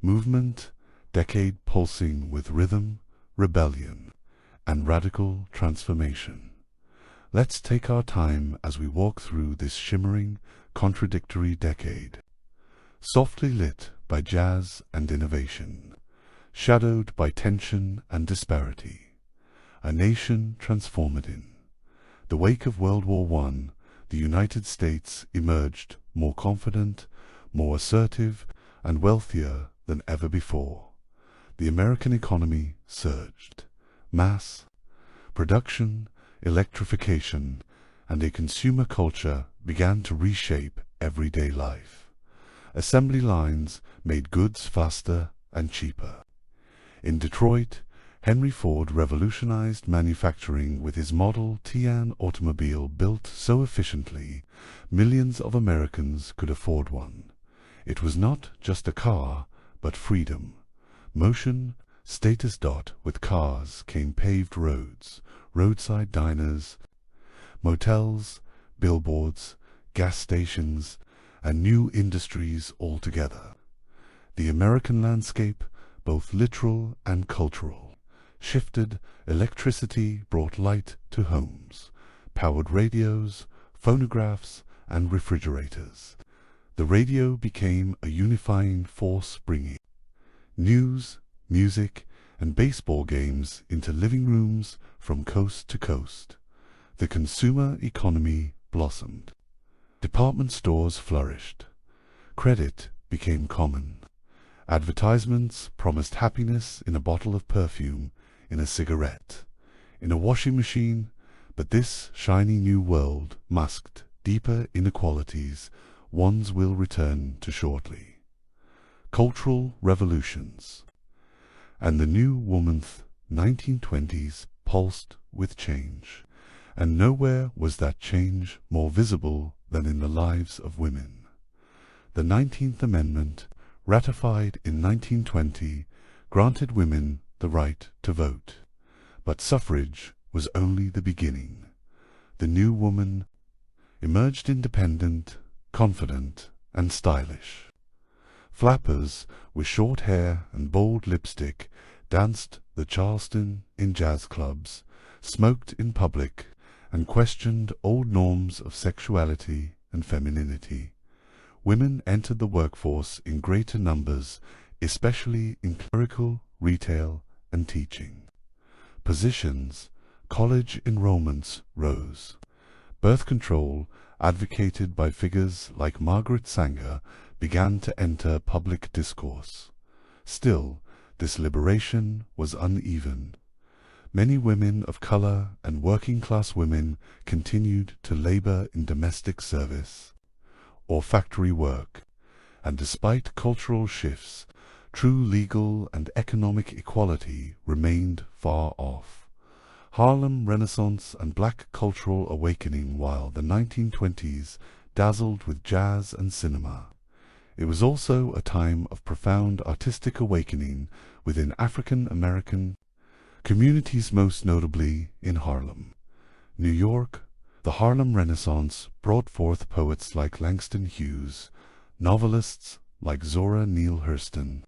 movement, decade pulsing with rhythm, rebellion, and radical transformation. Let's take our time as we walk through this shimmering, contradictory decade, softly lit by jazz and innovation, shadowed by tension and disparity, a nation transformed in the wake of World War I. The United States emerged more confident, more assertive, and wealthier than ever before. The American economy surged. Mass production, electrification, and a consumer culture began to reshape everyday life. Assembly lines made goods faster and cheaper. In Detroit, Henry Ford revolutionized manufacturing with his Model T automobile built so efficiently, millions of Americans could afford one. It was not just a car, but freedom. Motion, status. With cars came paved roads, roadside diners, motels, billboards, gas stations, and new industries altogether. The American landscape, both literal and cultural, shifted. Electricity brought light to homes, powered radios, phonographs, and refrigerators. The radio became a unifying force, bringing news, music, and baseball games into living rooms from coast to coast. The consumer economy blossomed. Department stores flourished. Credit became common. Advertisements promised happiness in a bottle of perfume, in a cigarette, in a washing machine, but this shiny new world masked deeper inequalities ones will return to shortly. Cultural revolutions. And the new woman's 1920s pulsed with change, and nowhere was that change more visible than in the lives of women. The 19th Amendment, ratified in 1920, granted women the right to vote. But suffrage was only the beginning. The new woman emerged independent, confident, and stylish. Flappers with short hair and bold lipstick danced the Charleston in jazz clubs, smoked in public, and questioned old norms of sexuality and femininity. Women entered the workforce in greater numbers, especially in clerical, retail, and teaching. Positions, college enrollments rose. Birth control, advocated by figures like Margaret Sanger, began to enter public discourse. Still, this liberation was uneven. Many women of color and working-class women continued to labor in domestic service or factory work, and despite cultural shifts, true legal and economic equality remained far off. Harlem Renaissance and black cultural awakening, while the 1920s dazzled with jazz and cinema. It was also a time of profound artistic awakening within African American communities, most notably in Harlem. New York, the Harlem Renaissance brought forth poets like Langston Hughes, novelists like Zora Neale Hurston,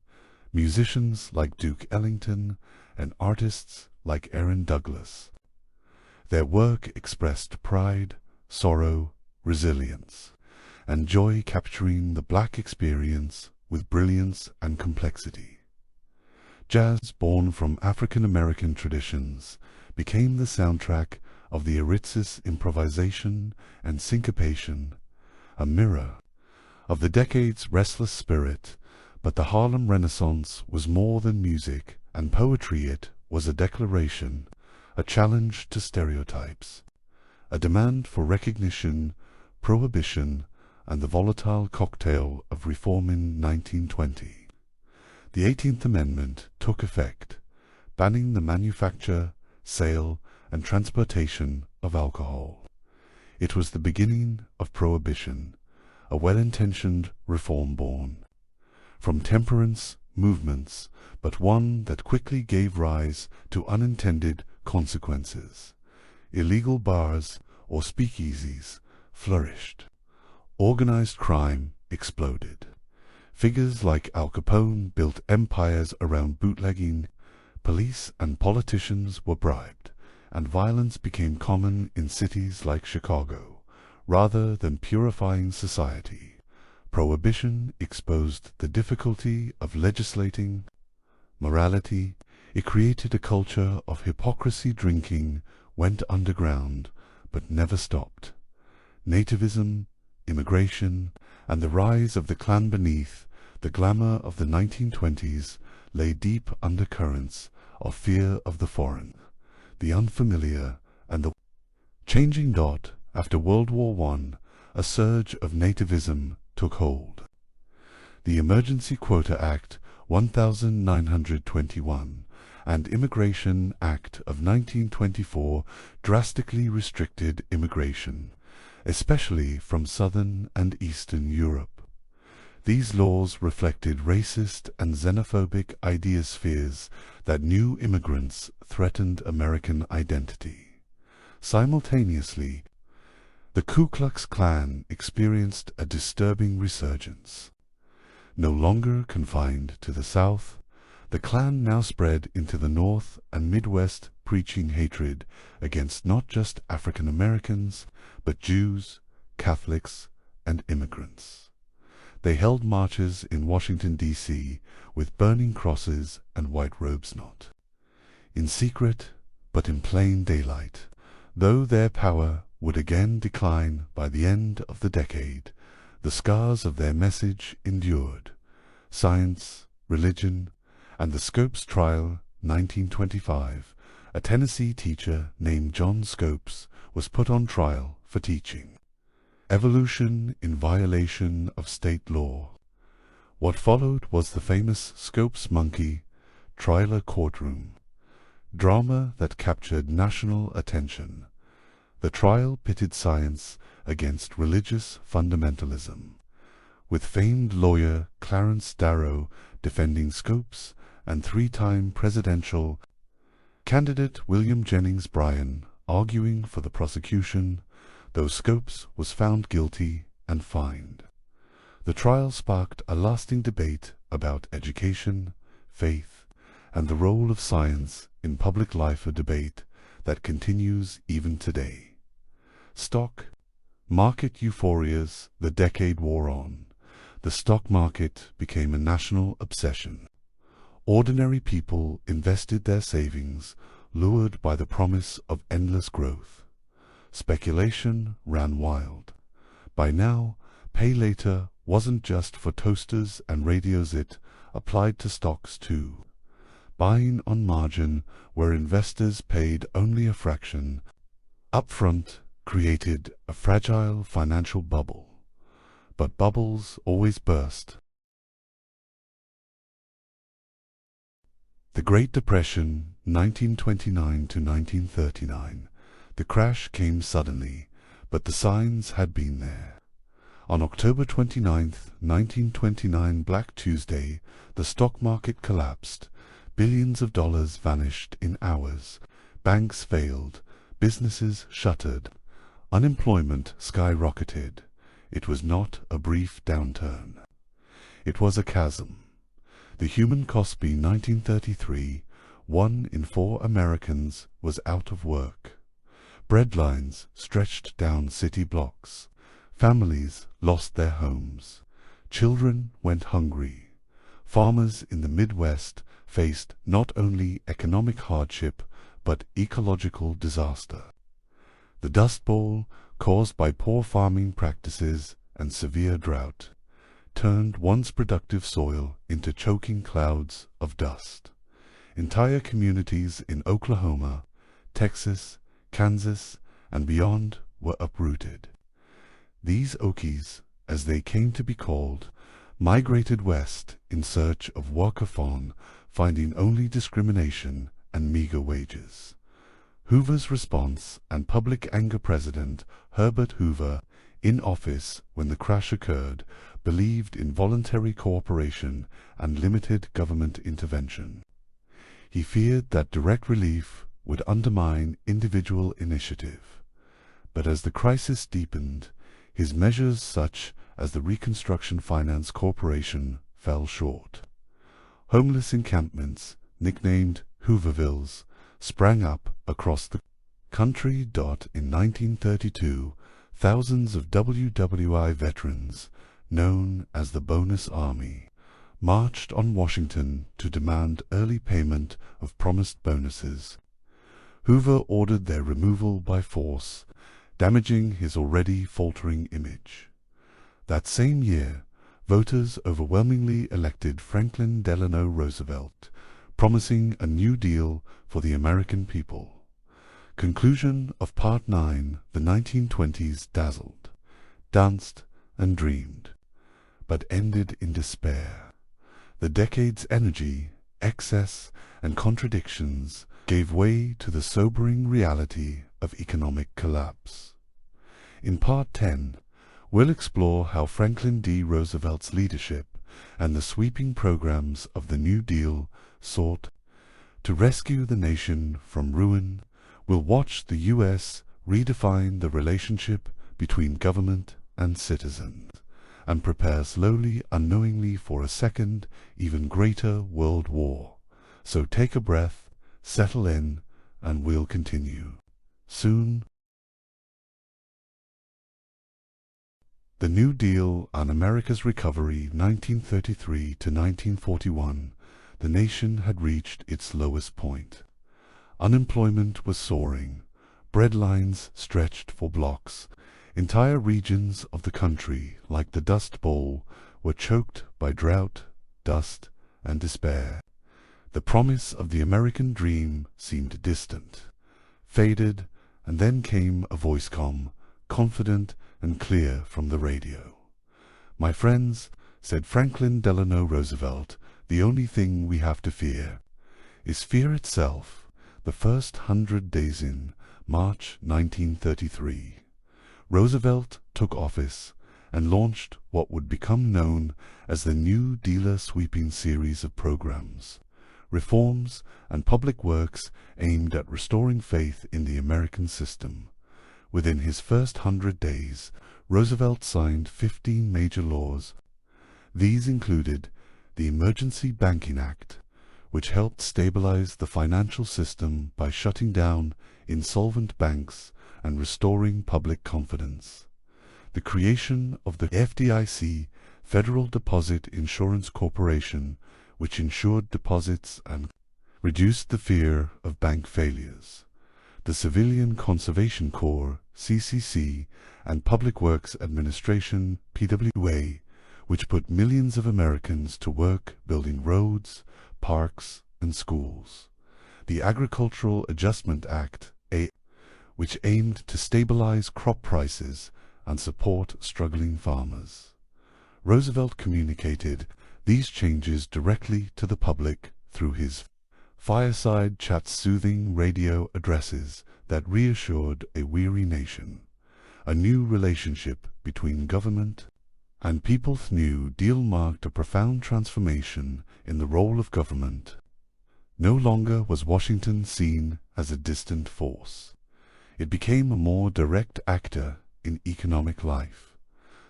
musicians like Duke Ellington, and artists like Aaron Douglas. Their work expressed pride, sorrow, resilience, and joy, capturing the black experience with brilliance and complexity. Jazz, born from African American traditions, became the soundtrack of the Aritzis improvisation and syncopation, a mirror of the decade's restless spirit. But the Harlem Renaissance was more than music and poetry. It was a declaration, a challenge to stereotypes, a demand for recognition, prohibition, and the volatile cocktail of reform. In 1920, the 18th Amendment took effect, banning the manufacture, sale, and transportation of alcohol. It was the beginning of prohibition, a well-intentioned reform born from temperance movements, but one that quickly gave rise to unintended consequences. Illegal bars or speakeasies flourished. Organized crime exploded. Figures like Al Capone built empires around bootlegging. Police and politicians were bribed, and violence became common in cities like Chicago. Rather than purifying society, prohibition exposed the difficulty of legislating morality. It created a culture of hypocrisy. Drinking went underground, but never stopped. Nativism, immigration, and the rise of the clan beneath the glamour of the 1920s lay deep undercurrents of fear of the foreign, the unfamiliar, and the changing. After World War I, a surge of nativism took hold. The Emergency Quota Act 1921 and Immigration Act of 1924 drastically restricted immigration, especially from Southern and Eastern Europe. These laws reflected racist and xenophobic ideospheres that new immigrants threatened American identity. Simultaneously, the Ku Klux Klan experienced a disturbing resurgence. No longer confined to the South, the Klan now spread into the North and Midwest, preaching hatred against not just African Americans, but Jews, Catholics, and immigrants. They held marches in Washington, D.C., with burning crosses and white robes, not in secret, but in plain daylight. Though their power would again decline by the end of the decade, the scars of their message endured. Science, Religion, and the Scopes Trial, 1925, a Tennessee teacher named John Scopes was put on trial for teaching evolution in violation of state law. What followed was the famous Scopes monkey trial courtroom. drama that captured national attention. The trial pitted science against religious fundamentalism, with famed lawyer Clarence Darrow defending Scopes and three-time presidential candidate William Jennings Bryan arguing for the prosecution, though Scopes was found guilty and fined. The trial sparked a lasting debate about education, faith, and the role of science in public life, a debate that continues even today. Stock market euphorias. The decade wore on. The stock market became a national obsession. Ordinary people invested their savings, lured by the promise of endless growth. Speculation ran wild. By now, pay later wasn't just for toasters and radios, it applied to stocks too. Buying on margin, where investors paid only a fraction upfront, created a fragile financial bubble. But bubbles always burst. The Great Depression, 1929 to 1939. The crash came suddenly, but the signs had been there. On October 29, 1929, Black Tuesday, the stock market collapsed. Billions of dollars vanished in hours. Banks failed. Businesses shuttered. Unemployment skyrocketed. It was not a brief downturn. It was a chasm. The Human Cosby, 1933, 1 in 4 Americans was out of work. Breadlines stretched down city blocks. Families lost their homes. Children went hungry. Farmers in the Midwest faced not only economic hardship but ecological disaster. The Dust Bowl, caused by poor farming practices and severe drought, turned once productive soil into choking clouds of dust. Entire communities in Oklahoma, Texas, Kansas, and beyond were uprooted. These Okies, as they came to be called, migrated west in search of workathon, finding only discrimination and meager wages. Hoover's response and public anger. President Herbert Hoover, in office when the crash occurred, believed in voluntary cooperation and limited government intervention. He feared that direct relief would undermine individual initiative. But as the crisis deepened, his measures, such as the Reconstruction Finance Corporation, fell short. Homeless encampments, nicknamed Hoovervilles, sprang up across the country. In 1932, thousands of WWI veterans, known as the Bonus Army, marched on Washington to demand early payment of promised bonuses. Hoover ordered their removal by force, damaging his already faltering image. That same year, voters overwhelmingly elected Franklin Delano Roosevelt, promising a New Deal for the American people. Conclusion of Part 9. The 1920s dazzled, danced, and dreamed, but ended in despair. The decade's energy, excess, and contradictions gave way to the sobering reality of economic collapse. In Part 10, we'll explore how Franklin D. Roosevelt's leadership and the sweeping programs of the New Deal sought to rescue the nation from ruin. We'll watch the U.S. redefine the relationship between government and citizens, and prepare slowly, unknowingly, for a second, even greater world war. So take a breath, settle in, and we'll continue soon. The New Deal on America's recovery, 1933 to 1941. The nation had reached its lowest point. Unemployment was soaring. Breadlines stretched for blocks. Entire regions of the country, like the Dust Bowl, were choked by drought, dust, and despair. The promise of the American dream seemed distant, faded, and then came a voice, calm, confident, and clear from the radio. "My friends," said Franklin Delano Roosevelt, "the only thing we have to fear is fear itself. the first 100 days in March 1933, Roosevelt took office and launched what would become known as the New Dealer sweeping series of programs, reforms, and public works aimed at restoring faith in the American system. Within his first 100 days, Roosevelt signed 15 major laws. These included the Emergency Banking Act, which helped stabilize the financial system by shutting down insolvent banks and restoring public confidence; the creation of the FDIC, Federal Deposit Insurance Corporation, which insured deposits and reduced the fear of bank failures; the Civilian Conservation Corps, CCC, and Public Works Administration, PWA, which put millions of Americans to work building roads, parks, and schools; the Agricultural Adjustment Act, which aimed to stabilize crop prices and support struggling farmers. Roosevelt communicated these changes directly to the public through his fireside chat soothing radio addresses that reassured a weary nation. A new relationship between government and people. New Deal marked a profound transformation in the role of government. No longer was Washington seen as a distant force. It became a more direct actor in economic life.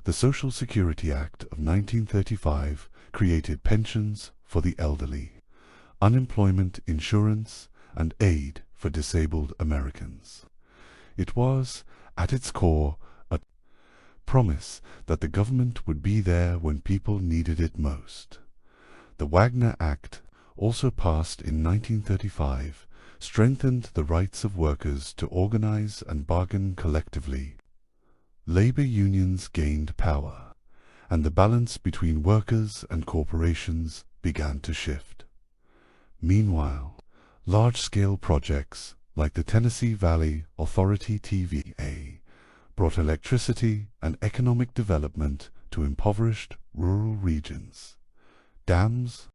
The Social Security Act of 1935 created pensions for the elderly, unemployment insurance, and aid for disabled Americans. It was, at its core, a promise that the government would be there when people needed it most. The Wagner Act, also passed in 1935, strengthened the rights of workers to organize and bargain collectively. Labor unions gained power, and the balance between workers and corporations began to shift. Meanwhile, large-scale projects like the Tennessee Valley Authority TVA brought electricity and economic development to impoverished rural regions. Dams,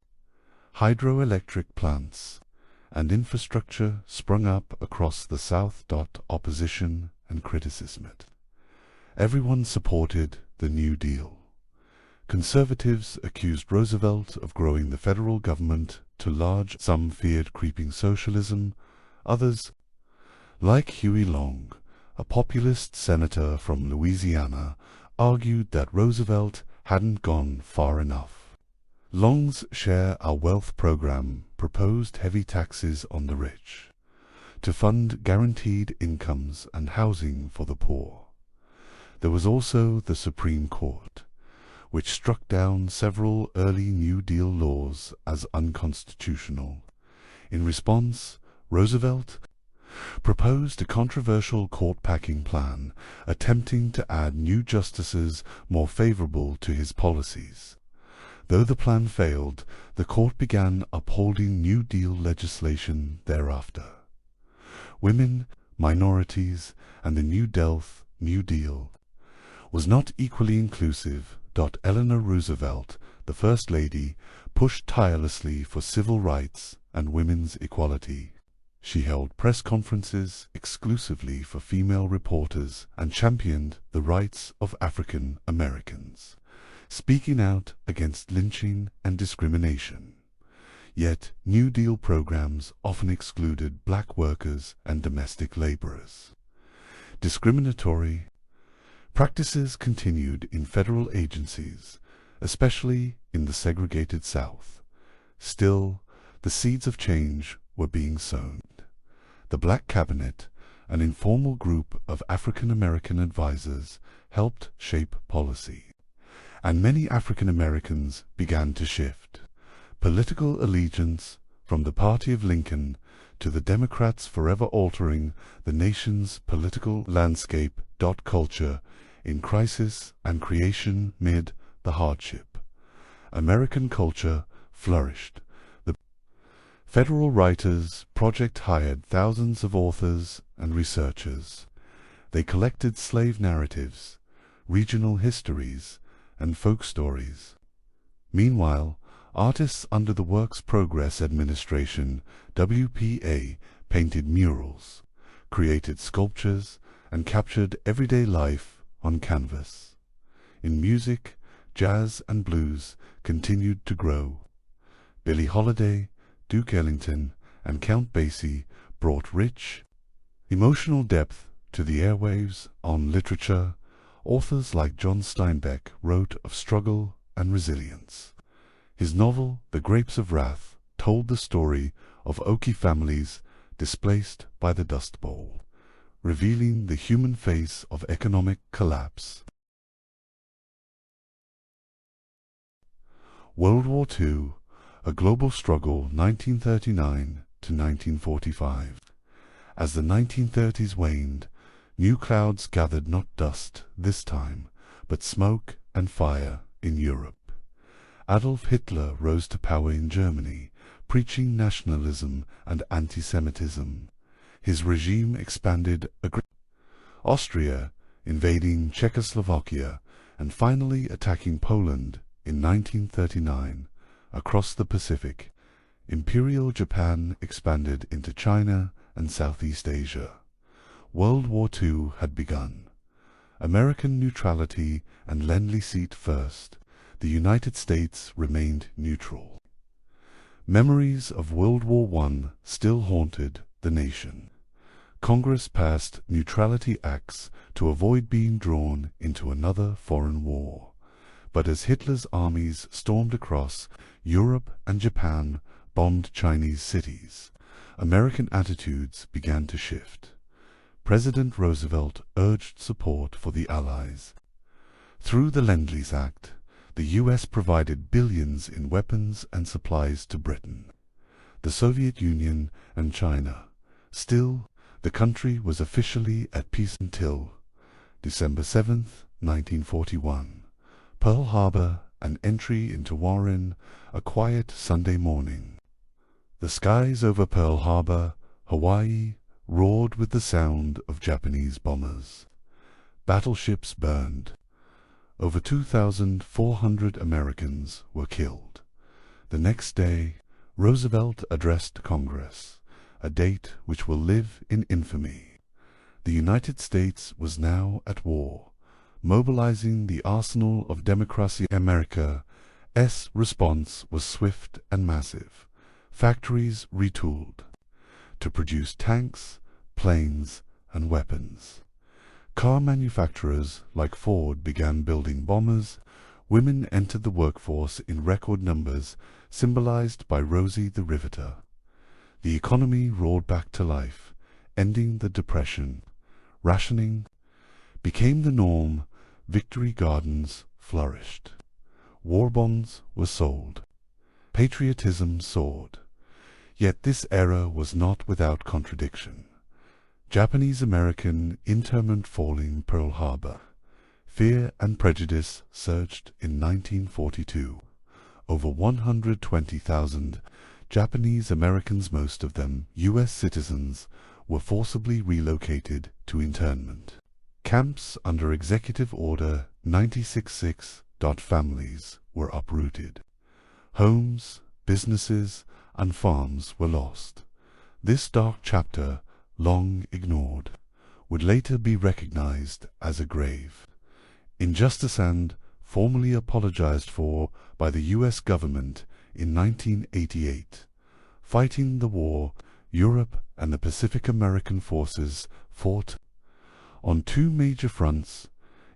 hydroelectric plants, and infrastructure sprung up across the South. Opposition and criticism. Everyone supported the New Deal. Conservatives accused Roosevelt of growing the federal government too large. Some feared creeping socialism. Others, like Huey Long, a populist senator from Louisiana, argued that Roosevelt hadn't gone far enough. Long's Share Our Wealth program proposed heavy taxes on the rich to fund guaranteed incomes and housing for the poor. There was also the Supreme Court, which struck down several early New Deal laws as unconstitutional. In response, Roosevelt proposed a controversial court-packing plan, attempting to add new justices more favorable to his policies. Though the plan failed, the court began upholding New Deal legislation thereafter. Women, minorities, and the New Deal was not equally inclusive. Eleanor Roosevelt, the First Lady, pushed tirelessly for civil rights and women's equality. She held press conferences exclusively for female reporters and championed the rights of African Americans, speaking out against lynching and discrimination. Yet, New Deal programs often excluded black workers and domestic laborers. Discriminatory practices continued in federal agencies, especially in the segregated South. Still, the seeds of change were being sown. The Black Cabinet, an informal group of African American advisors, helped shape policy, and many African Americans began to shift political allegiance from the party of Lincoln to the Democrats, forever altering the nation's political landscape. Culture in crisis and creation mid the hardship. American culture flourished. The Federal Writers Project hired thousands of authors and researchers. They collected slave narratives, regional histories, and folk stories. Meanwhile, artists under the Works Progress Administration, WPA, painted murals, created sculptures, and captured everyday life on canvas. In music, jazz and blues continued to grow. Billie Holiday, Duke Ellington, and Count Basie brought rich, emotional depth to the airwaves. On literature, authors like John Steinbeck wrote of struggle and resilience. His novel, The Grapes of Wrath, told the story of Okie families displaced by the Dust Bowl, revealing the human face of economic collapse. World War II, a global struggle 1939 to 1945. As the 1930s waned, new clouds gathered, not dust this time, but smoke and fire in Europe. Adolf Hitler rose to power in Germany, preaching nationalism and anti-Semitism. His regime expanded Austria, invading Czechoslovakia, and finally attacking Poland in 1939. Across the Pacific, Imperial Japan expanded into China and Southeast Asia. World War II had begun. American neutrality and Lend-Lease first. The United States remained neutral. Memories of World War I still haunted the nation. Congress passed neutrality acts to avoid being drawn into another foreign war. But as Hitler's armies stormed across Europe and Japan bombed Chinese cities, American attitudes began to shift. President Roosevelt urged support for the Allies. Through the Lend-Lease Act, the U.S. provided billions in weapons and supplies to Britain, the Soviet Union, and China. Still, the country was officially at peace until December 7, 1941. Pearl Harbor, an entry into Warren, a quiet Sunday morning. The skies over Pearl Harbor, Hawaii, roared with the sound of Japanese bombers. Battleships burned. Over 2,400 Americans were killed. The next day, Roosevelt addressed Congress, a date which will live in infamy. The United States was now at war, mobilizing the arsenal of democracy. America's response was swift and massive. Factories retooled to produce tanks, planes, and weapons. Car manufacturers like Ford began building bombers. Women entered the workforce in record numbers, symbolized by Rosie the Riveter. The economy roared back to life, ending the Depression. Rationing became the norm. Victory gardens flourished. War bonds were sold. Patriotism soared. Yet this era was not without contradiction. Japanese-American internment falling Pearl Harbor. Fear and prejudice surged in 1942. Over 120,000 Japanese Americans, most of them U.S. citizens, were forcibly relocated to internment camps under Executive Order 966. Families were uprooted. Homes, businesses, and farms were lost. This dark chapter, long ignored, would later be recognized as a grave injustice and formally apologized for by the U.S. government in 1988. Fighting the war, Europe and the Pacific American forces fought on two major fronts.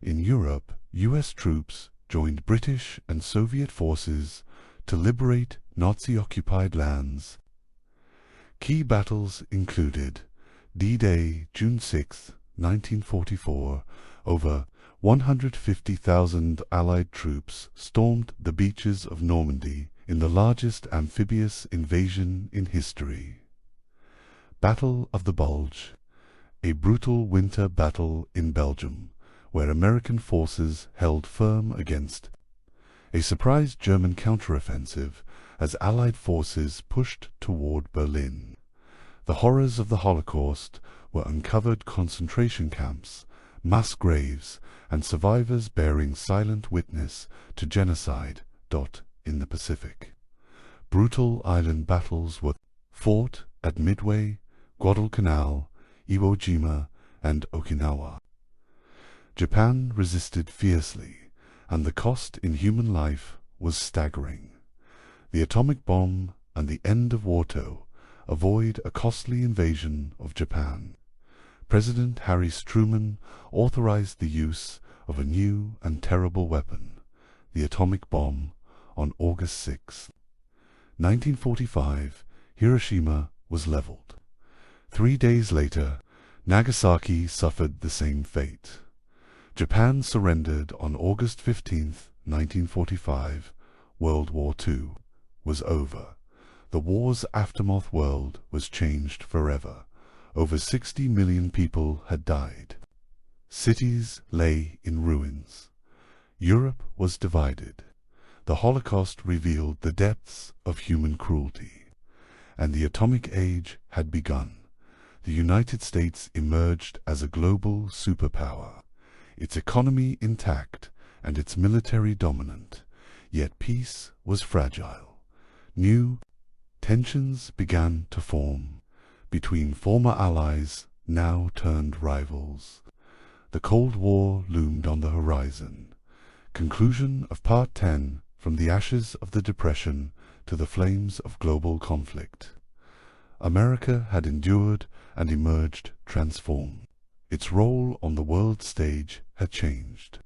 In Europe, U.S. troops joined British and Soviet forces to liberate Nazi-occupied lands. Key battles included D-Day, June 6, 1944. Over 150,000 Allied troops stormed the beaches of Normandy in the largest amphibious invasion in history. Battle of the Bulge, a brutal winter battle in Belgium, where American forces held firm against a surprise German counteroffensive as Allied forces pushed toward Berlin. The horrors of the Holocaust were uncovered: concentration camps, mass graves, and survivors bearing silent witness to genocide. In the Pacific, brutal island battles were fought at Midway, Guadalcanal, Iwo Jima, and Okinawa. Japan resisted fiercely, and the cost in human life was staggering. The atomic bomb and the end of Warto avoid a costly invasion of Japan. President Harry Truman authorized the use of a new and terrible weapon, the atomic bomb, on August 6, 1945. Hiroshima was leveled. 3 days later, Nagasaki suffered the same fate. Japan surrendered on August 15, 1945. World War II was over. The war's aftermath world was changed forever. Over 60 million people had died. Cities lay in ruins. Europe was divided. The Holocaust revealed the depths of human cruelty. And the atomic age had begun. The United States emerged as a global superpower, its economy intact and its military dominant. Yet peace was fragile. New tensions began to form between former allies, now turned rivals. The Cold War loomed on the horizon. Conclusion of Part 10, From the Ashes of the Depression to the Flames of Global Conflict. America had endured and emerged transformed. Its role on the world stage had changed.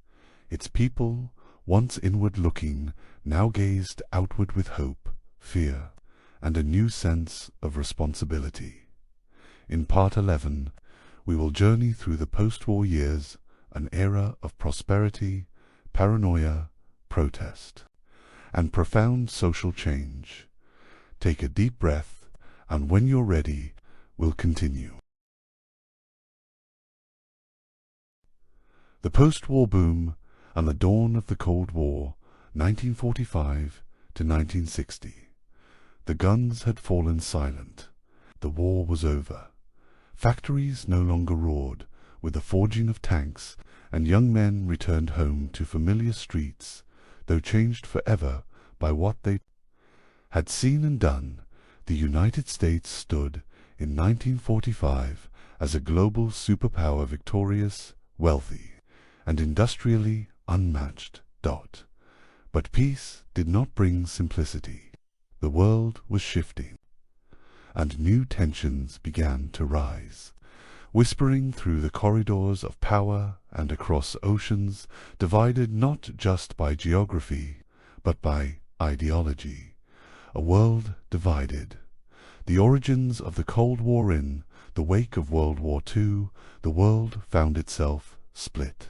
Its people, once inward-looking, now gazed outward with hope, fear, and a new sense of responsibility. In Part 11, we will journey through the post-war years, an era of prosperity, paranoia, protest, and profound social change. Take a deep breath, and when you're ready, we'll continue. The post-war boom and the dawn of the Cold War, 1945 to 1960. The guns had fallen silent. The war was over. Factories no longer roared with the forging of tanks, and young men returned home to familiar streets, though changed forever by what they had seen and done. The United States stood in 1945 as a global superpower, victorious, wealthy, and industrially unmatched. But peace did not bring simplicity. The world was shifting, and new tensions began to rise, whispering through the corridors of power and across oceans divided not just by geography, but by ideology. A world divided. The origins of the Cold War. In the wake of World War II, the world found itself split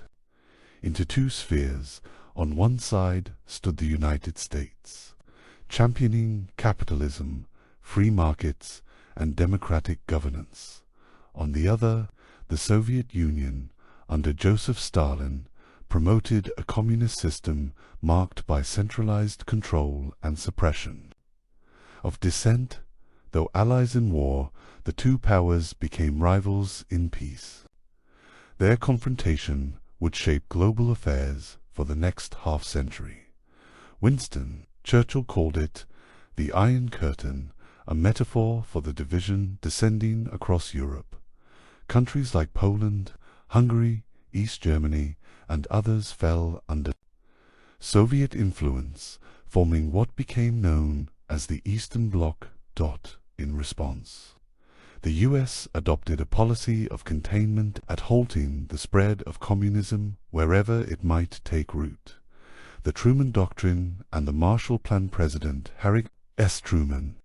into two spheres. On one side stood the United States, championing capitalism, free markets, and democratic governance. On the other, the Soviet Union, under Joseph Stalin, promoted a communist system marked by centralized control and suppression of dissent. Though allies in war, the two powers became rivals in peace. Their confrontation would shape global affairs for the next half-century. Winston Churchill called it the Iron Curtain, a metaphor for the division descending across Europe. Countries like Poland, Hungary, East Germany, and others fell under Soviet influence, forming what became known as the Eastern Bloc. In response, the U.S. adopted a policy of containment at halting the spread of communism wherever it might take root. The Truman Doctrine and the Marshall Plan. President Harry S. Truman,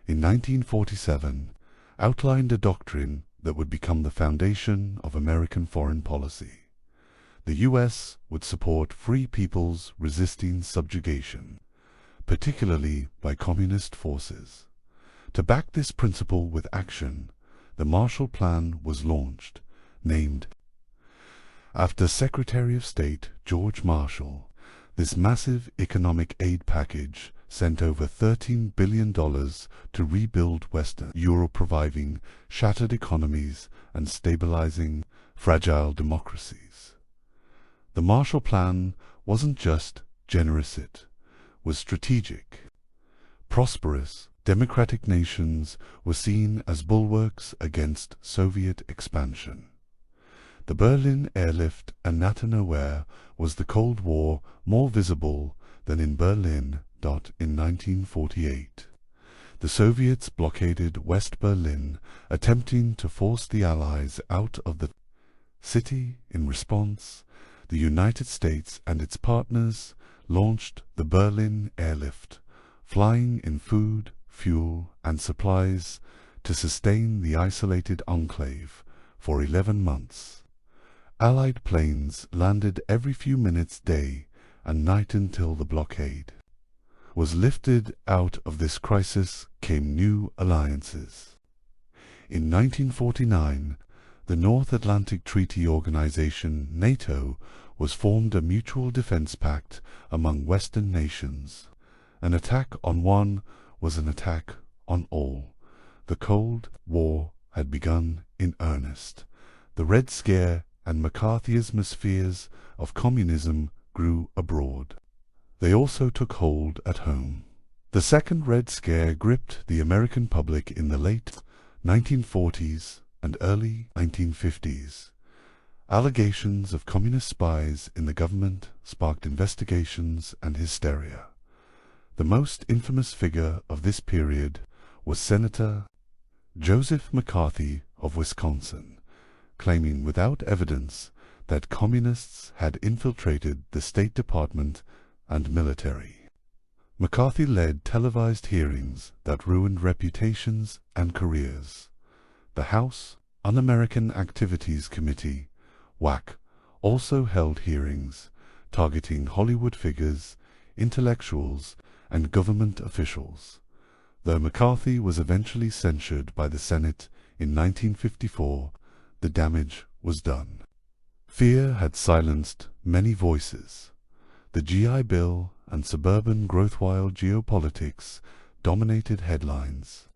in 1947, outlined a doctrine that would become the foundation of American foreign policy. The U.S. would support free peoples resisting subjugation, particularly by communist forces. To back this principle with action, the Marshall Plan was launched, named after Secretary of State George Marshall. This massive economic aid package sent over $13 billion to rebuild Western Europe, reviving shattered economies and stabilizing fragile democracies. The Marshall Plan wasn't just generous, it was strategic. Prosperous, democratic nations were seen as bulwarks against Soviet expansion. The Berlin airlift and NATO nowhere was the Cold War more visible than in Berlin. In 1948. The Soviets blockaded West Berlin, attempting to force the Allies out of the city. In response, the United States and its partners launched the Berlin airlift, flying in food, fuel, and supplies to sustain the isolated enclave for 11 months. Allied planes landed every few minutes day and night until the blockade was lifted. Out of this crisis came new alliances. In 1949, the North Atlantic Treaty Organization, NATO, was formed, a mutual defense pact among Western nations. An attack on one was an attack on all. The Cold War had begun in earnest. The Red Scare and McCarthyism fears of communism grew abroad. They also took hold at home. The Second Red Scare gripped the American public in the late 1940s and early 1950s. Allegations of communist spies in the government sparked investigations and hysteria. The most infamous figure of this period was Senator Joseph McCarthy of Wisconsin, claiming without evidence that communists had infiltrated the State Department and military. McCarthy led televised hearings that ruined reputations and careers. The House Un-American Activities Committee, WAC, also held hearings targeting Hollywood figures, intellectuals, and government officials. Though McCarthy was eventually censured by the Senate in 1954, the damage was done. Fear had silenced many voices. The GI Bill and suburban growth-while geopolitics dominated headlines.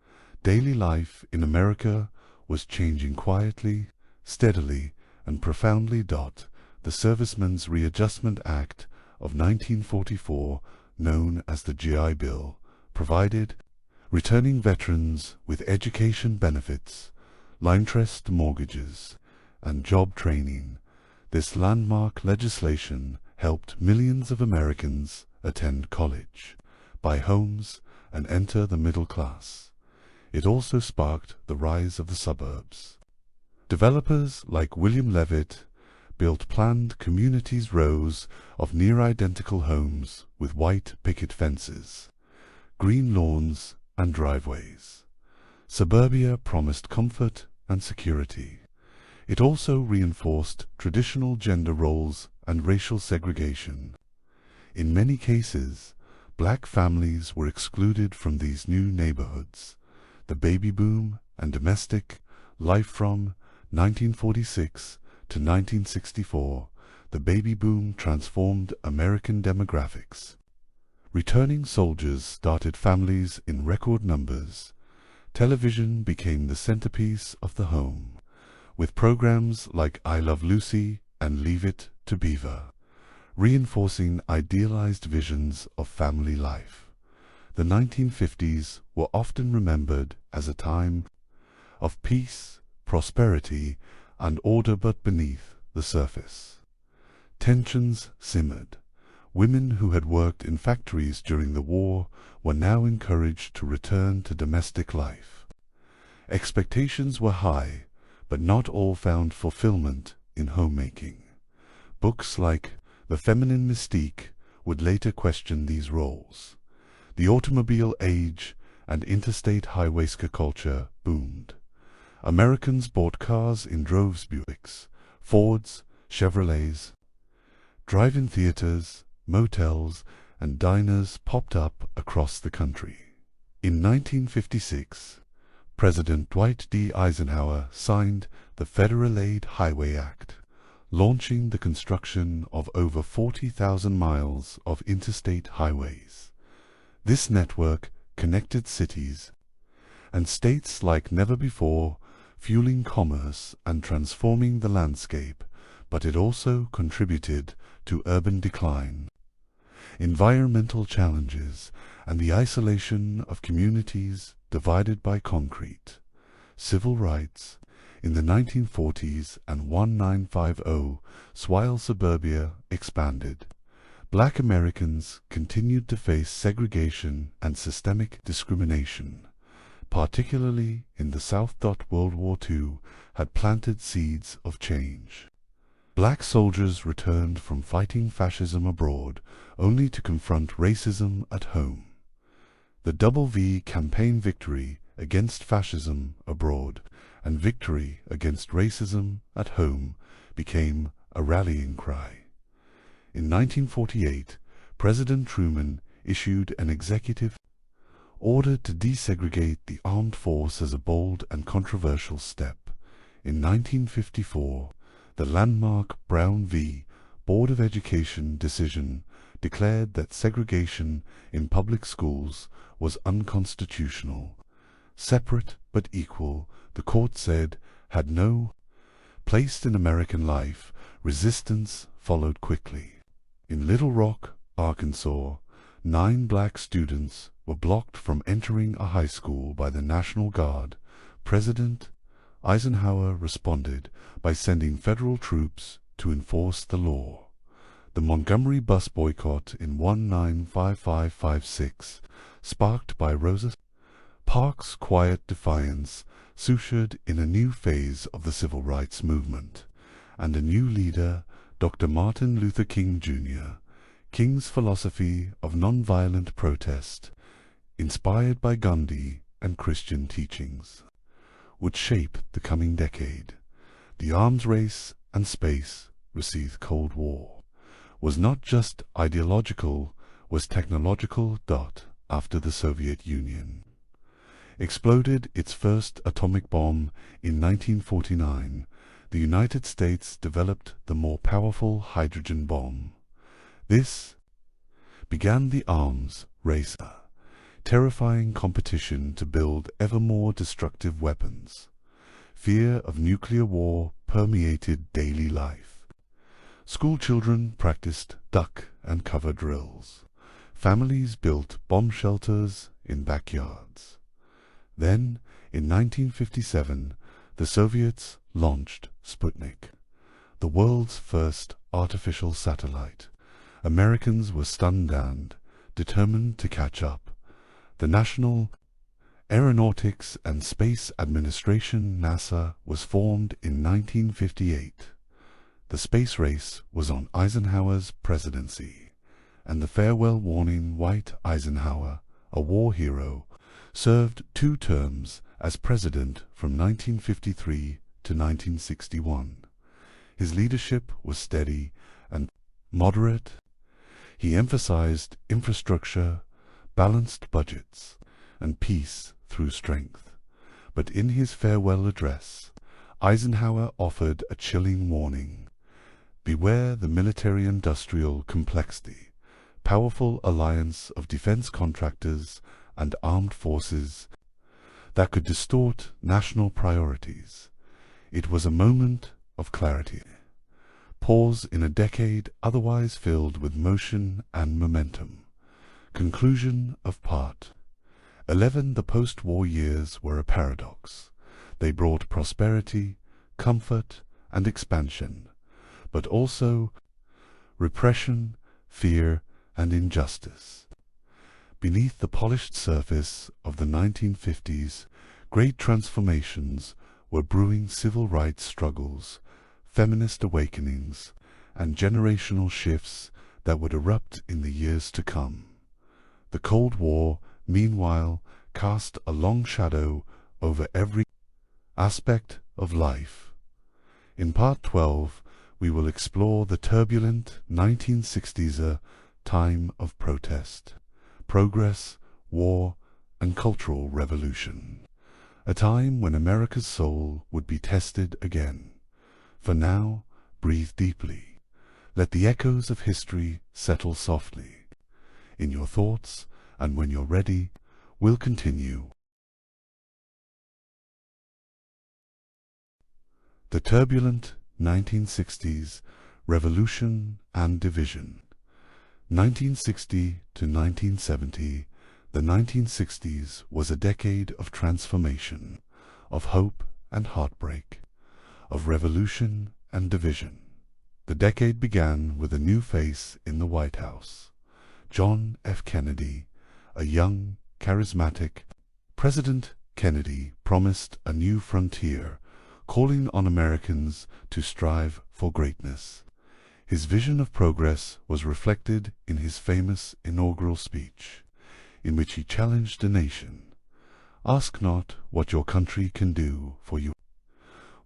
Daily life in America was changing quietly, steadily, and profoundly. The Servicemen's Readjustment Act of 1944, known as the GI Bill, provided returning veterans with education benefits, line-trust mortgages, and job training. This landmark legislation helped millions of Americans attend college, buy homes, and enter the middle class. It also sparked the rise of the suburbs. Developers like William Levitt built planned communities, rows of near-identical homes with white picket fences, green lawns, and driveways. Suburbia promised comfort and security. It also reinforced traditional gender roles and racial segregation. In many cases, black families were excluded from these new neighborhoods. The baby boom and domestic life from 1946 to 1964, the baby boom transformed American demographics. Returning soldiers started families in record numbers. Television became the centerpiece of the home, with programs like I Love Lucy and Leave It to Beaver, reinforcing idealized visions of family life. The 1950s were often remembered as a time of peace, prosperity, and order, but beneath the surface, tensions simmered. Women who had worked in factories during the war were now encouraged to return to domestic life. Expectations were high, but not all found fulfillment in homemaking. Books like The Feminine Mystique would later question these roles. The automobile age and interstate highway culture boomed. Americans bought cars in droves, Buicks, Fords, Chevrolets. Drive-in theaters, motels, and diners popped up across the country. In 1956, President Dwight D. Eisenhower signed the Federal Aid Highway Act, launching the construction of over 40,000 miles of interstate highways. This network connected cities and states like never before, fueling commerce and transforming the landscape, but it also contributed to urban decline. environmental challenges, and the isolation of communities divided by concrete. Civil rights. In the 1940s and 1950s, while suburbia expanded, Black Americans continued to face segregation and systemic discrimination, particularly in the South. World War II had planted seeds of change. Black soldiers returned from fighting fascism abroad only to confront racism at home. The Double V campaign, victory against fascism abroad and victory against racism at home, became a rallying cry. In 1948, President Truman issued an executive order to desegregate the armed force as a bold and controversial step. In 1954, the landmark Brown v. Board of Education decision declared that segregation in public schools was unconstitutional. Separate but equal, the court said, had no place in American life. Resistance followed quickly. In Little Rock, Arkansas, 9 black students were blocked from entering a high school by the National Guard. President Eisenhower responded by sending federal troops to enforce the law. The Montgomery bus boycott in 1955-56, sparked by Rosa Parks' quiet defiance, ushered in a new phase of the civil rights movement, and a new leader, Dr. Martin Luther King Jr. King's philosophy of nonviolent protest, inspired by Gandhi and Christian teachings, would shape the coming decade. The arms race and space received Cold War was not just ideological, was technological. After the Soviet Union exploded its first atomic bomb in 1949, the United States developed the more powerful hydrogen bomb. This began the arms race, a terrifying competition to build ever more destructive weapons. Fear of nuclear war permeated daily life. School children practiced duck and cover drills. Families built bomb shelters in backyards. Then, in 1957, the Soviets launched Sputnik, the world's first artificial satellite. Americans were stunned and determined to catch up. The National Aeronautics and Space Administration, NASA, was formed in 1958. The space race was on Eisenhower's presidency, and the farewell warning Dwight Eisenhower, a war hero, served 2 terms as president from 1953 to 1961. His leadership was steady and moderate. He emphasized infrastructure, balanced budgets, and peace through strength. But in his farewell address, Eisenhower offered a chilling warning. Beware the military-industrial complexity, powerful alliance of defense contractors and armed forces that could distort national priorities. It was a moment of clarity. Pause in a decade otherwise filled with motion and momentum. Conclusion of Part 11. The post-war years were a paradox. They brought prosperity, comfort, and expansion, but also repression, fear, and injustice. Beneath the polished surface of the 1950s, great transformations were brewing: civil rights struggles, feminist awakenings, and generational shifts that would erupt in the years to come. The Cold War, meanwhile, cast a long shadow over every aspect of life. In Part 12, we will explore the turbulent 1960s, a time of protest, progress, war, and cultural revolution. A time when America's soul would be tested again. For now, breathe deeply. Let the echoes of history settle softly in your thoughts, and when you're ready, we'll continue. The turbulent 1960s, revolution and division. 1960 to 1970, the 1960s was a decade of transformation, of hope and heartbreak, of revolution and division. The decade began with a new face in the White House. John F. Kennedy, a young, charismatic President Kennedy, promised a new frontier, calling on Americans to strive for greatness. His vision of progress was reflected in his famous inaugural speech, in which he challenged the nation. Ask not what your country can do for you,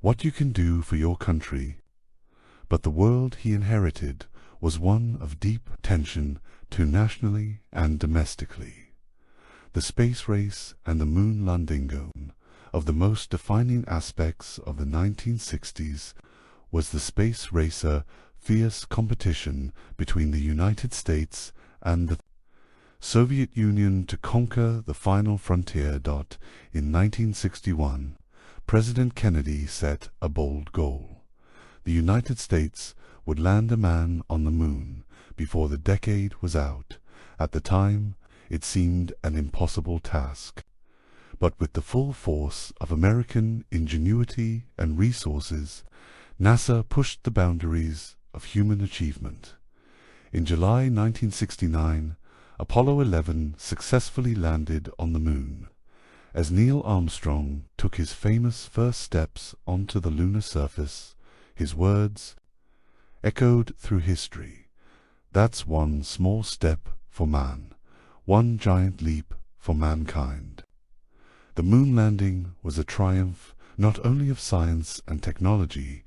what you can do for your country. But the world he inherited was one of deep tension to nationally and domestically. The space race and the moon landing, of the most defining aspects of the 1960s, was the space racer fierce competition between the United States and the Soviet Union to conquer the final frontier. In 1961, President Kennedy set a bold goal. The United States would land a man on the moon before the decade was out. At the time, it seemed an impossible task. But with the full force of American ingenuity and resources, NASA pushed the boundaries of human achievement. In July 1969, Apollo 11 successfully landed on the moon. As Neil Armstrong took his famous first steps onto the lunar surface, his words echoed through history. That's one small step for man, one giant leap for mankind. The moon landing was a triumph not only of science and technology,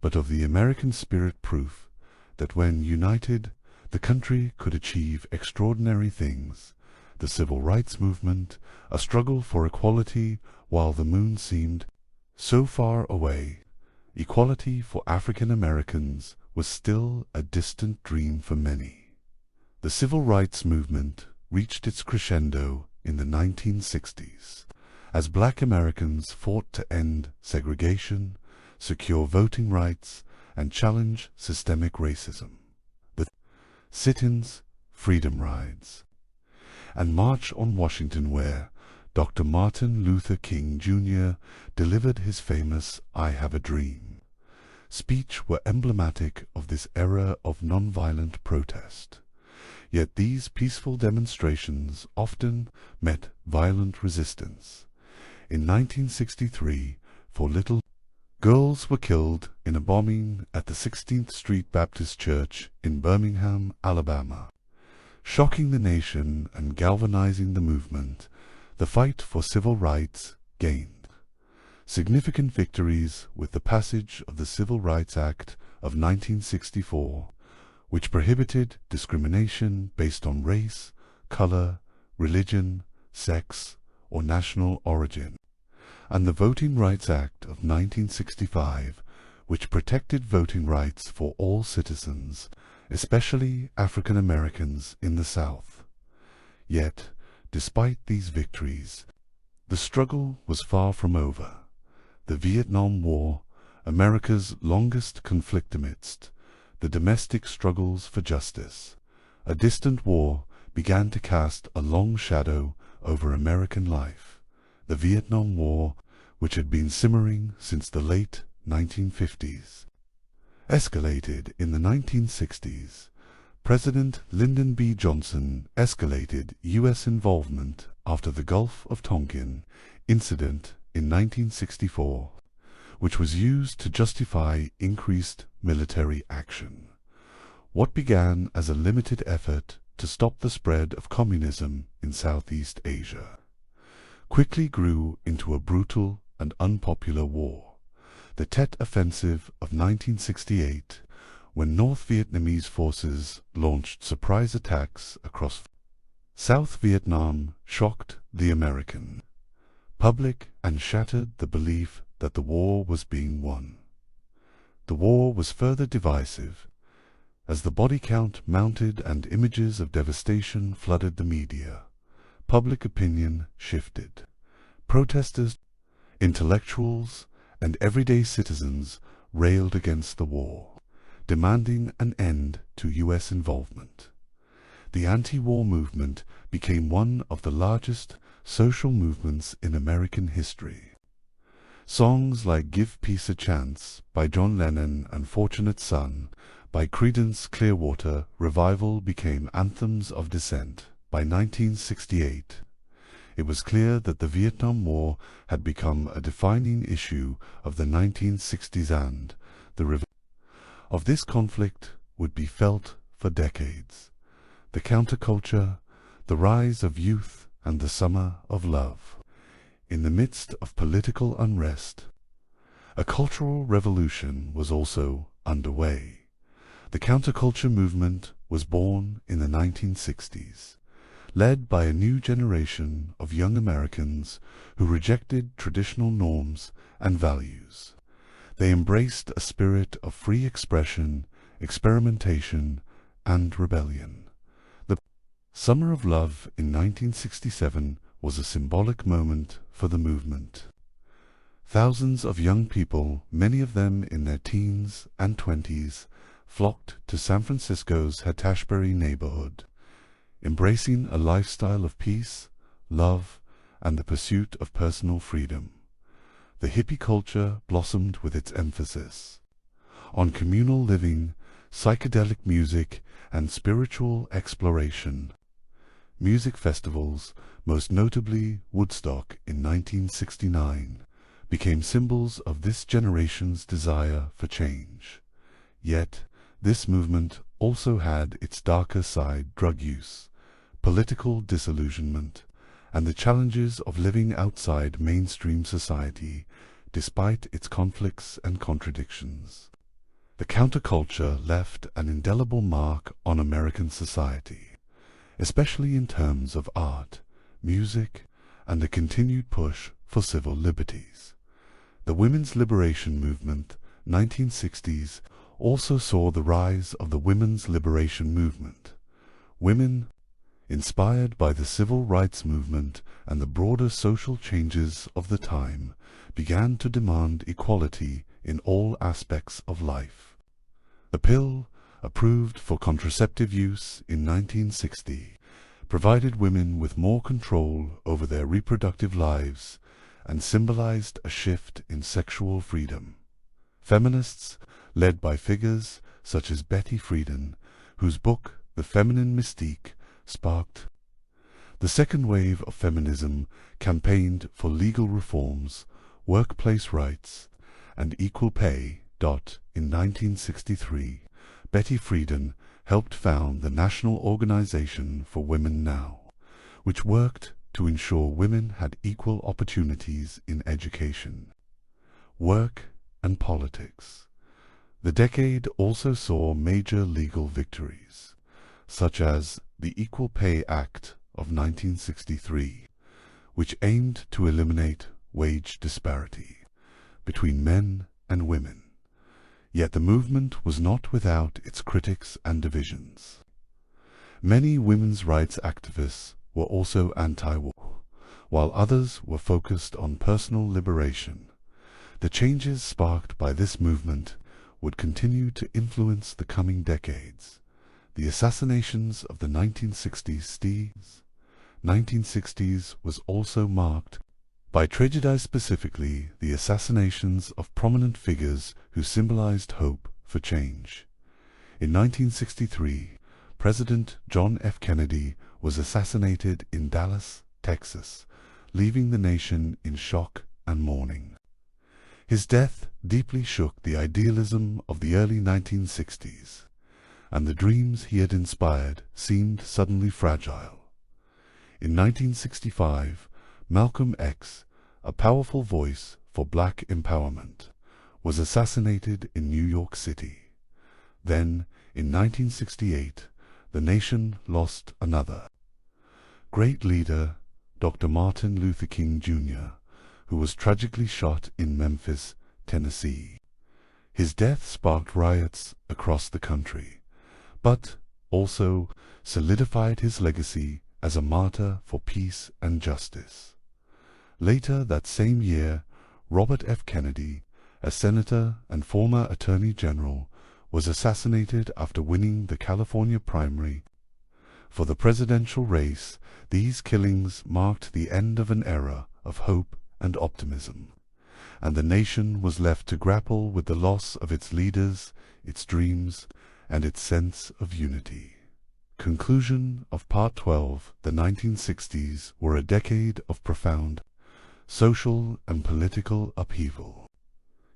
but of the American spirit, proof that when united, the country could achieve extraordinary things. The Civil Rights Movement, a struggle for equality while the moon seemed so far away. Equality for African Americans was still a distant dream for many. The Civil Rights Movement reached its crescendo in the 1960s, as Black Americans fought to end segregation, secure voting rights, and challenge systemic racism. The sit-ins, freedom rides, and March on Washington, where Dr. Martin Luther King Jr. delivered his famous "I Have a Dream" speech were emblematic of this era of nonviolent protest. Yet these peaceful demonstrations often met violent resistance. In 1963, 4 little girls were killed in a bombing at the 16th Street Baptist Church in Birmingham, Alabama. Shocking the nation and galvanizing the movement, the fight for civil rights gained significant victories with the passage of the Civil Rights Act of 1964, which prohibited discrimination based on race, color, religion, sex, or national origin, and the Voting Rights Act of 1965, which protected voting rights for all citizens, especially African Americans in the South. Yet, despite these victories, the struggle was far from over. The Vietnam War, America's longest conflict amidst the domestic struggles for justice, a distant war, began to cast a long shadow over American life. The Vietnam War, which had been simmering since the late 1950s, escalated in the 1960s. President Lyndon B. Johnson escalated U.S. involvement after the Gulf of Tonkin incident in 1964, which was used to justify increased military action. What began as a limited effort to stop the spread of communism in Southeast Asia quickly grew into a brutal and unpopular war. The Tet Offensive of 1968, when North Vietnamese forces launched surprise attacks across South Vietnam, shocked the American public and shattered the belief that the war was being won. The war was further divisive, as the body count mounted and images of devastation flooded the media. Public opinion shifted. Protesters, intellectuals, and everyday citizens railed against the war, demanding an end to U.S. involvement. the anti-war movement became one of the largest social movements in American history. Songs like Give Peace a Chance by John Lennon and Fortunate Son by Creedence Clearwater Revival became anthems of dissent. By 1968, it was clear that the Vietnam War had become a defining issue of the 1960s, and the revenge of this conflict would be felt for decades. The counterculture, the rise of youth, and the summer of love. In the midst of political unrest, a cultural revolution was also underway. The counterculture movement was born in the 1960s, led by a new generation of young Americans who rejected traditional norms and values. They embraced a spirit of free expression, experimentation, and rebellion. The Summer of Love in 1967 was a symbolic moment for the movement. Thousands of young people, many of them in their teens and 20s, flocked to San Francisco's Haight-Ashbury neighborhood, embracing a lifestyle of peace, love, and the pursuit of personal freedom. The hippie culture blossomed with its emphasis on communal living, psychedelic music, and spiritual exploration. Music festivals, most notably Woodstock in 1969, became symbols of this generation's desire for change. Yet, this movement also had its darker side: drug use, political disillusionment, and the challenges of living outside mainstream society, despite its conflicts and contradictions. The counterculture left an indelible mark on American society, especially in terms of art, music, and the continued push for civil liberties. The women's liberation movement, 1960s, also saw the rise of the women's liberation movement. Women, inspired by the civil rights movement and the broader social changes of the time, began to demand equality in all aspects of life. The pill, approved for contraceptive use in 1960, provided women with more control over their reproductive lives and symbolized a shift in sexual freedom. Feminists, led by figures such as Betty Friedan, whose book The Feminine Mystique sparked the second wave of feminism, campaigned for legal reforms, workplace rights, and equal pay. In 1963, Betty Friedan helped found the National Organization for Women Now, which worked to ensure women had equal opportunities in education, work, and politics. The decade also saw major legal victories, such as the Equal Pay Act of 1963, which aimed to eliminate wage disparity between men and women. Yet the movement was not without its critics and divisions. Many women's rights activists were also anti-war, while others were focused on personal liberation. The changes sparked by this movement would continue to influence the coming decades. The assassinations of the 1960s was also marked by tragedy, specifically the assassinations of prominent figures who symbolized hope for change. In 1963, President John F. Kennedy was assassinated in Dallas, Texas, leaving the nation in shock and mourning. His death deeply shook the idealism of the early 1960s, and the dreams he had inspired seemed suddenly fragile. In 1965, Malcolm X, a powerful voice for black empowerment, was assassinated in New York City. Then, in 1968, the nation lost another great leader, Dr. Martin Luther King Jr., who was tragically shot in Memphis, Tennessee. His death sparked riots across the country, but also solidified his legacy as a martyr for peace and justice. Later that same year, Robert F. Kennedy, a senator and former attorney general, was assassinated after winning the California primary For the presidential race, these killings marked the end of an era of hope and optimism, and the nation was left to grapple with the loss of its leaders, its dreams, and its sense of unity. Conclusion of Part 12. The 1960s were a decade of profound social and political upheaval.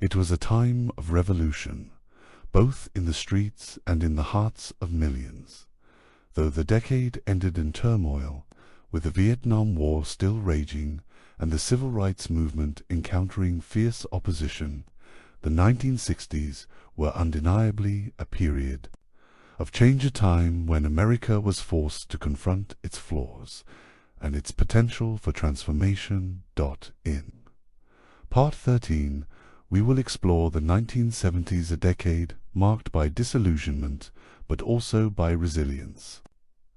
It was a time of revolution, both in the streets and in the hearts of millions. Though the decade ended in turmoil, with the Vietnam War still raging and the civil rights movement encountering fierce opposition, the 1960s were undeniably a period of change, a time when America was forced to confront its flaws and its potential for transformation. In Part 13, we will explore the 1970s, a decade marked by disillusionment but also by resilience.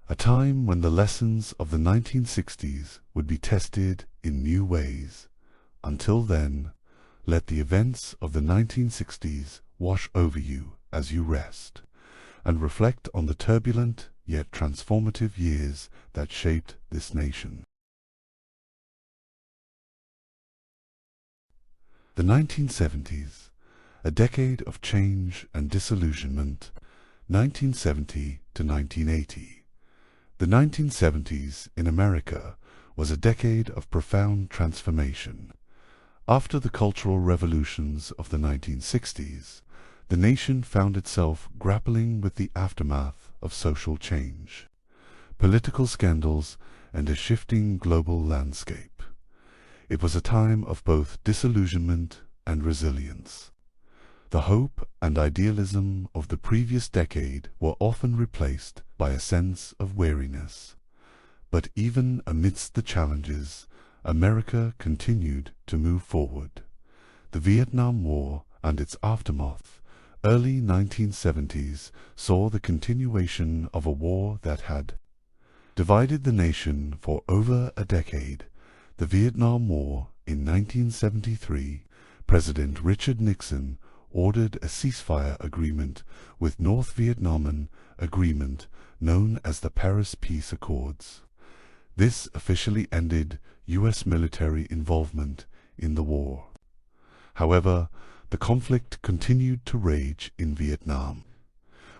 A time when the lessons of the 1960s would be tested in new ways. Until then, let the events of the 1960s wash over you as you rest and reflect on the turbulent yet transformative years that shaped this nation. The 1970s, a decade of change and disillusionment, 1970 to 1980. The 1970s in America was a decade of profound transformation. After the cultural revolutions of the 1960s, the nation found itself grappling with the aftermath of social change, political scandals, and a shifting global landscape. It was a time of both disillusionment and resilience. The hope and idealism of the previous decade were often replaced by a sense of weariness. But even amidst the challenges, America continued to move forward. The Vietnam War and its aftermath, early 1970s, saw the continuation of a war that had divided the nation for over a decade. The Vietnam War. In 1973, President Richard Nixon ordered a ceasefire agreement with North Vietnam, an agreement known as the Paris Peace Accords. This officially ended U.S. military involvement in the war. However, the conflict continued to rage in Vietnam,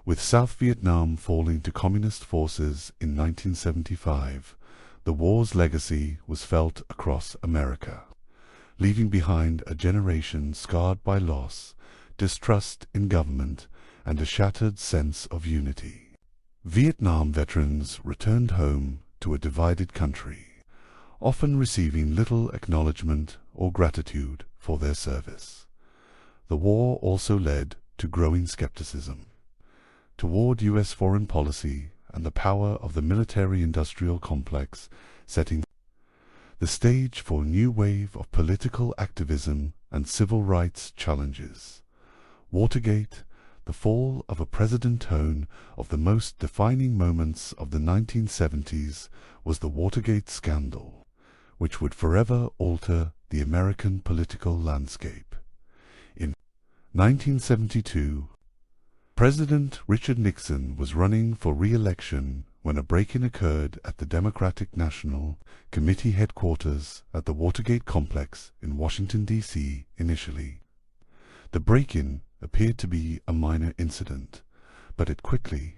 with South Vietnam falling to communist forces in 1975. The war's legacy was felt across America, leaving behind a generation scarred by loss, distrust in government, and a shattered sense of unity. Vietnam veterans returned home to a divided country, often receiving little acknowledgement or gratitude for their service. The war also led to growing skepticism toward U.S. foreign policy and the power of the military-industrial complex, setting the stage for a new wave of political activism and civil rights challenges. Watergate, the fall of a president. One of the most defining moments of the 1970s was the Watergate scandal, which would forever alter the American political landscape. In 1972, President Richard Nixon was running for re-election when a break-in occurred at the Democratic National Committee headquarters at the Watergate complex in Washington, D.C. Initially, the break-in appeared to be a minor incident, but it quickly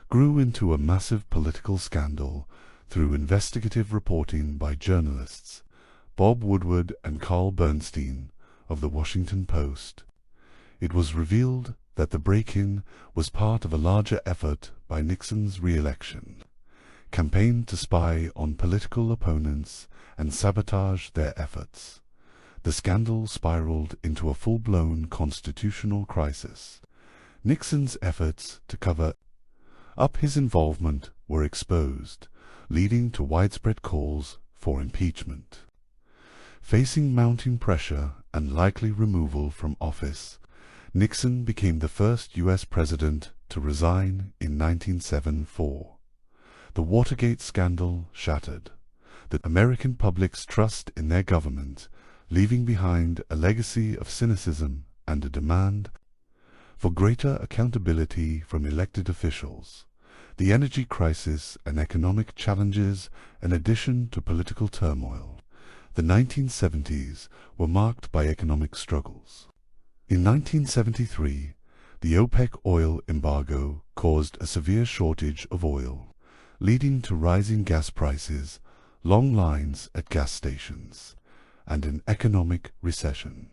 grew into a massive political scandal through investigative reporting by journalists Bob Woodward and Carl Bernstein of the Washington Post. It was revealed that the break-in was part of a larger effort by Nixon's re-election campaign to spy on political opponents and sabotage their efforts. The scandal spiraled into a full-blown constitutional crisis. Nixon's efforts to cover up his involvement were exposed, leading to widespread calls for impeachment. Facing mounting pressure and likely removal from office, Nixon became the first U.S. president to resign in 1974. The Watergate scandal shattered the American public's trust in their government, leaving behind a legacy of cynicism and a demand for greater accountability from elected officials. the energy crisis and economic challenges, in addition to political turmoil. The 1970s were marked by economic struggles. In 1973, the OPEC oil embargo caused a severe shortage of oil, leading to rising gas prices, long lines at gas stations, and an economic recession.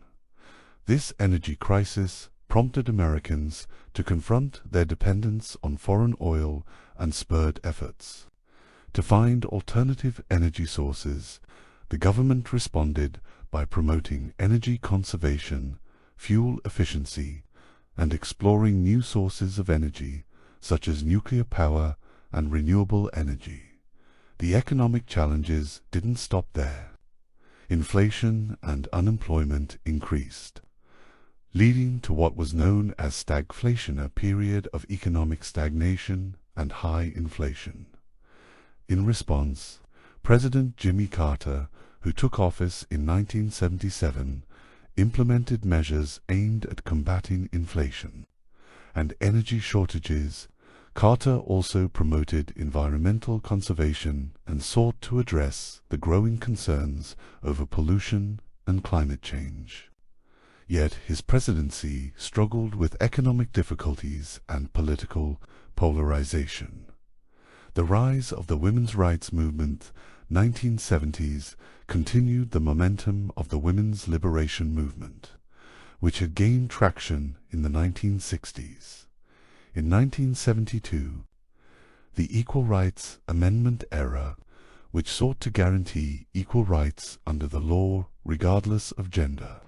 This energy crisis prompted Americans to confront their dependence on foreign oil and spurred efforts to find alternative energy sources. The government responded by promoting energy conservation, fuel efficiency, and exploring new sources of energy, such as nuclear power and renewable energy. The economic challenges didn't stop there. Inflation and unemployment increased, leading to what was known as stagflation, a period of economic stagnation and high inflation. In response, President Jimmy Carter, who took office in 1977, implemented measures aimed at combating inflation and energy shortages. Carter also promoted environmental conservation and sought to address the growing concerns over pollution and climate change. Yet his presidency struggled with economic difficulties and political polarization. The rise of the women's rights movement, 1970s, continued the momentum of the women's liberation movement, which had gained traction in the 1960s. In 1972, the Equal Rights Amendment era, which sought to guarantee equal rights under the law regardless of gender,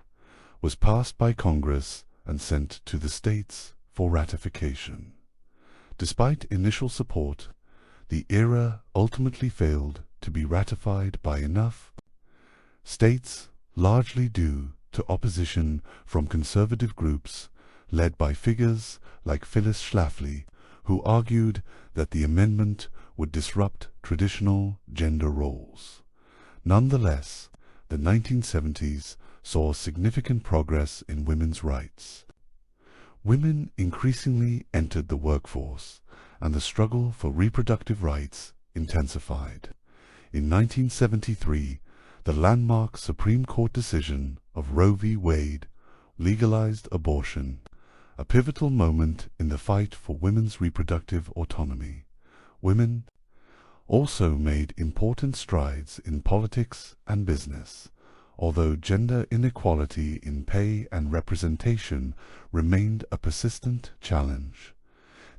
was passed by Congress and sent to the states for ratification. Despite initial support, the era ultimately failed to be ratified by enough states, largely due to opposition from conservative groups led by figures like Phyllis Schlafly, who argued that the amendment would disrupt traditional gender roles. Nonetheless, the 1970s saw significant progress in women's rights. Women increasingly entered the workforce, and the struggle for reproductive rights intensified. In 1973, the landmark Supreme Court decision of Roe v. Wade legalized abortion, a pivotal moment in the fight for women's reproductive autonomy. Women also made important strides in politics and business, although gender inequality in pay and representation remained a persistent challenge.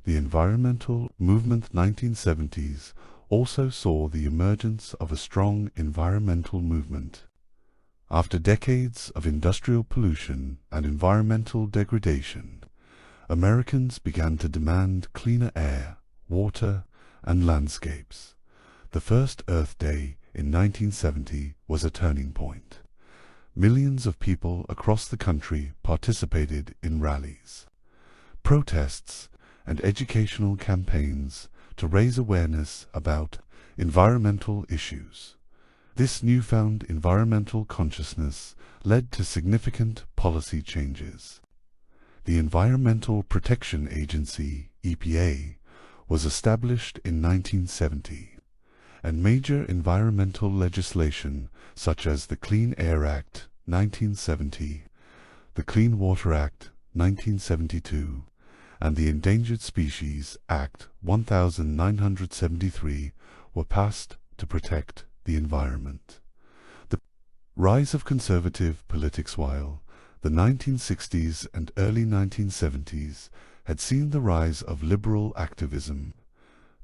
The environmental movement 1970s also saw the emergence of a strong environmental movement. After decades of industrial pollution and environmental degradation, Americans began to demand cleaner air, water, and landscapes. The first Earth Day in 1970 was a turning point. Millions of people across the country participated in rallies, protests, and educational campaigns to raise awareness about environmental issues. This newfound environmental consciousness led to significant policy changes. The Environmental Protection Agency, EPA, was established in 1970, and major environmental legislation such as the Clean Air Act, 1970, the Clean Water Act, 1972, and the Endangered Species Act, 1973, were passed to protect the environment. The rise of conservative politics. While the 1960s and early 1970s had seen the rise of liberal activism,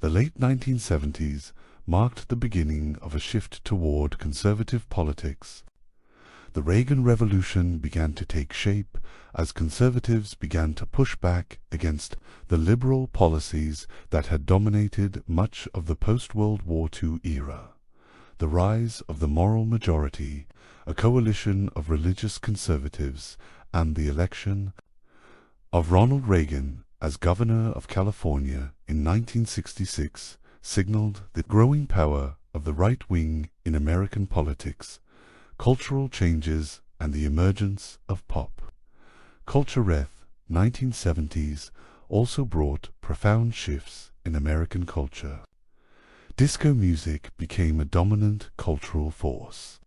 the late 1970s marked the beginning of a shift toward conservative politics. The Reagan Revolution began to take shape as conservatives began to push back against the liberal policies that had dominated much of the post-World War II era. The rise of the Moral Majority, a coalition of religious conservatives, and the election of Ronald Reagan as governor of California in 1966 signaled the growing power of the right wing in American politics, cultural changes, and the emergence of pop culture. 1970s also brought profound shifts in American culture. Disco music became a dominant cultural force,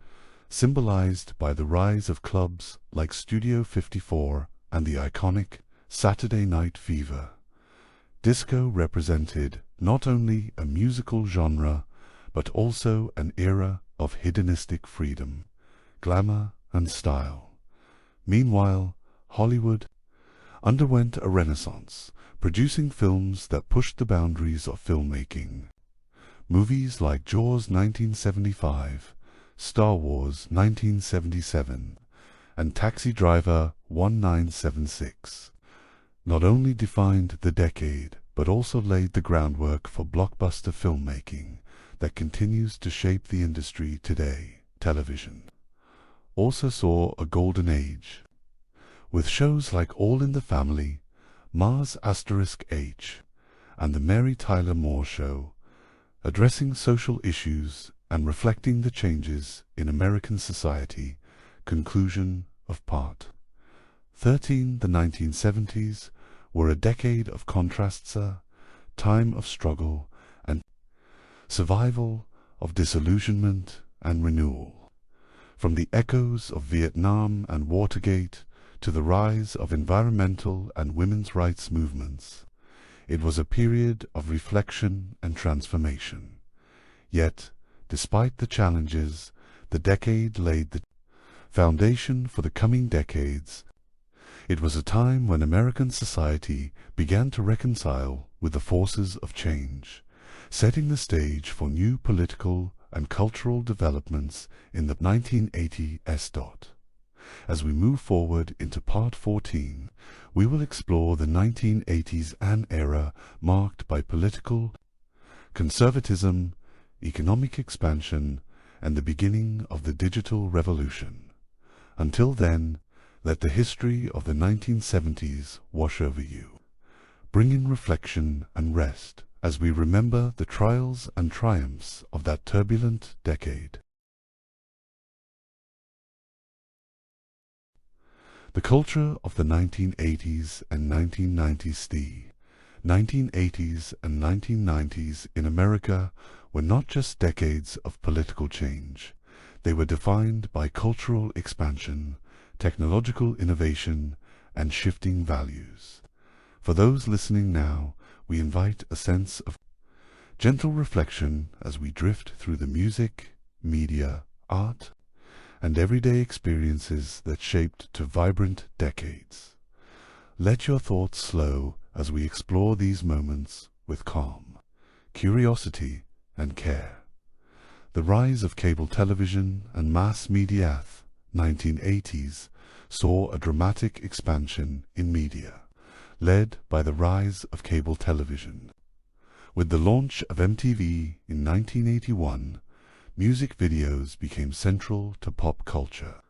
symbolized by the rise of clubs like Studio 54 and the iconic Saturday Night Fever. Disco represented not only a musical genre, but also an era of hedonistic freedom, glamour, and style. Meanwhile, Hollywood underwent a renaissance, producing films that pushed the boundaries of filmmaking. Movies like Jaws 1975, Star Wars 1977, and Taxi Driver 1976 not only defined the decade, but also laid the groundwork for blockbuster filmmaking that continues to shape the industry today. Television also saw a golden age, with shows like All in the Family, Mars *H, and The Mary Tyler Moore Show, addressing social issues and reflecting the changes in American society. Conclusion of Part 13. The 1970s were a decade of contrasts, a time of struggle and survival, of disillusionment and renewal. From the echoes of Vietnam and Watergate to the rise of environmental and women's rights movements, it was a period of reflection and transformation. Yet, despite the challenges, the decade laid the foundation for the coming decades. It was a time when American society began to reconcile with the forces of change, setting the stage for new political and cultural developments in the 1980s. As we move forward into Part 14, we will explore the 1980s, an era marked by political conservatism, economic expansion, and the beginning of the digital revolution. Until then, let the history of the 1970s wash over you, bringing reflection and rest as we remember the trials and triumphs of that turbulent decade. The culture of the 1980s and 1990s. The 1980s and 1990s in America were not just decades of political change. They were defined by cultural expansion, technological innovation, and shifting values. For those listening now, we invite a sense of gentle reflection as we drift through the music, media, art, and everyday experiences that shaped to vibrant decades. Let your thoughts slow as we explore these moments with calm, curiosity, and care. The rise of cable television and mass media, 1980s, saw a dramatic expansion in media, led by the rise of cable television. With the launch of MTV in 1981, music videos became central to pop culture,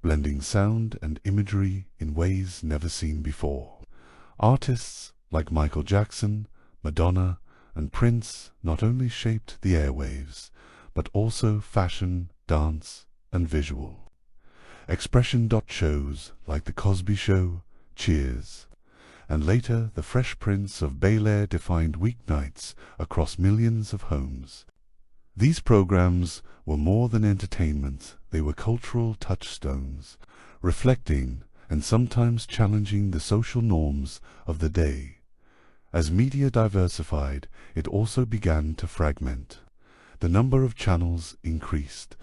blending sound and imagery in ways never seen before. Artists like Michael Jackson, Madonna, and Prince not only shaped the airwaves, but also fashion, dance, and visual. Expression shows like The Cosby Show, Cheers, and later The Fresh Prince of Bel-Air defined weeknights across millions of homes. These programs were more than entertainment, they were cultural touchstones, reflecting and sometimes challenging the social norms of the day. As media diversified, it also began to fragment. The number of channels increased,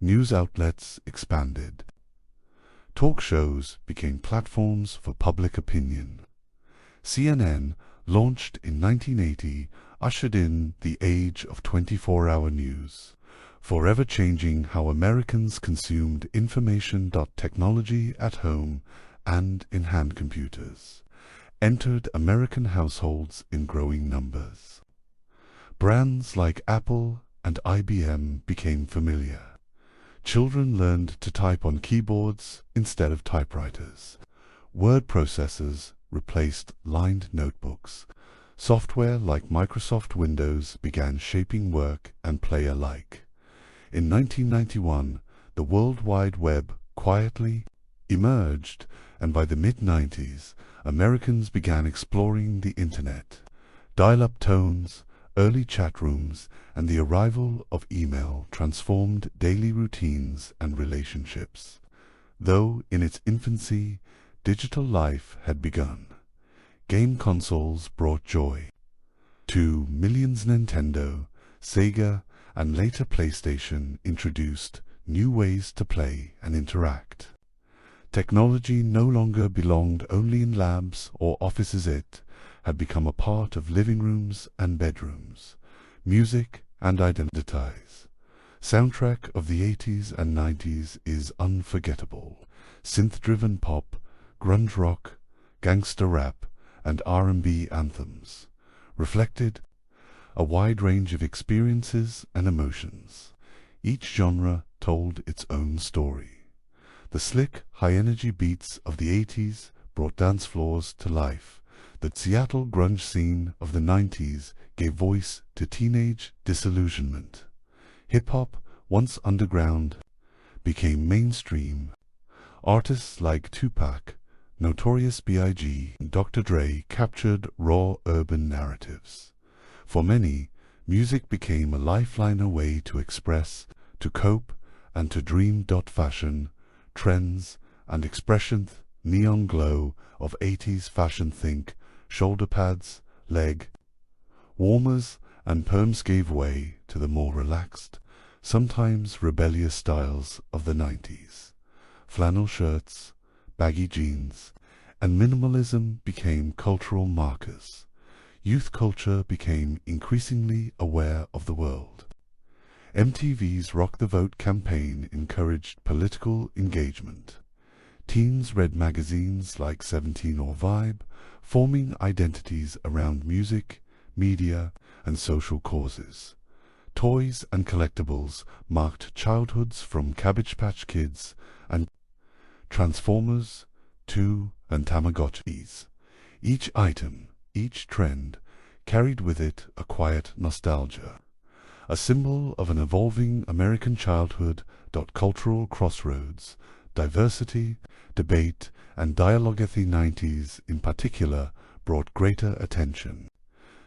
news outlets expanded. Talk shows became platforms for public opinion. CNN, launched in 1980, ushered in the age of 24-hour news, forever changing how Americans consumed information. Technology at home and in hand computers entered American households in growing numbers. Brands like Apple and IBM became familiar. Children learned to type on keyboards instead of typewriters. Word processors replaced lined notebooks. Software like Microsoft Windows began shaping work and play alike. In 1991, the World Wide Web quietly emerged, and by the mid-90s, Americans began exploring the Internet. Dial-up tones, early chat rooms, and the arrival of email transformed daily routines and relationships. Though in its infancy, digital life had begun. Game consoles brought joy to millions. Nintendo, Sega, and later PlayStation introduced new ways to play and interact. Technology no longer belonged only in labs or offices. It had become a part of living rooms and bedrooms, music and identities. Soundtrack of the 80s and 90s is unforgettable. Synth-driven pop, grunge rock, gangster rap, and R&B anthems reflected a wide range of experiences and emotions. Each genre told its own story. The slick, high-energy beats of the 80s brought dance floors to life. The Seattle grunge scene of the 90s gave voice to teenage disillusionment. Hip-hop, once underground, became mainstream. Artists like Tupac, Notorious B.I.G., and Dr. Dre captured raw urban narratives. For many, music became a lifeline, a way to express, to cope, and to dream. Fashion, trends, and expression, neon glow of 80s fashion, think shoulder pads, leg warmers, and perms, gave way to the more relaxed, sometimes rebellious styles of the 90s. Flannel shirts, baggy jeans, and minimalism became cultural markers. Youth culture became increasingly aware of the world. MTV's Rock the Vote campaign encouraged political engagement. Teens read magazines like 17 or Vibe, forming identities around music, media, and social causes. Toys and collectibles marked childhoods, from Cabbage Patch Kids and Transformers to and Tamagotchis. Each item, each trend, carried with it a quiet nostalgia, a symbol of an evolving American childhood. Cultural crossroads, diversity, debate, and dialogue. The 90s in particular brought greater attention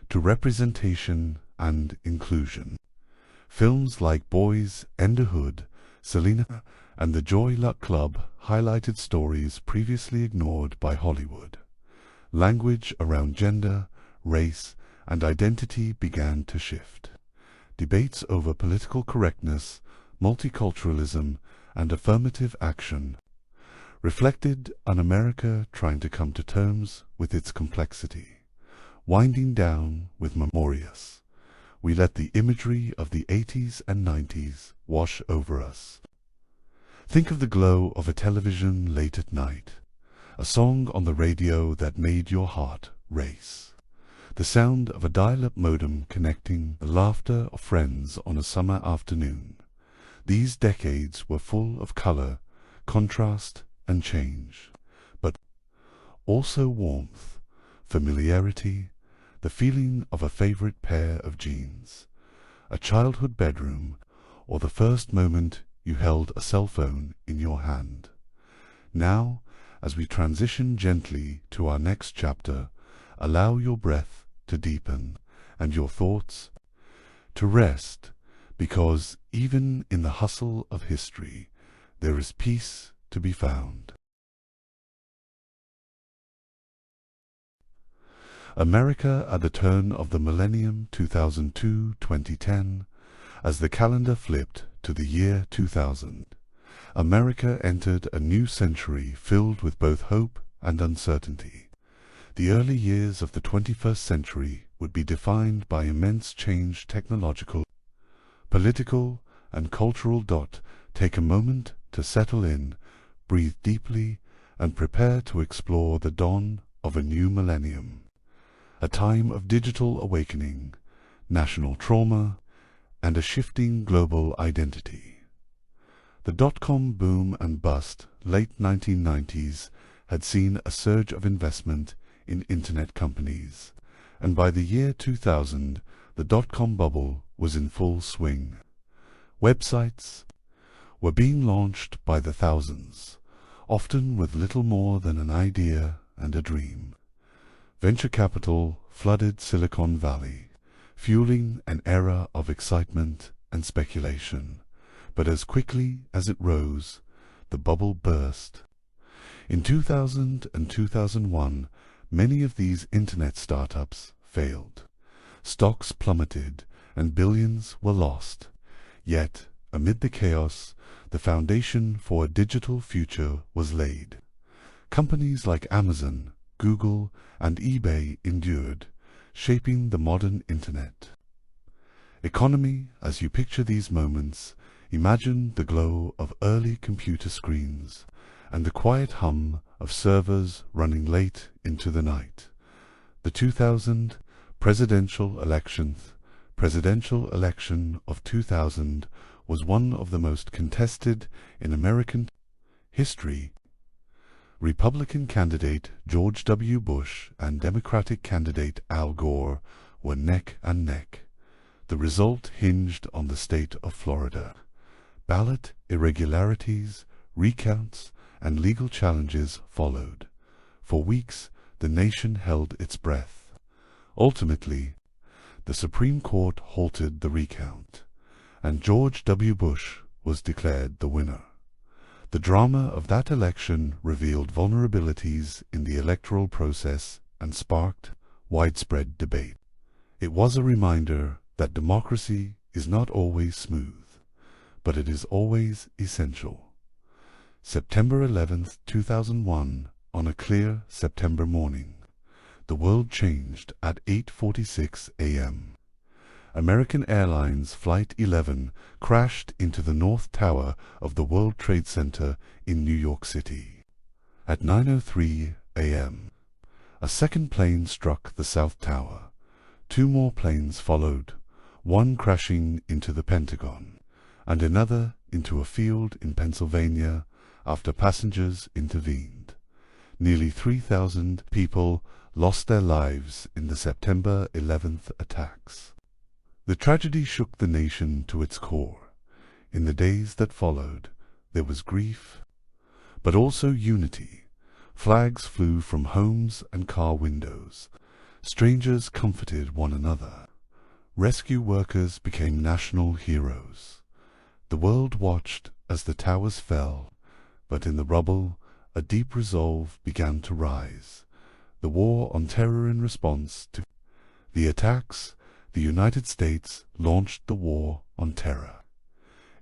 to representation and inclusion. Films like Boys and the Hood, Selena, and The Joy Luck Club highlighted stories previously ignored by Hollywood. Language around gender, race, and identity began to shift. Debates over political correctness, multiculturalism, and affirmative action reflected an America trying to come to terms with its complexity. Winding down with Memorious, we let the imagery of the 80s and 90s wash over us. Think of the glow of a television late at night, a song on the radio that made your heart race, the sound of a dial-up modem connecting, the laughter of friends on a summer afternoon. These decades were full of color, contrast, and change, but also warmth, familiarity, the feeling of a favorite pair of jeans, a childhood bedroom, or the first moment you held a cell phone in your hand. Now, as we transition gently to our next chapter, allow your breath to deepen and your thoughts to rest, because even in the hustle of history, there is peace to be found. America at the turn of the millennium, 2002-2010, as the calendar flipped to the year 2000. America entered a new century filled with both hope and uncertainty. The early years of the 21st century would be defined by immense change, technological, political, and cultural. Take a moment to settle in, breathe deeply, and prepare to explore the dawn of a new millennium. A time of digital awakening, national trauma, and a shifting global identity. The dot-com boom and bust, late 1990s, had seen a surge of investment in internet companies, and by the year 2000, the dot-com bubble was in full swing. Websites were being launched by the thousands, often with little more than an idea and a dream. Venture capital flooded Silicon Valley, fueling an era of excitement and speculation. But as quickly as it rose, the bubble burst. In 2000 and 2001, many of these internet startups failed. Stocks plummeted and billions were lost. Yet, amid the chaos, the foundation for a digital future was laid. Companies like Amazon, Google, and eBay endured, shaping the modern internet. Economy, as you picture these moments, imagine the glow of early computer screens and the quiet hum of servers running late into the night. The 2000 presidential election of 2000 was one of the most contested in American history. Republican candidate George W. Bush and Democratic candidate Al Gore were neck and neck. The result hinged on the state of Florida. Ballot irregularities, recounts, and legal challenges followed. For weeks, the nation held its breath. Ultimately, the Supreme Court halted the recount, and George W. Bush was declared the winner. The drama of that election revealed vulnerabilities in the electoral process and sparked widespread debate. It was a reminder that democracy is not always smooth, but it is always essential. September 11th, 2001, on a clear September morning, the world changed at 8:46 a.m. American Airlines Flight 11 crashed into the North Tower of the World Trade Center in New York City. At 9:03 a.m., a second plane struck the South Tower. Two more planes followed, one crashing into the Pentagon, and another into a field in Pennsylvania after passengers intervened. Nearly 3,000 people lost their lives in the September 11th attacks. The tragedy shook the nation to its core. In the days that followed, there was grief, but also unity. Flags flew from homes and car windows. Strangers comforted one another. Rescue workers became national heroes. The world watched as the towers fell, but in the rubble, a deep resolve began to rise. The war on terror in response to the attacks, the United States launched the War on Terror.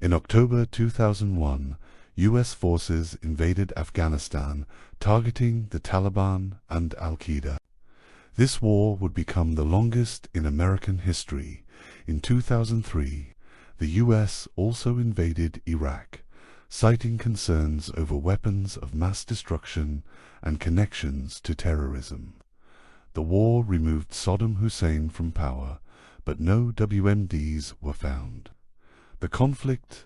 In October 2001, U.S. forces invaded Afghanistan, targeting the Taliban and Al-Qaeda. This war would become the longest in American history. In 2003, the U.S. also invaded Iraq, citing concerns over weapons of mass destruction and connections to terrorism. The war removed Saddam Hussein from power, but no WMDs were found. The conflict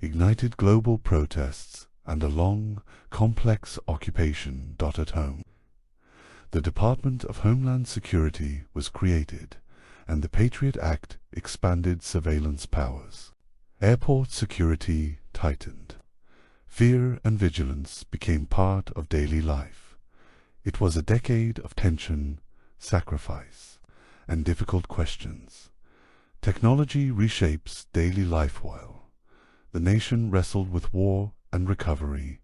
ignited global protests and a long, complex occupation dotted home. The Department of Homeland Security was created, and the Patriot Act expanded surveillance powers. Airport security tightened. Fear and vigilance became part of daily life. It was a decade of tension, sacrifice, and difficult questions. Technology reshapes daily life while the nation wrestled with war and recovery.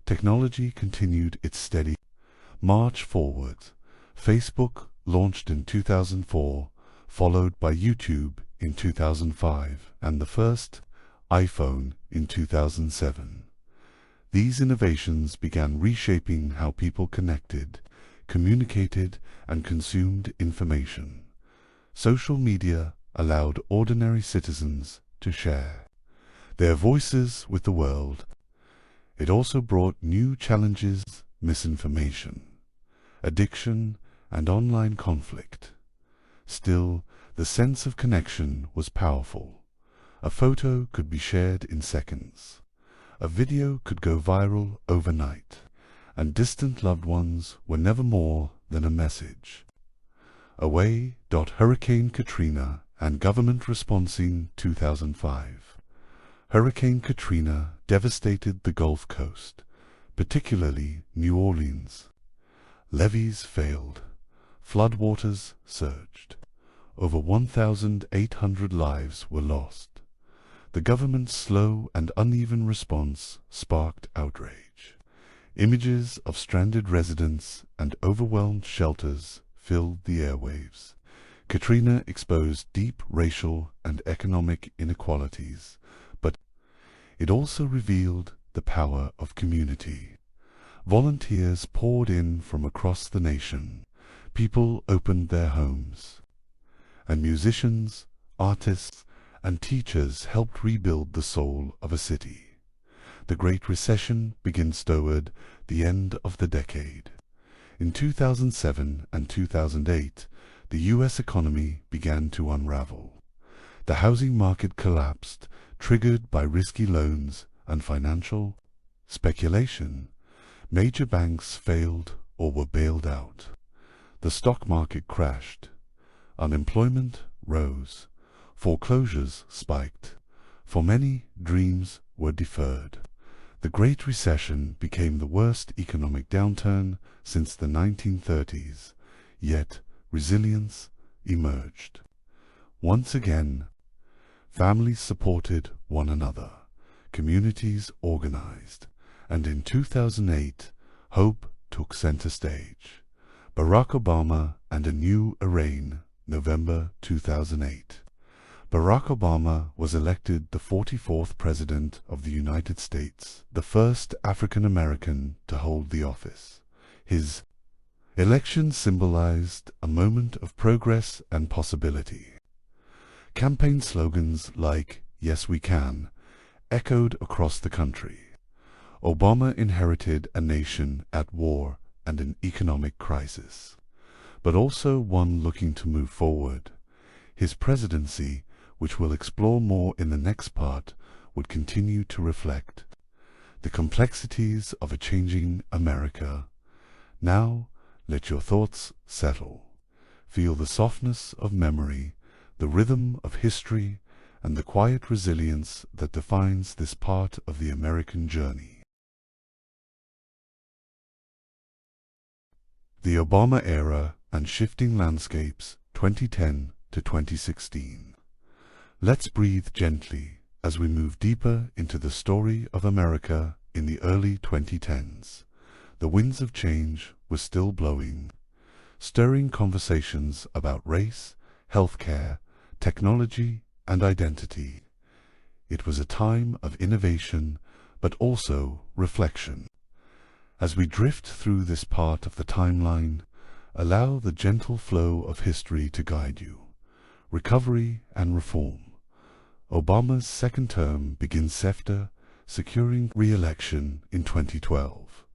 Technology continued its steady march forward. Facebook launched in 2004, followed by YouTube in 2005, and the first iPhone in 2007. These innovations began reshaping how people connected, communicated, and consumed information. Social media allowed ordinary citizens to share their voices with the world. It also brought new challenges: misinformation, addiction, and online conflict. Still, the sense of connection was powerful. A photo could be shared in seconds. A video could go viral overnight, and distant loved ones were never more than a message away. Hurricane Katrina and government response in 2005. Hurricane Katrina devastated the Gulf Coast, particularly New Orleans. Levees failed, floodwaters surged. Over 1,800 lives were lost. The government's slow and uneven response sparked outrage. Images of stranded residents and overwhelmed shelters filled the airwaves. Katrina exposed deep racial and economic inequalities, but it also revealed the power of community. Volunteers poured in from across the nation. People opened their homes. And musicians, artists, and teachers helped rebuild the soul of a city. The Great Recession begins toward the end of the decade. In 2007 and 2008, the U.S. economy began to unravel. The housing market collapsed, triggered by risky loans and financial speculation. Major banks failed or were bailed out. The stock market crashed. Unemployment rose. Foreclosures spiked. For many, dreams were deferred. The Great Recession became the worst economic downturn since the 1930s, yet resilience emerged. Once again, families supported one another, communities organized, and in 2008, hope took center stage. Barack Obama and a new reign, November 2008. Barack Obama was elected the 44th President of the United States, the first African American to hold the office. His election symbolized a moment of progress and possibility. Campaign slogans like "Yes, we can" echoed across the country. Obama inherited a nation at war and an economic crisis, but also one looking to move forward. His presidency, which we'll explore more in the next part, would continue to reflect the complexities of a changing America. Now, let your thoughts settle. Feel the softness of memory, the rhythm of history, and the quiet resilience that defines this part of the American journey. The Obama Era and Shifting Landscapes, 2010 to 2016. Let's breathe gently as we move deeper into the story of America in the early 2010s. The winds of change were still blowing, stirring conversations about race, healthcare, technology, and identity. It was a time of innovation, but also reflection. As we drift through this part of the timeline, allow the gentle flow of history to guide you. Recovery and reform. Obama's second term begins after securing re-election in 2012.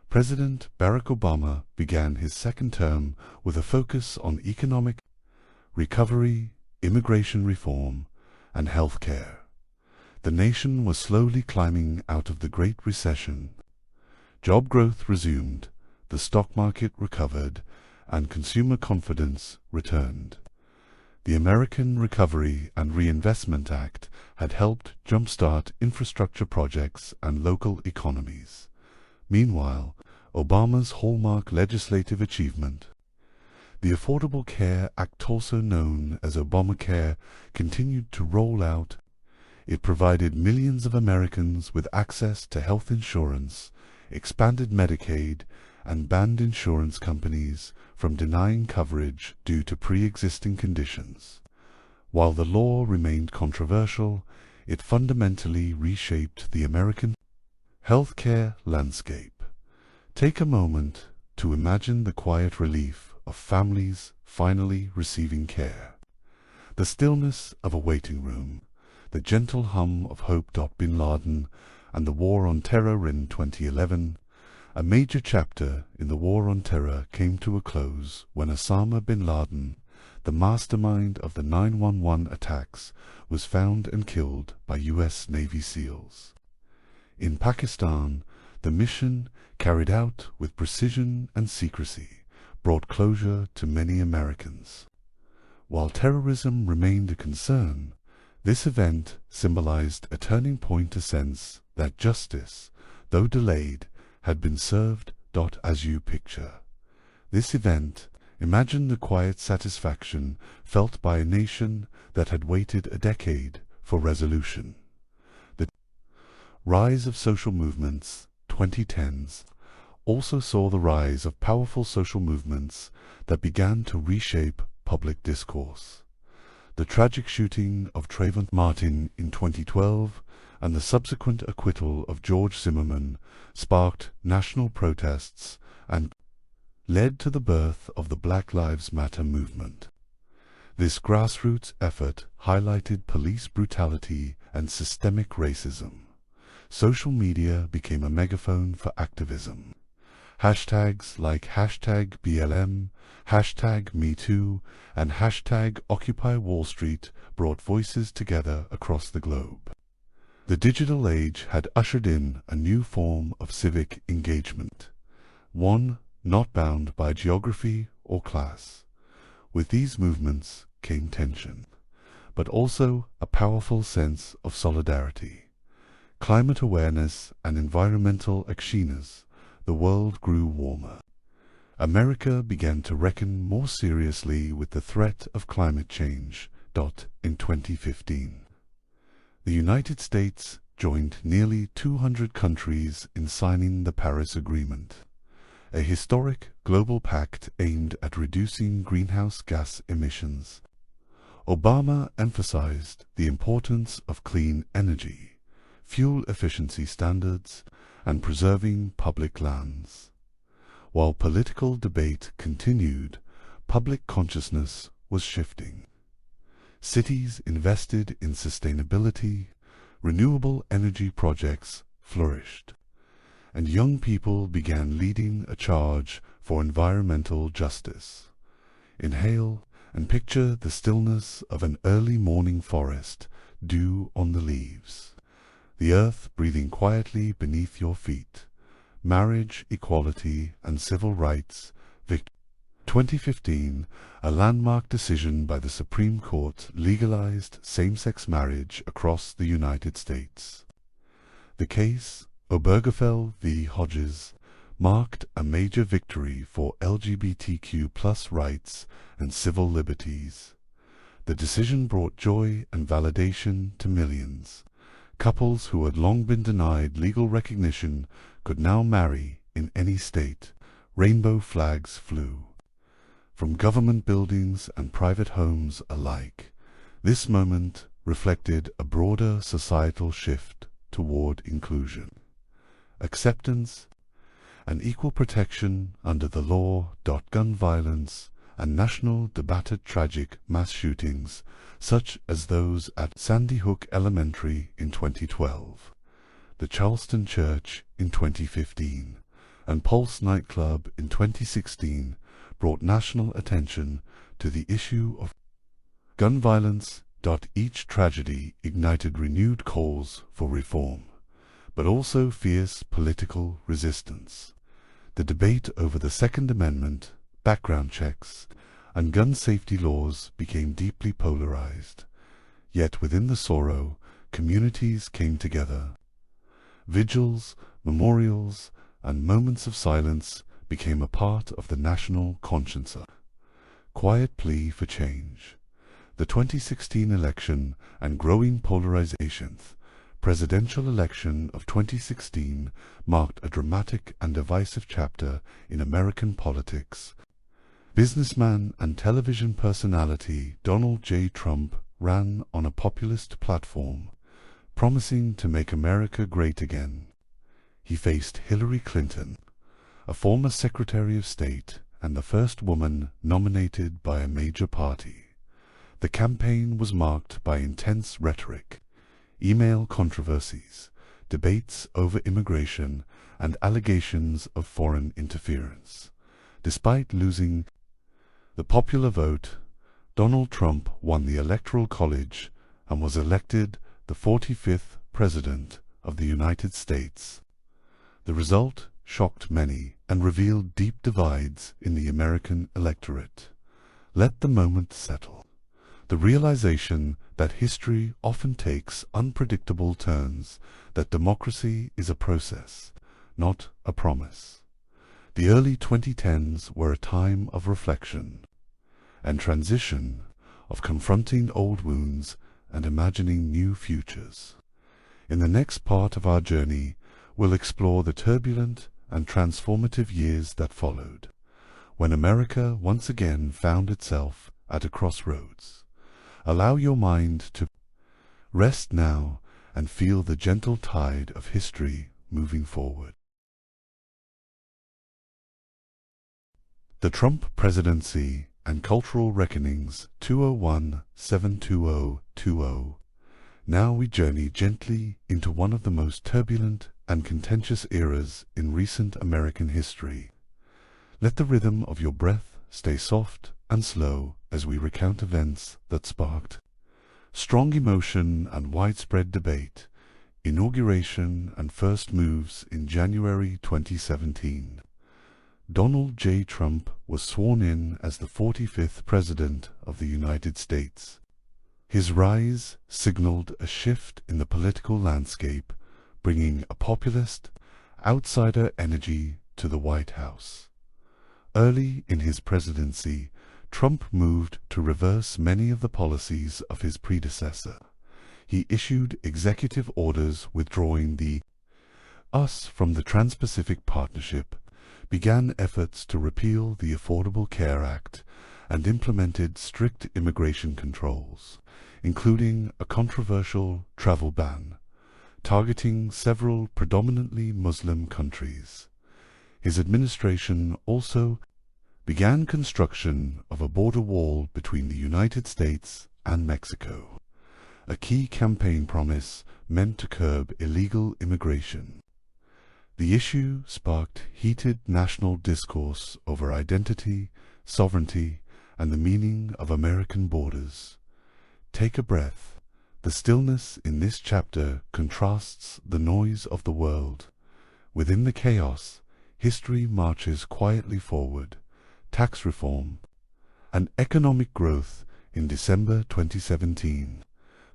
President Barack Obama began his second term with a focus on economic recovery, immigration reform, and health care. The nation was slowly climbing out of the Great Recession. Job growth resumed, the stock market recovered, and consumer confidence returned. The American Recovery and Reinvestment Act had helped jumpstart infrastructure projects and local economies. Meanwhile, Obama's hallmark legislative achievement, the Affordable Care Act, also known as Obamacare, continued to roll out. It provided millions of Americans with access to health insurance, expanded Medicaid, and banned insurance companies from denying coverage due to pre-existing conditions. While the law remained controversial, it fundamentally reshaped the American healthcare landscape. Take a moment to imagine the quiet relief of families finally receiving care, the stillness of a waiting room, the gentle hum of Hope. Bin Laden and the War on Terror in 2011. A major chapter in the War on Terror came to a close when Osama bin Laden, the mastermind of the 9/11 attacks, was found and killed by U.S. Navy SEALs. In Pakistan, the mission, carried out with precision and secrecy, brought closure to many Americans. While terrorism remained a concern, this event symbolized a turning point, a sense that justice, though delayed, had been served. As you picture, this event Imagine the quiet satisfaction felt by a nation that had waited a decade for resolution. The rise of social movements, 2010s, also saw the rise of powerful social movements that began to reshape public discourse. The tragic shooting of Trayvon Martin in 2012 and the subsequent acquittal of George Zimmerman sparked national protests and led to the birth of the Black Lives Matter movement. This grassroots effort highlighted police brutality and systemic racism. Social media became a megaphone for activism. Hashtags like hashtag BLM, hashtag MeToo, and hashtag Occupy Wall Street brought voices together across the globe. The digital age had ushered in a new form of civic engagement, one not bound by geography or class. With these movements came tension, but also a powerful sense of solidarity. Climate awareness and environmental awareness, the world grew warmer. America began to reckon more seriously with the threat of climate change. In 2015, the United States joined nearly 200 countries in signing the Paris Agreement, a historic global pact aimed at reducing greenhouse gas emissions. Obama emphasized the importance of clean energy, fuel efficiency standards, and preserving public lands. While political debate continued, public consciousness was shifting. Cities invested in sustainability, renewable energy projects flourished, and young people began leading a charge for environmental justice. Inhale and picture the stillness of an early morning forest, dew on the leaves, the earth breathing quietly beneath your feet. Marriage, equality, and civil rights. 2015, a landmark decision by the Supreme Court legalized same-sex marriage across the United States. The case, Obergefell v. Hodges, marked a major victory for LGBTQ+ rights and civil liberties. The decision brought joy and validation to millions. Couples who had long been denied legal recognition could now marry in any state. Rainbow flags flew from government buildings and private homes alike. This moment reflected a broader societal shift toward inclusion, acceptance, and equal protection under the law. Gun violence and national debated tragic mass shootings such as those at Sandy Hook Elementary in 2012, the Charleston Church in 2015, and Pulse nightclub in 2016 brought national attention to the issue of gun violence. Each tragedy ignited renewed calls for reform, but also fierce political resistance. The debate over the Second Amendment, background checks, and gun safety laws became deeply polarized. Yet within the sorrow, communities came together. Vigils, memorials, and moments of silence became a part of the national conscience. Quiet plea for change. The 2016 election and growing polarization. Presidential election of 2016 marked a dramatic and divisive chapter in American politics. Businessman and television personality Donald J. Trump ran on a populist platform, promising to make America great again. He faced Hillary Clinton, a former Secretary of State and the first woman nominated by a major party. The campaign was marked by intense rhetoric, email controversies, debates over immigration, and allegations of foreign interference. Despite losing the popular vote, Donald Trump won the Electoral College and was elected the 45th President of the United States. The result shocked many and revealed deep divides in the American electorate. Let the moment settle. The realization that history often takes unpredictable turns, that democracy is a process, not a promise. The early 2010s were a time of reflection and transition, of confronting old wounds and imagining new futures. In the next part of our journey, we'll explore the turbulent and transformative years that followed, when America once again found itself at a crossroads. Allow your mind to rest now and feel the gentle tide of history moving forward. The Trump Presidency and Cultural Reckonings 201-72020. Now we journey gently into one of the most turbulent and contentious eras in recent American history. Let the rhythm of your breath stay soft and slow as we recount events that sparked strong emotion and widespread debate, inauguration and first moves in January 2017. Donald J. Trump was sworn in as the 45th President of the United States. His rise signaled a shift in the political landscape, bringing a populist, outsider energy to the White House. Early in his presidency, Trump moved to reverse many of the policies of his predecessor. He issued executive orders withdrawing the U.S. from the Trans-Pacific Partnership, began efforts to repeal the Affordable Care Act, and implemented strict immigration controls, including a controversial travel ban, targeting several predominantly Muslim countries. His administration also began construction of a border wall between the United States and Mexico, a key campaign promise meant to curb illegal immigration. The issue sparked heated national discourse over identity, sovereignty, and the meaning of American borders. Take a breath. The stillness in this chapter contrasts the noise of the world. Within the chaos, history marches quietly forward. Tax reform and economic growth. In December 2017,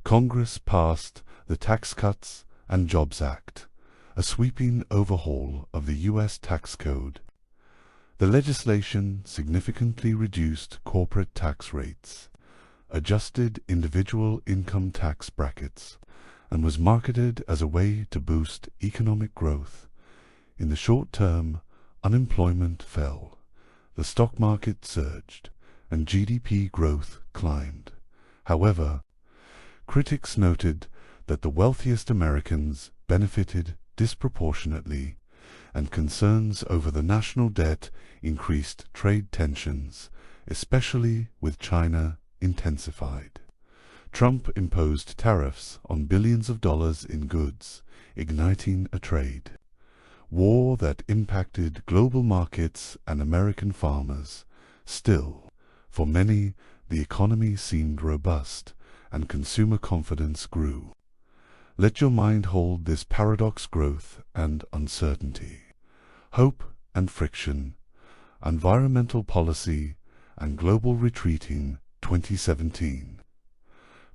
Congress passed the Tax Cuts and Jobs Act, a sweeping overhaul of the U.S. tax code. The legislation significantly reduced corporate tax rates, adjusted individual income tax brackets, and was marketed as a way to boost economic growth. In the short term, unemployment fell, the stock market surged, and GDP growth climbed. However, critics noted that the wealthiest Americans benefited disproportionately, and concerns over the national debt increased trade tensions, especially with China, intensified. Trump imposed tariffs on billions of dollars in goods, igniting a trade war that impacted global markets and American farmers. Still, for many, the economy seemed robust, and consumer confidence grew. Let your mind hold this paradox: growth and uncertainty, hope and friction, environmental policy and global retreating. 2017.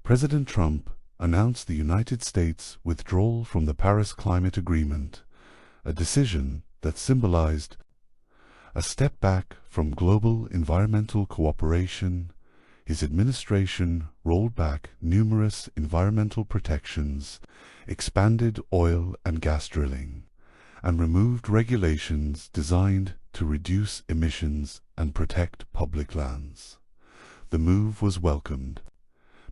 President Trump announced the United States' withdrawal from the Paris Climate Agreement, a decision that symbolized a step back from global environmental cooperation. His administration rolled back numerous environmental protections, expanded oil and gas drilling, and removed regulations designed to reduce emissions and protect public lands. The move was welcomed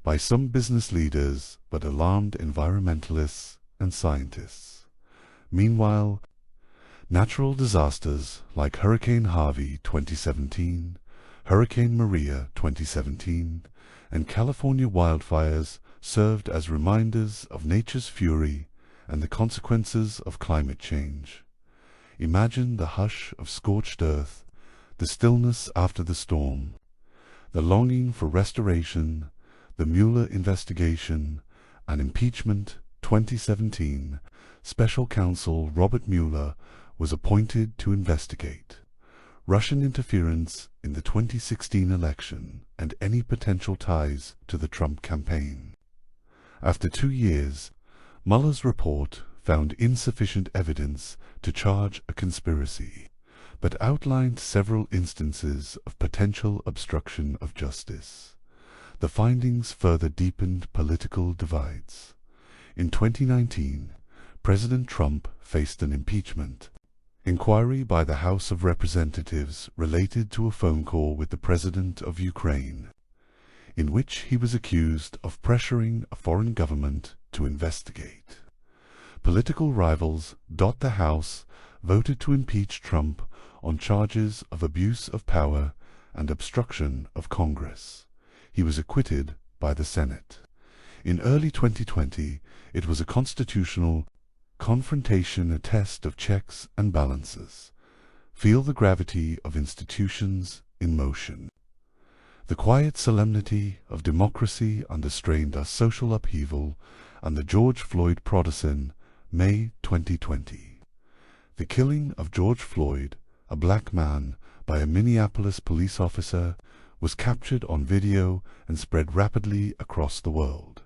by some business leaders but alarmed environmentalists and scientists. Meanwhile, natural disasters like Hurricane Harvey 2017, Hurricane Maria 2017, and California wildfires served as reminders of nature's fury and the consequences of climate change. Imagine the hush of scorched earth, the stillness after the storm, the longing for restoration. The Mueller investigation and impeachment. 2017, Special Counsel Robert Mueller was appointed to investigate Russian interference in the 2016 election and any potential ties to the Trump campaign. After 2 years, Mueller's report found insufficient evidence to charge a conspiracy, but outlined several instances of potential obstruction of justice. The findings further deepened political divides. In 2019, President Trump faced an impeachment inquiry by the House of Representatives related to a phone call with the President of Ukraine, in which he was accused of pressuring a foreign government to investigate. Political rivals the House voted to impeach Trump on charges of abuse of power and obstruction of Congress. He was acquitted by the Senate. In early 2020, it was a constitutional confrontation, a test of checks and balances. Feel the gravity of institutions in motion. The quiet solemnity of democracy under strain as social upheaval, and the George Floyd protests, May 2020. The killing of George Floyd, a black man, by a Minneapolis police officer was captured on video and spread rapidly across the world.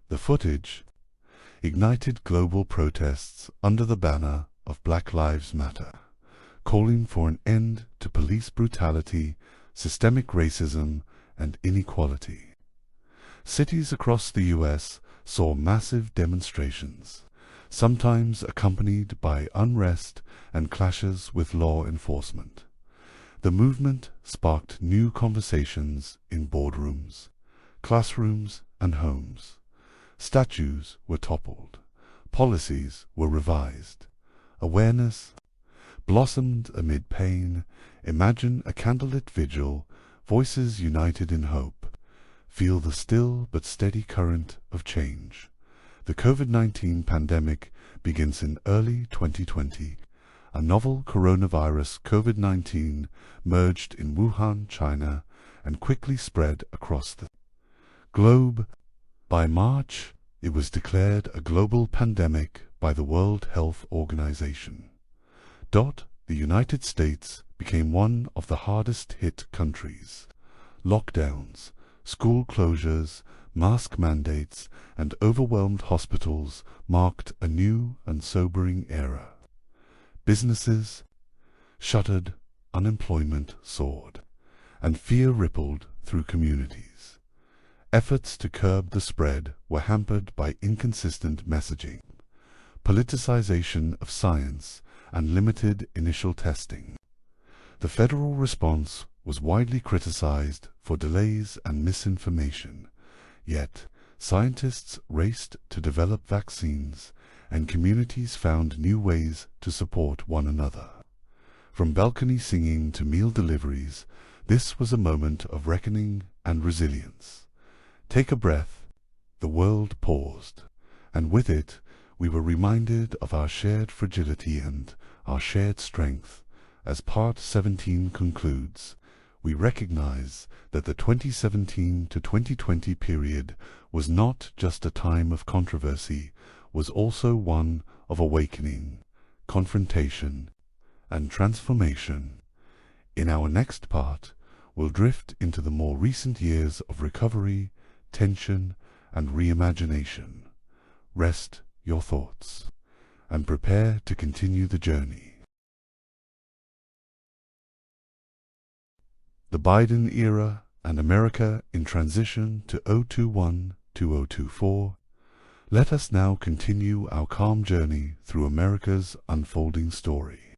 The footage ignited global protests under the banner of Black Lives Matter, calling for an end to police brutality, systemic racism, and inequality. Cities across the U.S. saw massive demonstrations, sometimes accompanied by unrest and clashes with law enforcement. The movement sparked new conversations in boardrooms, classrooms, and homes. Statues were toppled, policies were revised, awareness blossomed amid pain. Imagine a candlelit vigil, voices united in hope. Feel the still but steady current of change. The COVID-19 pandemic begins in early 2020. A novel coronavirus, COVID-19, emerged in Wuhan, China, and quickly spread across the globe. By March, it was declared a global pandemic by the World Health Organization. The United States became one of the hardest-hit countries. Lockdowns, school closures, mask mandates, and overwhelmed hospitals marked a new and sobering era. Businesses shuttered, unemployment soared, and fear rippled through communities. Efforts to curb the spread were hampered by inconsistent messaging, politicization of science, and limited initial testing. The federal response was widely criticized for delays and misinformation, yet scientists raced to develop vaccines, and communities found new ways to support one another. From balcony singing to meal deliveries, this was a moment of reckoning and resilience. Take a breath. The world paused, and with it we were reminded of our shared fragility and our shared strength. As Part 17 concludes, we recognize that the 2017 to 2020 period was not just a time of controversy, was also one of awakening, confrontation, and transformation. In our next part, we'll drift into the more recent years of recovery, tension, and reimagination. Rest your thoughts, and prepare to continue the journey. The Biden era and America in transition to 2021-2024. Let us now continue our calm journey through America's unfolding story.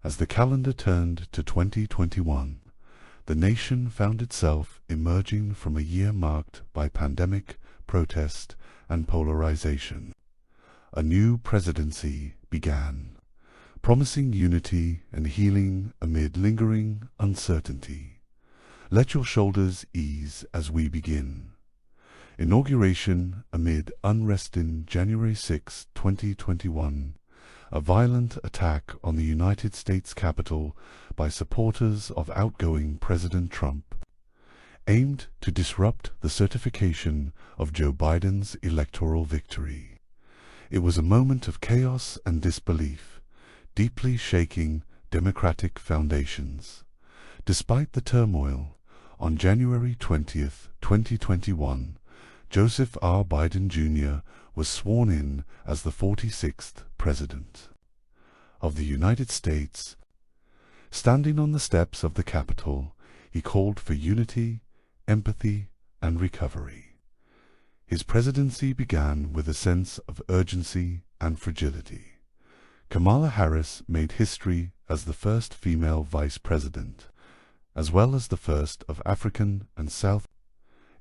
As the calendar turned to 2021, the nation found itself emerging from a year marked by pandemic, protest, and polarization. A new presidency began, promising unity and healing amid lingering uncertainty. Let your shoulders ease as we begin. Inauguration amid unrest. In January 6, 2021, a violent attack on the United States Capitol by supporters of outgoing President Trump aimed to disrupt the certification of Joe Biden's electoral victory. It was a moment of chaos and disbelief, deeply shaking democratic foundations. Despite the turmoil, on January 20, 2021, Joseph R. Biden Jr. was sworn in as the 46th President of the United States. Standing on the steps of the Capitol, he called for unity, empathy, and recovery. His presidency began with a sense of urgency and fragility. Kamala Harris made history as the first female vice president, as well as the first of African and South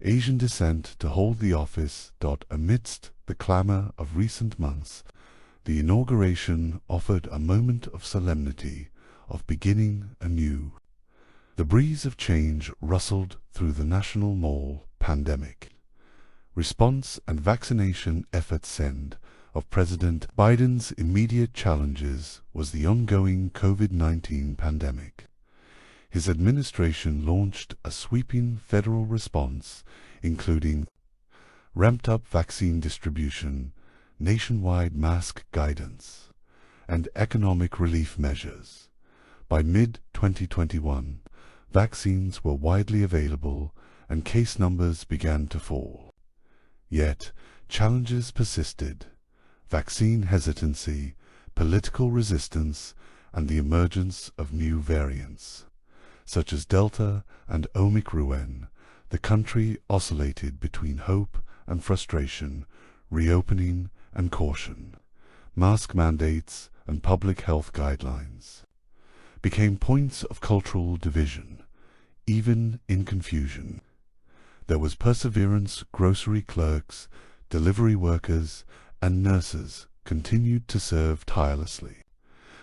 Asian descent to hold the office. Amidst the clamor of recent months, the inauguration offered a moment of solemnity, of beginning anew. The breeze of change rustled through the national mall. Pandemic response and vaccination efforts. End of President Biden's immediate challenges was the ongoing COVID-19 pandemic. His administration launched a sweeping federal response, including ramped-up vaccine distribution, nationwide mask guidance, and economic relief measures. By mid-2021, vaccines were widely available and case numbers began to fall. Yet, challenges persisted: vaccine hesitancy, political resistance, and the emergence of new variants, such as Delta and Omicron. The country oscillated between hope and frustration, reopening and caution. Mask mandates and public health guidelines became points of cultural division, even in confusion. There was perseverance. Grocery clerks, delivery workers, and nurses continued to serve tirelessly.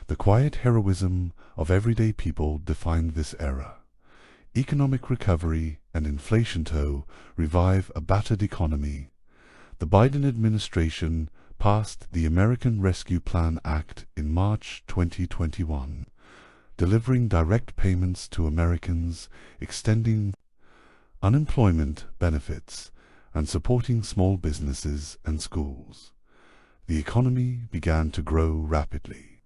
The quiet heroism of everyday people defined this era. Economic recovery and inflation to revive a battered economy. The Biden administration passed the American Rescue Plan Act in March 2021, delivering direct payments to Americans, extending unemployment benefits, and supporting small businesses and schools. The economy began to grow rapidly,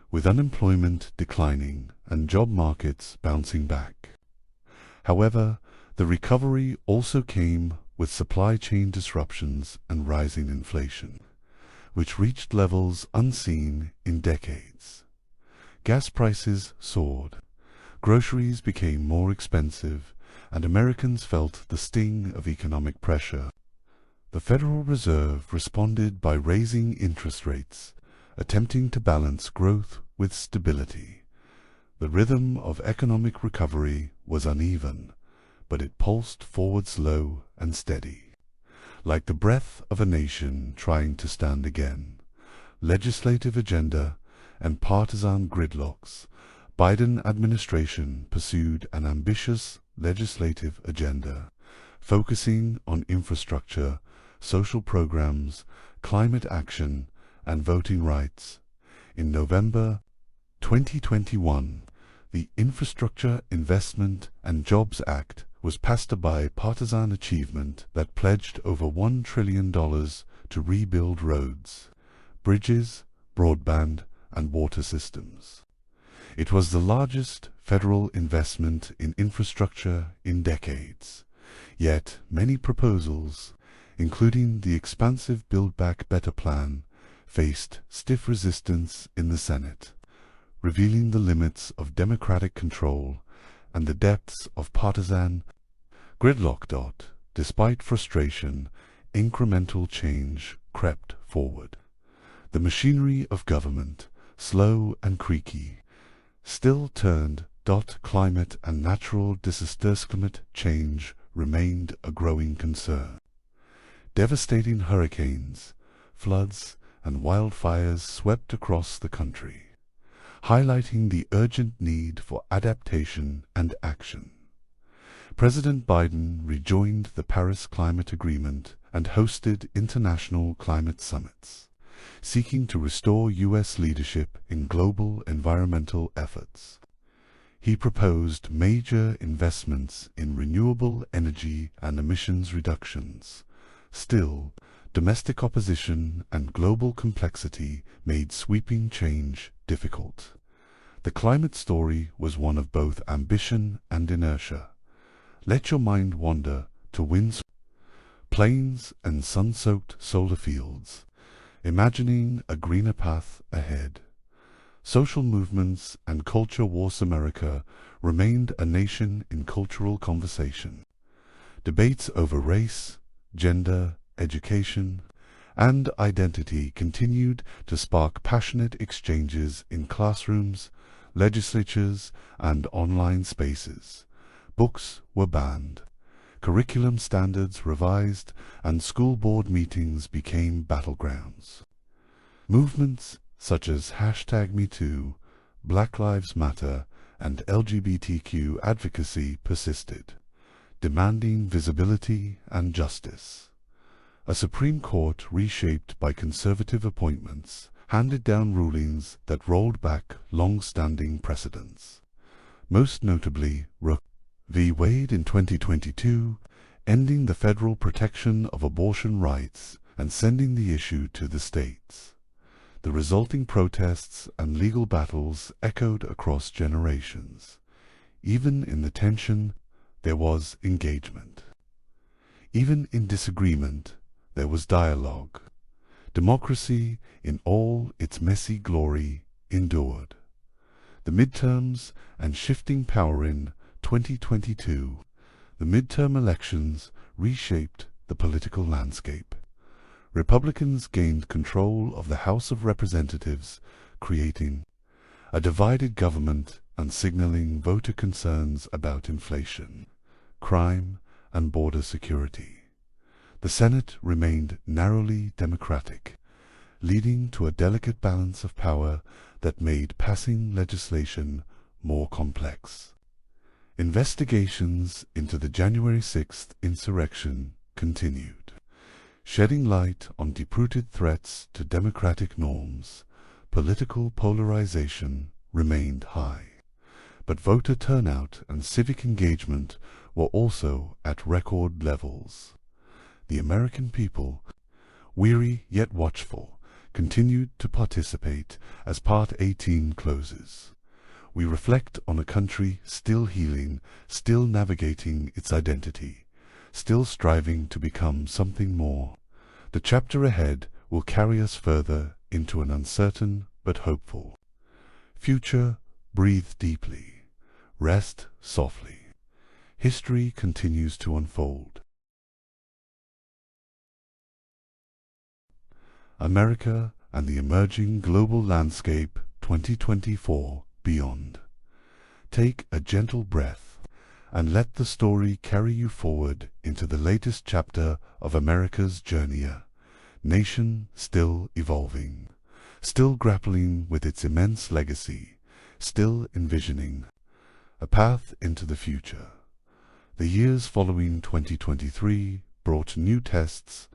with unemployment declining and job markets bouncing back. However, the recovery also came with supply chain disruptions and rising inflation, which reached levels unseen in decades. Gas prices soared, groceries became more expensive, and Americans felt the sting of economic pressure. The Federal Reserve responded by raising interest rates, attempting to balance growth with stability. The rhythm of economic recovery was uneven, but it pulsed forward slow and steady, like the breath of a nation trying to stand again. Legislative agenda and partisan gridlocks. Biden administration pursued an ambitious legislative agenda, focusing on infrastructure, social programs, climate action, and voting rights. In November 2021, the Infrastructure Investment and Jobs Act was passed, a bipartisan achievement that pledged over $1 trillion to rebuild roads, bridges, broadband, and water systems. It was the largest federal investment in infrastructure in decades. Yet many proposals, including the expansive Build Back Better plan, faced stiff resistance in the Senate, revealing the limits of democratic control and the depths of partisan gridlock. Despite frustration, incremental change crept forward. The machinery of government, slow and creaky, still turned. Climate and natural disasters. Climate change remained a growing concern. Devastating hurricanes, floods, and wildfires swept across the country, highlighting the urgent need for adaptation and action. President Biden rejoined the Paris Climate Agreement and hosted international climate summits, seeking to restore U.S. leadership in global environmental efforts. He proposed major investments in renewable energy and emissions reductions. Still, domestic opposition and global complexity made sweeping change difficult. The climate story was one of both ambition and inertia. Let your mind wander to winds, plains, and sun-soaked solar fields, imagining a greener path ahead. social movements, and culture wars, America remained a nation in cultural conversation. Debates over race, gender, education, and identity continued to spark passionate exchanges in classrooms, legislatures, and online spaces. Books were banned, curriculum standards revised, and school board meetings became battlegrounds. Movements such as #MeToo, Black Lives Matter, and LGBTQ advocacy persisted, demanding visibility and justice. A Supreme Court reshaped by conservative appointments handed down rulings that rolled back long-standing precedents. Most notably, Roe v. Wade in 2022, ending the federal protection of abortion rights and sending the issue to the states. The resulting protests and legal battles echoed across generations. Even in the tension, there was engagement. Even in disagreement, there was dialogue. Democracy, in all its messy glory, endured. The midterms and shifting power in 2022, the midterm elections reshaped the political landscape. Republicans gained control of the House of Representatives, creating a divided government and signaling voter concerns about inflation, crime, and border security. The Senate remained narrowly Democratic, leading to a delicate balance of power that made passing legislation more complex. Investigations into the January 6th insurrection continued, shedding light on deep-rooted threats to democratic norms. Political polarization remained high, but voter turnout and civic engagement were also at record levels. The American people, weary yet watchful, continued to participate as Part 18 closes. We reflect on a country still healing, still navigating its identity, still striving to become something more. The chapter ahead will carry us further into an uncertain but hopeful future. Breathe deeply, rest softly. History continues to unfold. America and the Emerging Global Landscape 2024 Beyond. Take a gentle breath and let the story carry you forward into the latest chapter of America's journey, a nation still evolving, still grappling with its immense legacy, still envisioning a path into the future. The years following 2023 brought new tests,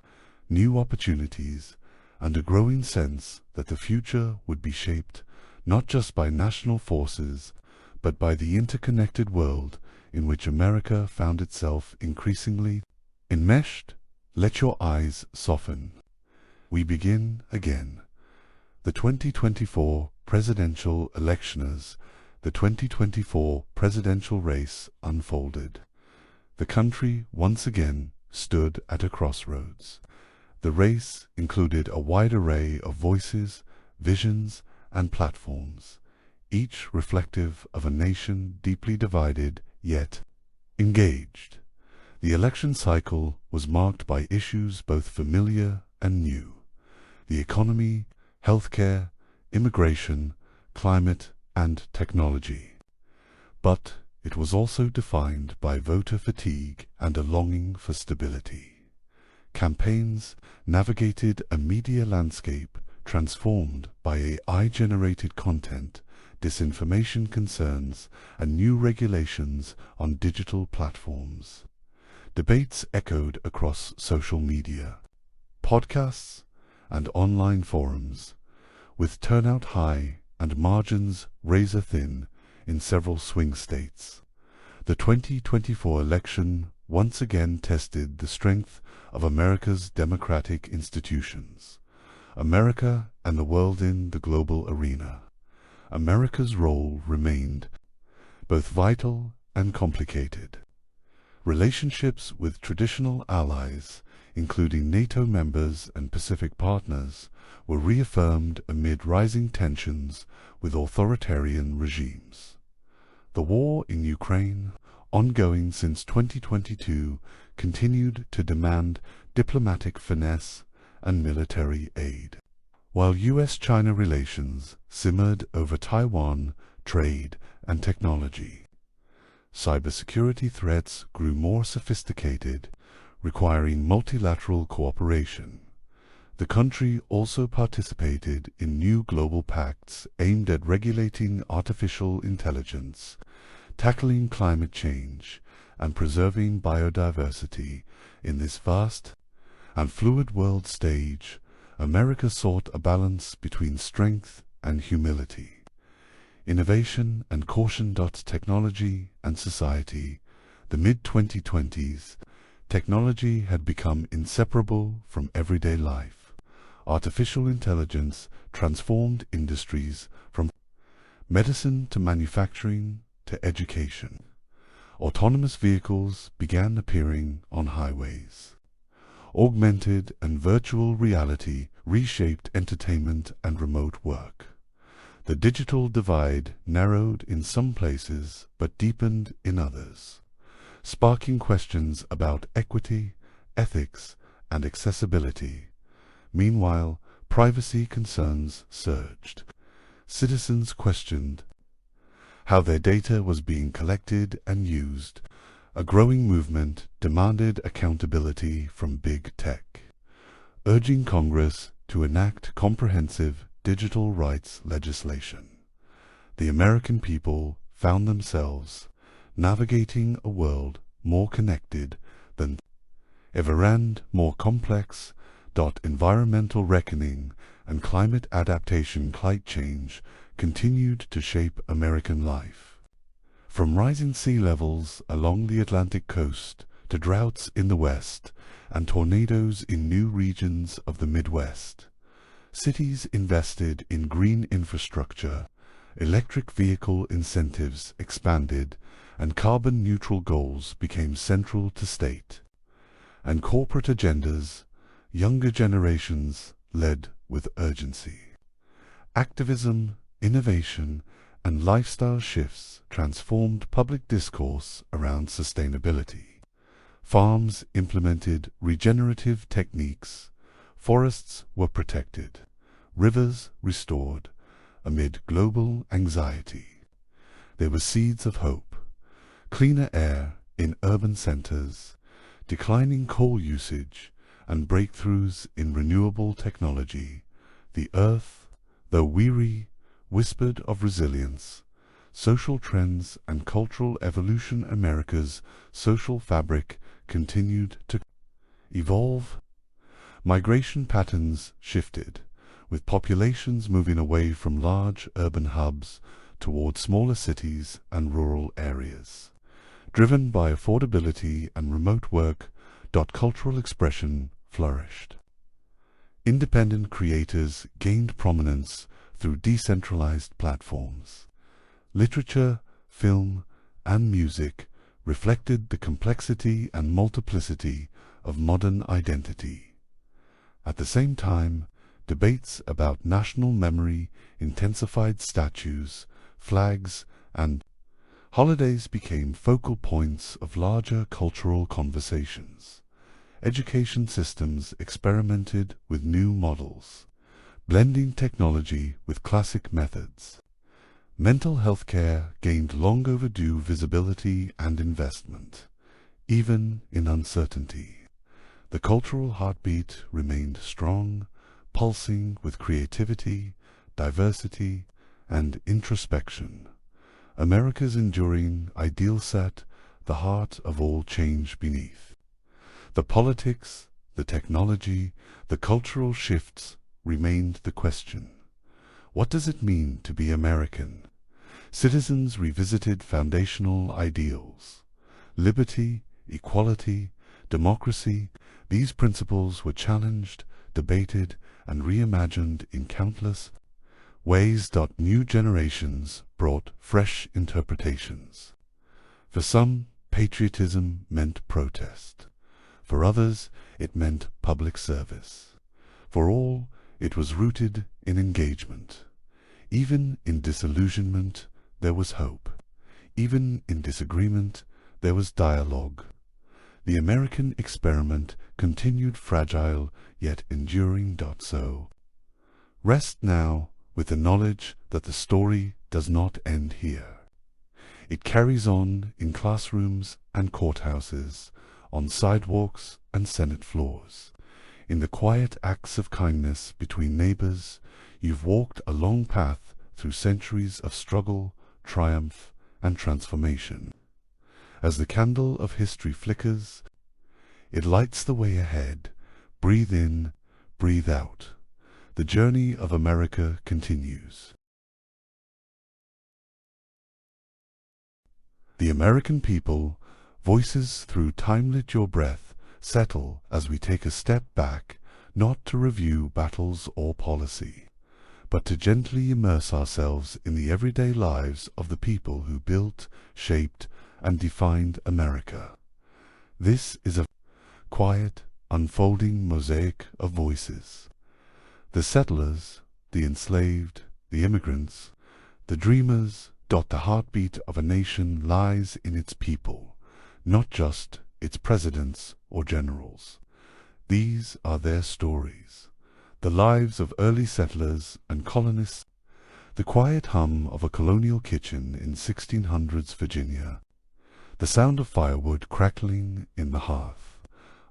new opportunities, and a growing sense that the future would be shaped not just by national forces, but by the interconnected world in which America found itself increasingly enmeshed. Let your eyes soften. We begin again. The 2024 presidential electioners, the 2024 presidential race unfolded. The country once again stood at a crossroads. The race included a wide array of voices, visions, and platforms, each reflective of a nation deeply divided yet engaged. The election cycle was marked by issues both familiar and new: the economy, healthcare, immigration, climate, and technology. But it was also defined by voter fatigue and a longing for stability. Campaigns navigated a media landscape transformed by AI-generated content, disinformation concerns, and new regulations on digital platforms. Debates echoed across social media, podcasts, and online forums, with turnout high and margins razor-thin in several swing states. The 2024 election once again tested the strength of America's democratic institutions. America and the world in the global arena. America's role remained both vital and complicated. Relationships with traditional allies, including NATO members and Pacific partners, were reaffirmed amid rising tensions with authoritarian regimes. The war in Ukraine, ongoing since 2022, continued to demand diplomatic finesse and military aid. While U.S.-China relations simmered over Taiwan, trade, and technology, cybersecurity threats grew more sophisticated, requiring multilateral cooperation. The country also participated in new global pacts aimed at regulating artificial intelligence, tackling climate change, and preserving biodiversity. In this vast and fluid world stage, America sought a balance between strength and humility, innovation and caution. Technology and society. The mid-2020s, technology had become inseparable from everyday life. Artificial intelligence transformed industries from medicine to manufacturing to education. Autonomous vehicles began appearing on highways. Augmented and virtual reality reshaped entertainment and remote work. The digital divide narrowed in some places but deepened in others, sparking questions about equity, ethics, and accessibility. Meanwhile, privacy concerns surged. Citizens questioned how their data was being collected and used. A growing movement demanded accountability from big tech, urging Congress to enact comprehensive digital rights legislation. The American people found themselves navigating a world more connected than ever and more complex. Environmental reckoning and climate adaptation. Climate change continued to shape American life. From rising sea levels along the Atlantic coast to droughts in the West and tornadoes in new regions of the Midwest, cities invested in green infrastructure, electric vehicle incentives expanded, and carbon-neutral goals became central to state and corporate agendas. Younger generations led with urgency. Activism, innovation, and lifestyle shifts transformed public discourse around sustainability. Farms implemented regenerative techniques, forests were protected, rivers restored. Amid global anxiety, there were seeds of hope: cleaner air in urban centers, declining coal usage, and breakthroughs in renewable technology. The earth, though weary, whispered of resilience. Social trends and cultural evolution. America's social fabric continued to evolve. Migration patterns shifted, with populations moving away from large urban hubs toward smaller cities and rural areas. Driven by affordability and remote work, cultural expression flourished. Independent creators gained prominence through decentralized platforms. Literature, film, and music reflected the complexity and multiplicity of modern identity. At the same time, debates about national memory intensified. Statues, flags, and holidays became focal points of larger cultural conversations. Education systems experimented with new models, blending technology with classic methods. Mental health care gained long overdue visibility and investment, even in uncertainty. The cultural heartbeat remained strong, pulsing with creativity, diversity, and introspection. America's enduring ideal sat the heart of all change beneath. The politics, the technology, the cultural shifts remained the question. What does it mean to be American? Citizens revisited foundational ideals. Liberty, equality, democracy. These principles were challenged, debated, and reimagined in countless ways. New generations brought fresh interpretations. For some, patriotism meant protest. For others, it meant public service. For all, it was rooted in engagement. Even in disillusionment, there was hope. Even in disagreement, there was dialogue. The American experiment continued fragile, yet enduring. So, rest now with the knowledge that the story does not end here. It carries on in classrooms and courthouses, on sidewalks and Senate floors. In the quiet acts of kindness between neighbors, you've walked a long path through centuries of struggle, triumph, and transformation. As the candle of history flickers, it lights the way ahead. Breathe in, breathe out. The journey of America continues. The American people, voices through time. Let your breath settle as we take a step back, not to review battles or policy, but to gently immerse ourselves in the everyday lives of the people who built, shaped, and defined America. This is a quiet, unfolding mosaic of voices. The settlers, the enslaved, the immigrants, the dreamers. The heartbeat of a nation lies in its people, not just its presidents or generals. These are their stories, the lives of early settlers and colonists, the quiet hum of a colonial kitchen in 1600s Virginia, the sound of firewood crackling in the hearth.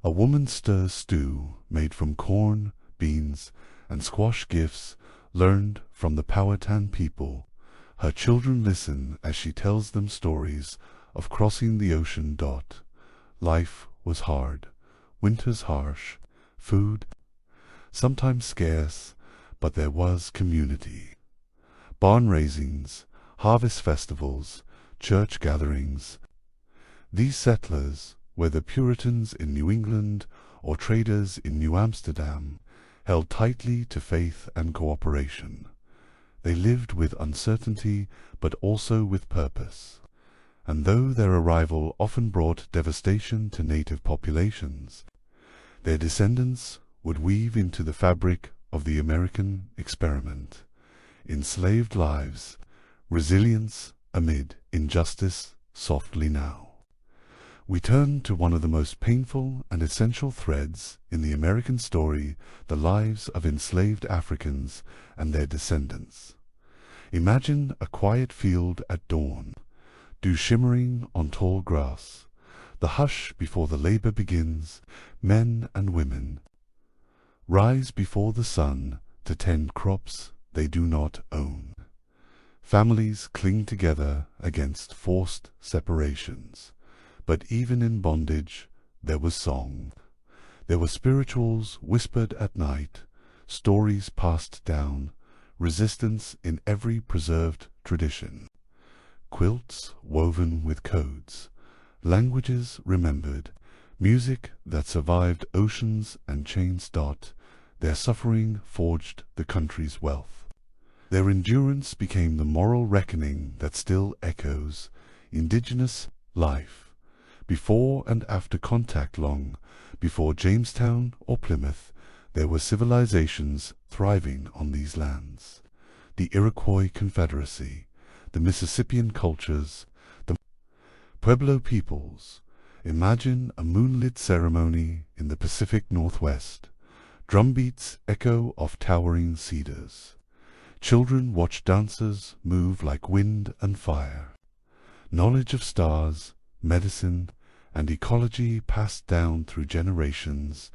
A woman stirs stew made from corn, beans, and squash, gifts learned from the Powhatan people. Her children listen as she tells them stories of crossing the ocean. Life was hard, winters harsh, food sometimes scarce, but there was community. Barn raisings, harvest festivals, church gatherings. These settlers, whether Puritans in New England or traders in New Amsterdam, held tightly to faith and cooperation. They lived with uncertainty, but also with purpose. And though their arrival often brought devastation to native populations, their descendants would weave into the fabric of the American experiment enslaved lives, resilience amid injustice. Softly now, we turn to one of the most painful and essential threads in the American story, the lives of enslaved Africans and their descendants. Imagine a quiet field at dawn, dew shimmering on tall grass, the hush before the labor begins. Men and women rise before the sun to tend crops they do not own. Families cling together against forced separations. But even in bondage, there was song. There were spirituals whispered at night, stories passed down, resistance in every preserved tradition. Quilts woven with codes, languages remembered, music that survived oceans and chains. Their suffering forged the country's wealth. Their endurance became the moral reckoning that still echoes. Indigenous life. Before and after contact, long before Jamestown or Plymouth, there were civilizations thriving on these lands. The Iroquois Confederacy, the Mississippian cultures, the Pueblo peoples. Imagine a moonlit ceremony in the Pacific Northwest. Drumbeats echo off towering cedars. Children watch dancers move like wind and fire. Knowledge of stars, medicine, and ecology passed down through generations.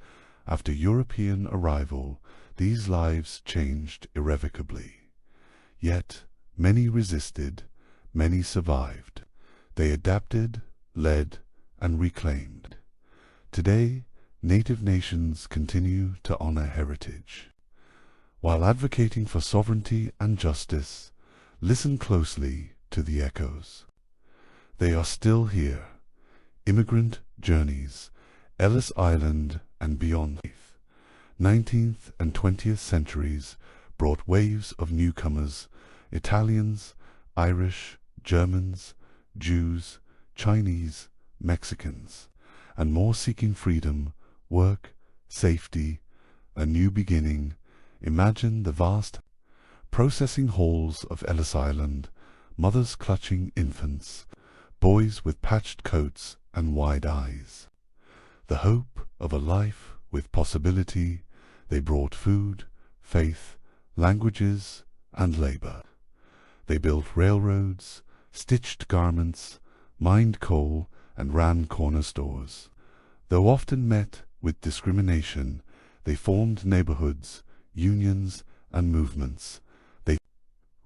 After European arrival, these lives changed irrevocably. Yet many resisted, many survived. They adapted, led, and reclaimed. Today, native nations continue to honor heritage. While advocating for sovereignty and justice, listen closely to the echoes. They are still here. Immigrant journeys, Ellis Island and beyond. 19th and 20th centuries brought waves of newcomers, Italians, Irish, Germans, Jews, Chinese, Mexicans, and more seeking freedom, work, safety, a new beginning. Imagine the vast processing halls of Ellis Island, mothers clutching infants, boys with patched coats and wide eyes. The hope of a life with possibility. They brought food, faith, languages, and labor. They built railroads, stitched garments, mined coal, and ran corner stores. Though often met with discrimination, they formed neighborhoods, unions, and movements. They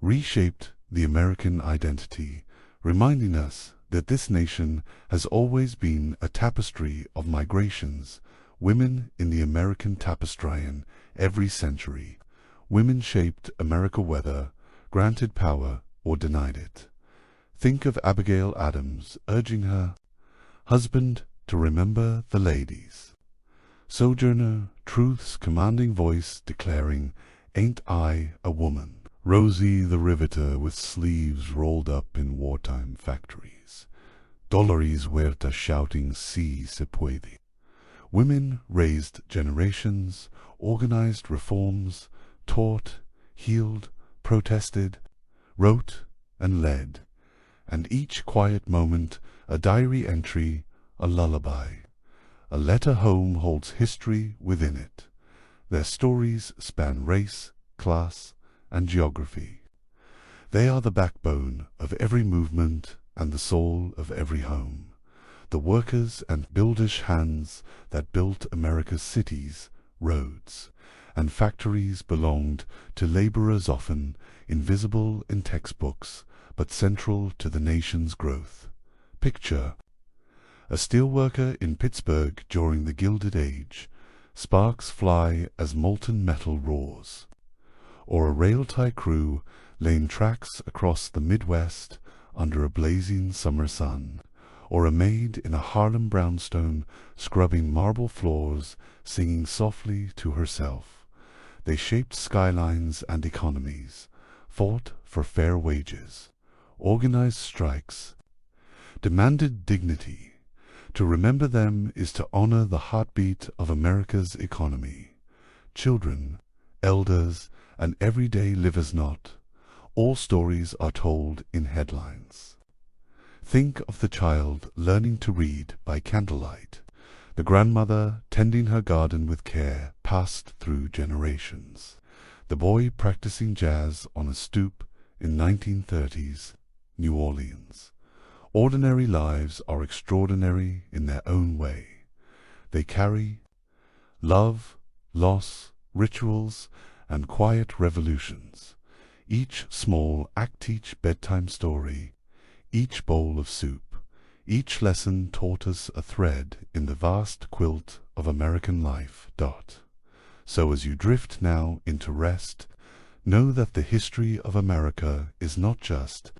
reshaped the American identity, reminding us that this nation has always been a tapestry of migrations. Women in the American tapestry in every century. Women shaped America, whether granted power or denied it. Think of Abigail Adams urging her husband to remember the ladies. Sojourner Truth's commanding voice declaring, "Ain't I a woman?" Rosie the riveter with sleeves rolled up in wartime factories. Dolores Huerta shouting, "Si se puede." Women raised generations, organized reforms, taught, healed, protested, wrote, and led. And each quiet moment a diary entry, a lullaby. A letter home holds history within it. Their stories span race, class, and geography. They are the backbone of every movement and the soul of every home. The workers and builders' hands that built America's cities, roads, and factories belonged to laborers often invisible in textbooks, but central to the nation's growth. Picture a steelworker in Pittsburgh during the Gilded Age. Sparks fly as molten metal roars. Or a rail-tie crew laying tracks across the Midwest under a blazing summer sun. Or a maid in a Harlem brownstone scrubbing marble floors, singing softly to herself. They shaped skylines and economies, fought for fair wages, organized strikes, demanded dignity. To remember them is to honor the heartbeat of America's economy. Children, elders, and everyday livers not, all stories are told in headlines. Think of the child learning to read by candlelight, the grandmother tending her garden with care passed through generations, the boy practicing jazz on a stoop in 1930s New Orleans. Ordinary lives are extraordinary in their own way. They carry love, loss, rituals, and quiet revolutions. Each small act, each bedtime story, each bowl of soup, each lesson taught us a thread in the vast quilt of American life. So as you drift now into rest, know that the history of America is not just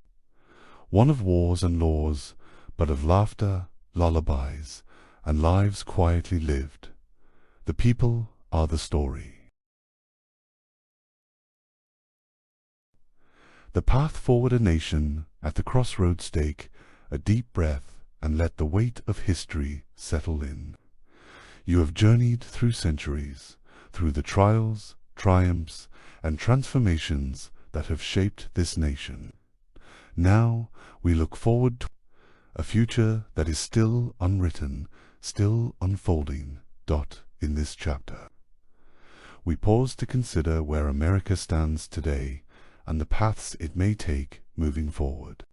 one of wars and laws, but of laughter, lullabies, and lives quietly lived. The people are the story. The path forward a nation, at the crossroads take a deep breath and let the weight of history settle in. You have journeyed through centuries, through the trials, triumphs, and transformations that have shaped this nation. Now we look forward to a future that is still unwritten, still unfolding. In this chapter, we pause to consider where America stands today and the paths it may take moving forward.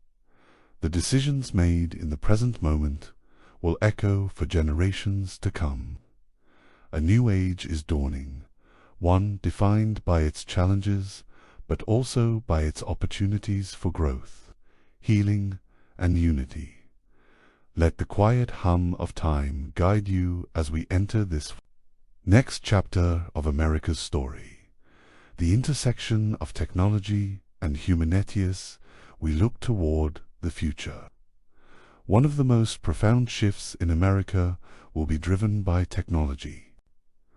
The decisions made in the present moment will echo for generations to come. A new age is dawning, one defined by its challenges, but also by its opportunities for growth, healing, and unity. Let the quiet hum of time guide you as we enter this next chapter of America's story. The intersection of technology and humanity. We look toward the future. One of the most profound shifts in America will be driven by technology.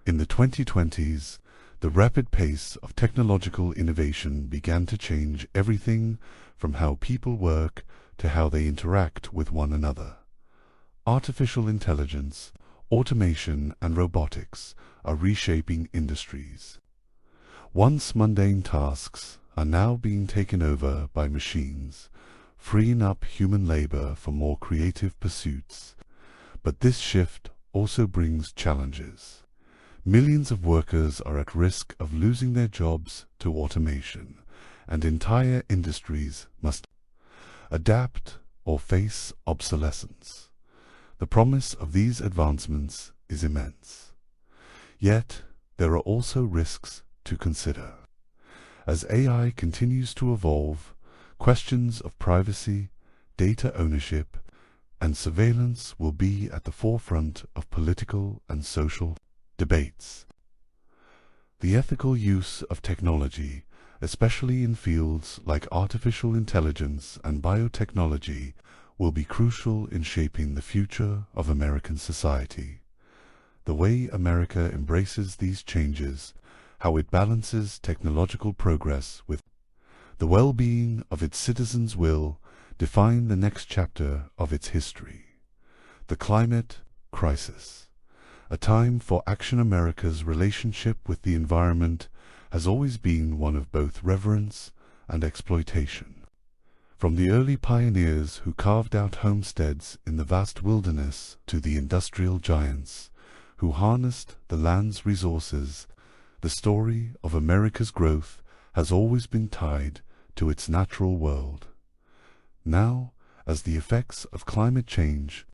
In the 2020s, the rapid pace of technological innovation began to change everything from how people work to how they interact with one another. Artificial intelligence, automation, and robotics are reshaping industries. Once mundane tasks are now being taken over by machines, freeing up human labor for more creative pursuits. But this shift also brings challenges. Millions of workers are at risk of losing their jobs to automation, and entire industries must adapt or face obsolescence. The promise of these advancements is immense. Yet, there are also risks to consider. As AI continues to evolve, questions of privacy, data ownership, and surveillance will be at the forefront of political and social debates. The ethical use of technology, especially in fields like artificial intelligence and biotechnology, will be crucial in shaping the future of American society. The way America embraces these changes, how it balances technological progress with the well-being of its citizens will define the next chapter of its history. The climate crisis. A time for action. America's relationship with the environment has always been one of both reverence and exploitation. From the early pioneers who carved out homesteads in the vast wilderness to the industrial giants who harnessed the land's resources, the story of America's growth has always been tied to its natural world. Now, as the effects of climate change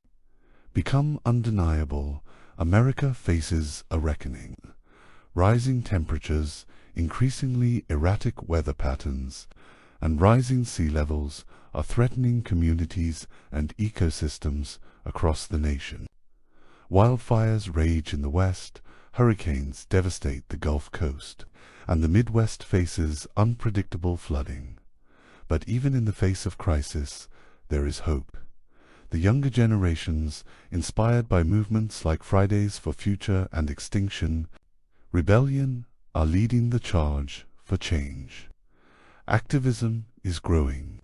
become undeniable, America faces a reckoning. Rising temperatures, increasingly erratic weather patterns, and rising sea levels are threatening communities and ecosystems across the nation. Wildfires rage in the West, hurricanes devastate the Gulf Coast, and the Midwest faces unpredictable flooding. But even in the face of crisis, there is hope. The younger generations, inspired by movements like Fridays for Future and Extinction Rebellion, are leading the charge for change. Activism is growing,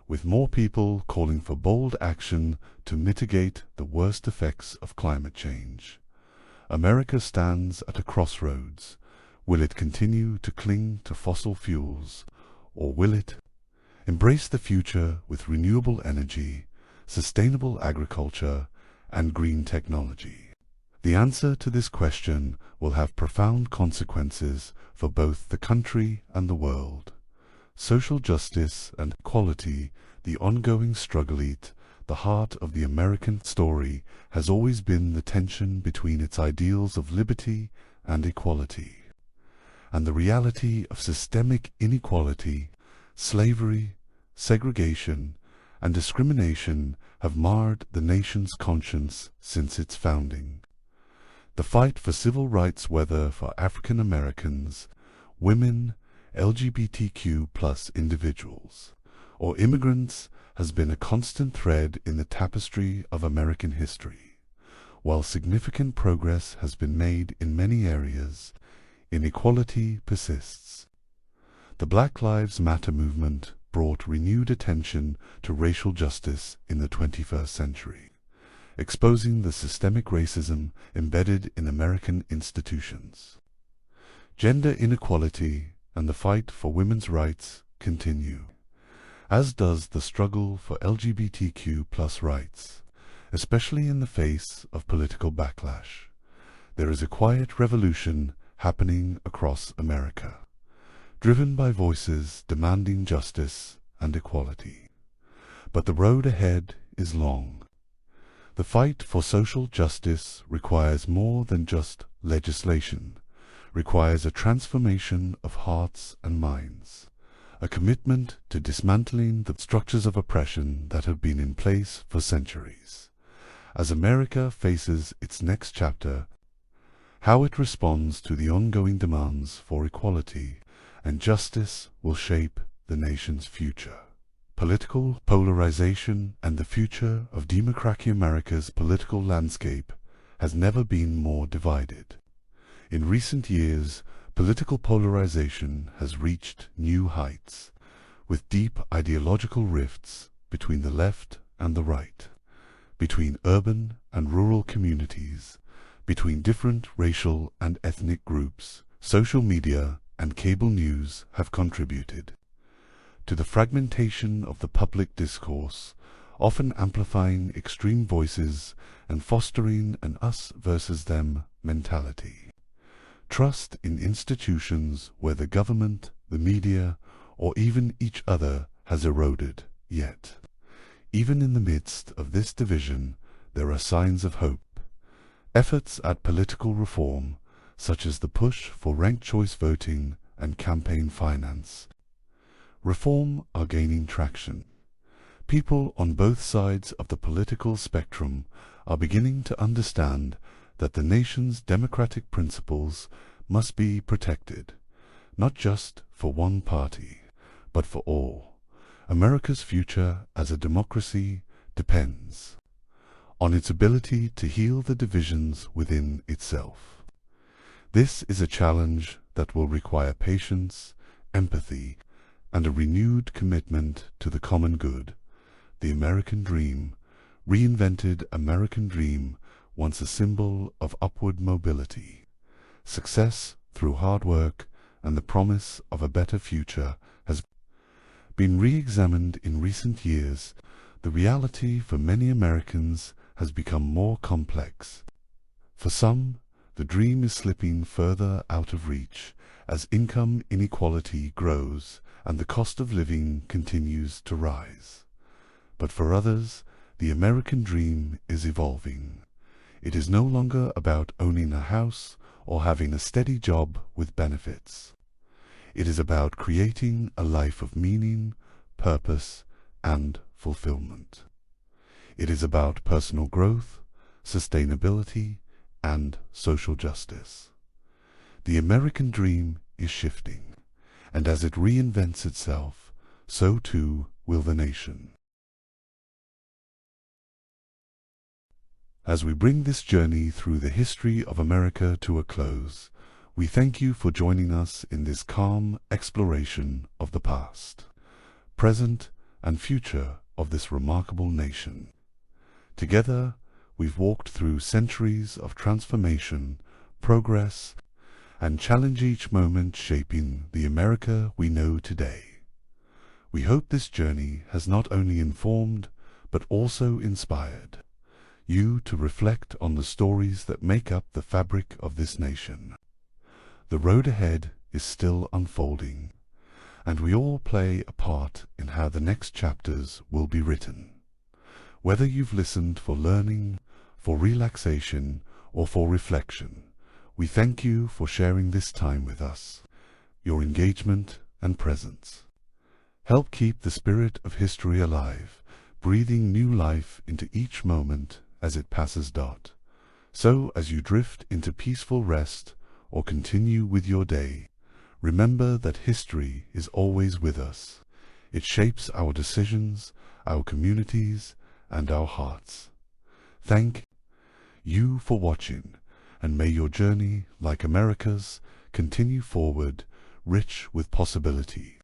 with more people calling for bold action to mitigate the worst effects of climate change. America stands at a crossroads. Will it continue to cling to fossil fuels, or will it embrace the future with renewable energy, sustainable agriculture, and green technology? The answer to this question will have profound consequences for both the country and the world. Social justice and equality, the ongoing struggle at the heart of the American story, has always been the tension between its ideals of liberty and equality and the reality of systemic inequality. Slavery, segregation, and discrimination have marred the nation's conscience since its founding. The fight for civil rights, whether for African Americans, women, LGBTQ+ individuals, or immigrants, has been a constant thread in the tapestry of American history. While significant progress has been made in many areas, inequality persists. The Black Lives Matter movement brought renewed attention to racial justice in the 21st century, exposing the systemic racism embedded in American institutions. Gender inequality and the fight for women's rights continue, as does the struggle for LGBTQ+ rights, especially in the face of political backlash. There is a quiet revolution happening across America, driven by voices demanding justice and equality. But the road ahead is long. The fight for social justice requires more than just legislation, requires a transformation of hearts and minds, a commitment to dismantling the structures of oppression that have been in place for centuries. As America faces its next chapter, how it responds to the ongoing demands for equality and justice will shape the nation's future. Political polarization and the future of democratic America's political landscape has never been more divided. In recent years, political polarization has reached new heights, with deep ideological rifts between the left and the right. between urban and rural communities, between different racial and ethnic groups. Social media and cable news have contributed to the fragmentation of the public discourse, often amplifying extreme voices and fostering an us versus them mentality. Trust in institutions, whether government, the media, or even each other, has eroded. Yet, even in the midst of this division, there are signs of hope. Efforts at political reform, such as the push for ranked choice voting and campaign finance reform, are gaining traction. People on both sides of the political spectrum are beginning to understand that the nation's democratic principles must be protected, not just for one party, but for all. America's future as a democracy depends on its ability to heal the divisions within itself. This is a challenge that will require patience, empathy, and a renewed commitment to the common good. The American dream, reinvented American dream, once a symbol of upward mobility, success through hard work, and the promise of a better future, has been re-examined in recent years. The reality for many Americans has become more complex. For some, the dream is slipping further out of reach as income inequality grows and the cost of living continues to rise. But for others, the American dream is evolving. It is no longer about owning a house or having a steady job with benefits. It is about creating a life of meaning, purpose, and fulfillment. It is about personal growth, sustainability, and social justice. The American dream is shifting, and as it reinvents itself, so too will the nation. As we bring this journey through the history of America to a close, we thank you for joining us in this calm exploration of the past, present, and future of this remarkable nation. Together, we've walked through centuries of transformation, progress, and challenge, each moment shaping the America we know today. We hope this journey has not only informed, but also inspired you to reflect on the stories that make up the fabric of this nation. The road ahead is still unfolding, and we all play a part in how the next chapters will be written. Whether you've listened for learning, for relaxation, or for reflection, we thank you for sharing this time with us. Your engagement and presence help keep the spirit of history alive, breathing new life into each moment as it passes. So, as you drift into peaceful rest or continue with your day, remember that history is always with us. It shapes our decisions, our communities, and our hearts. Thank you for watching, and may your journey, like America's, continue forward, rich with possibility.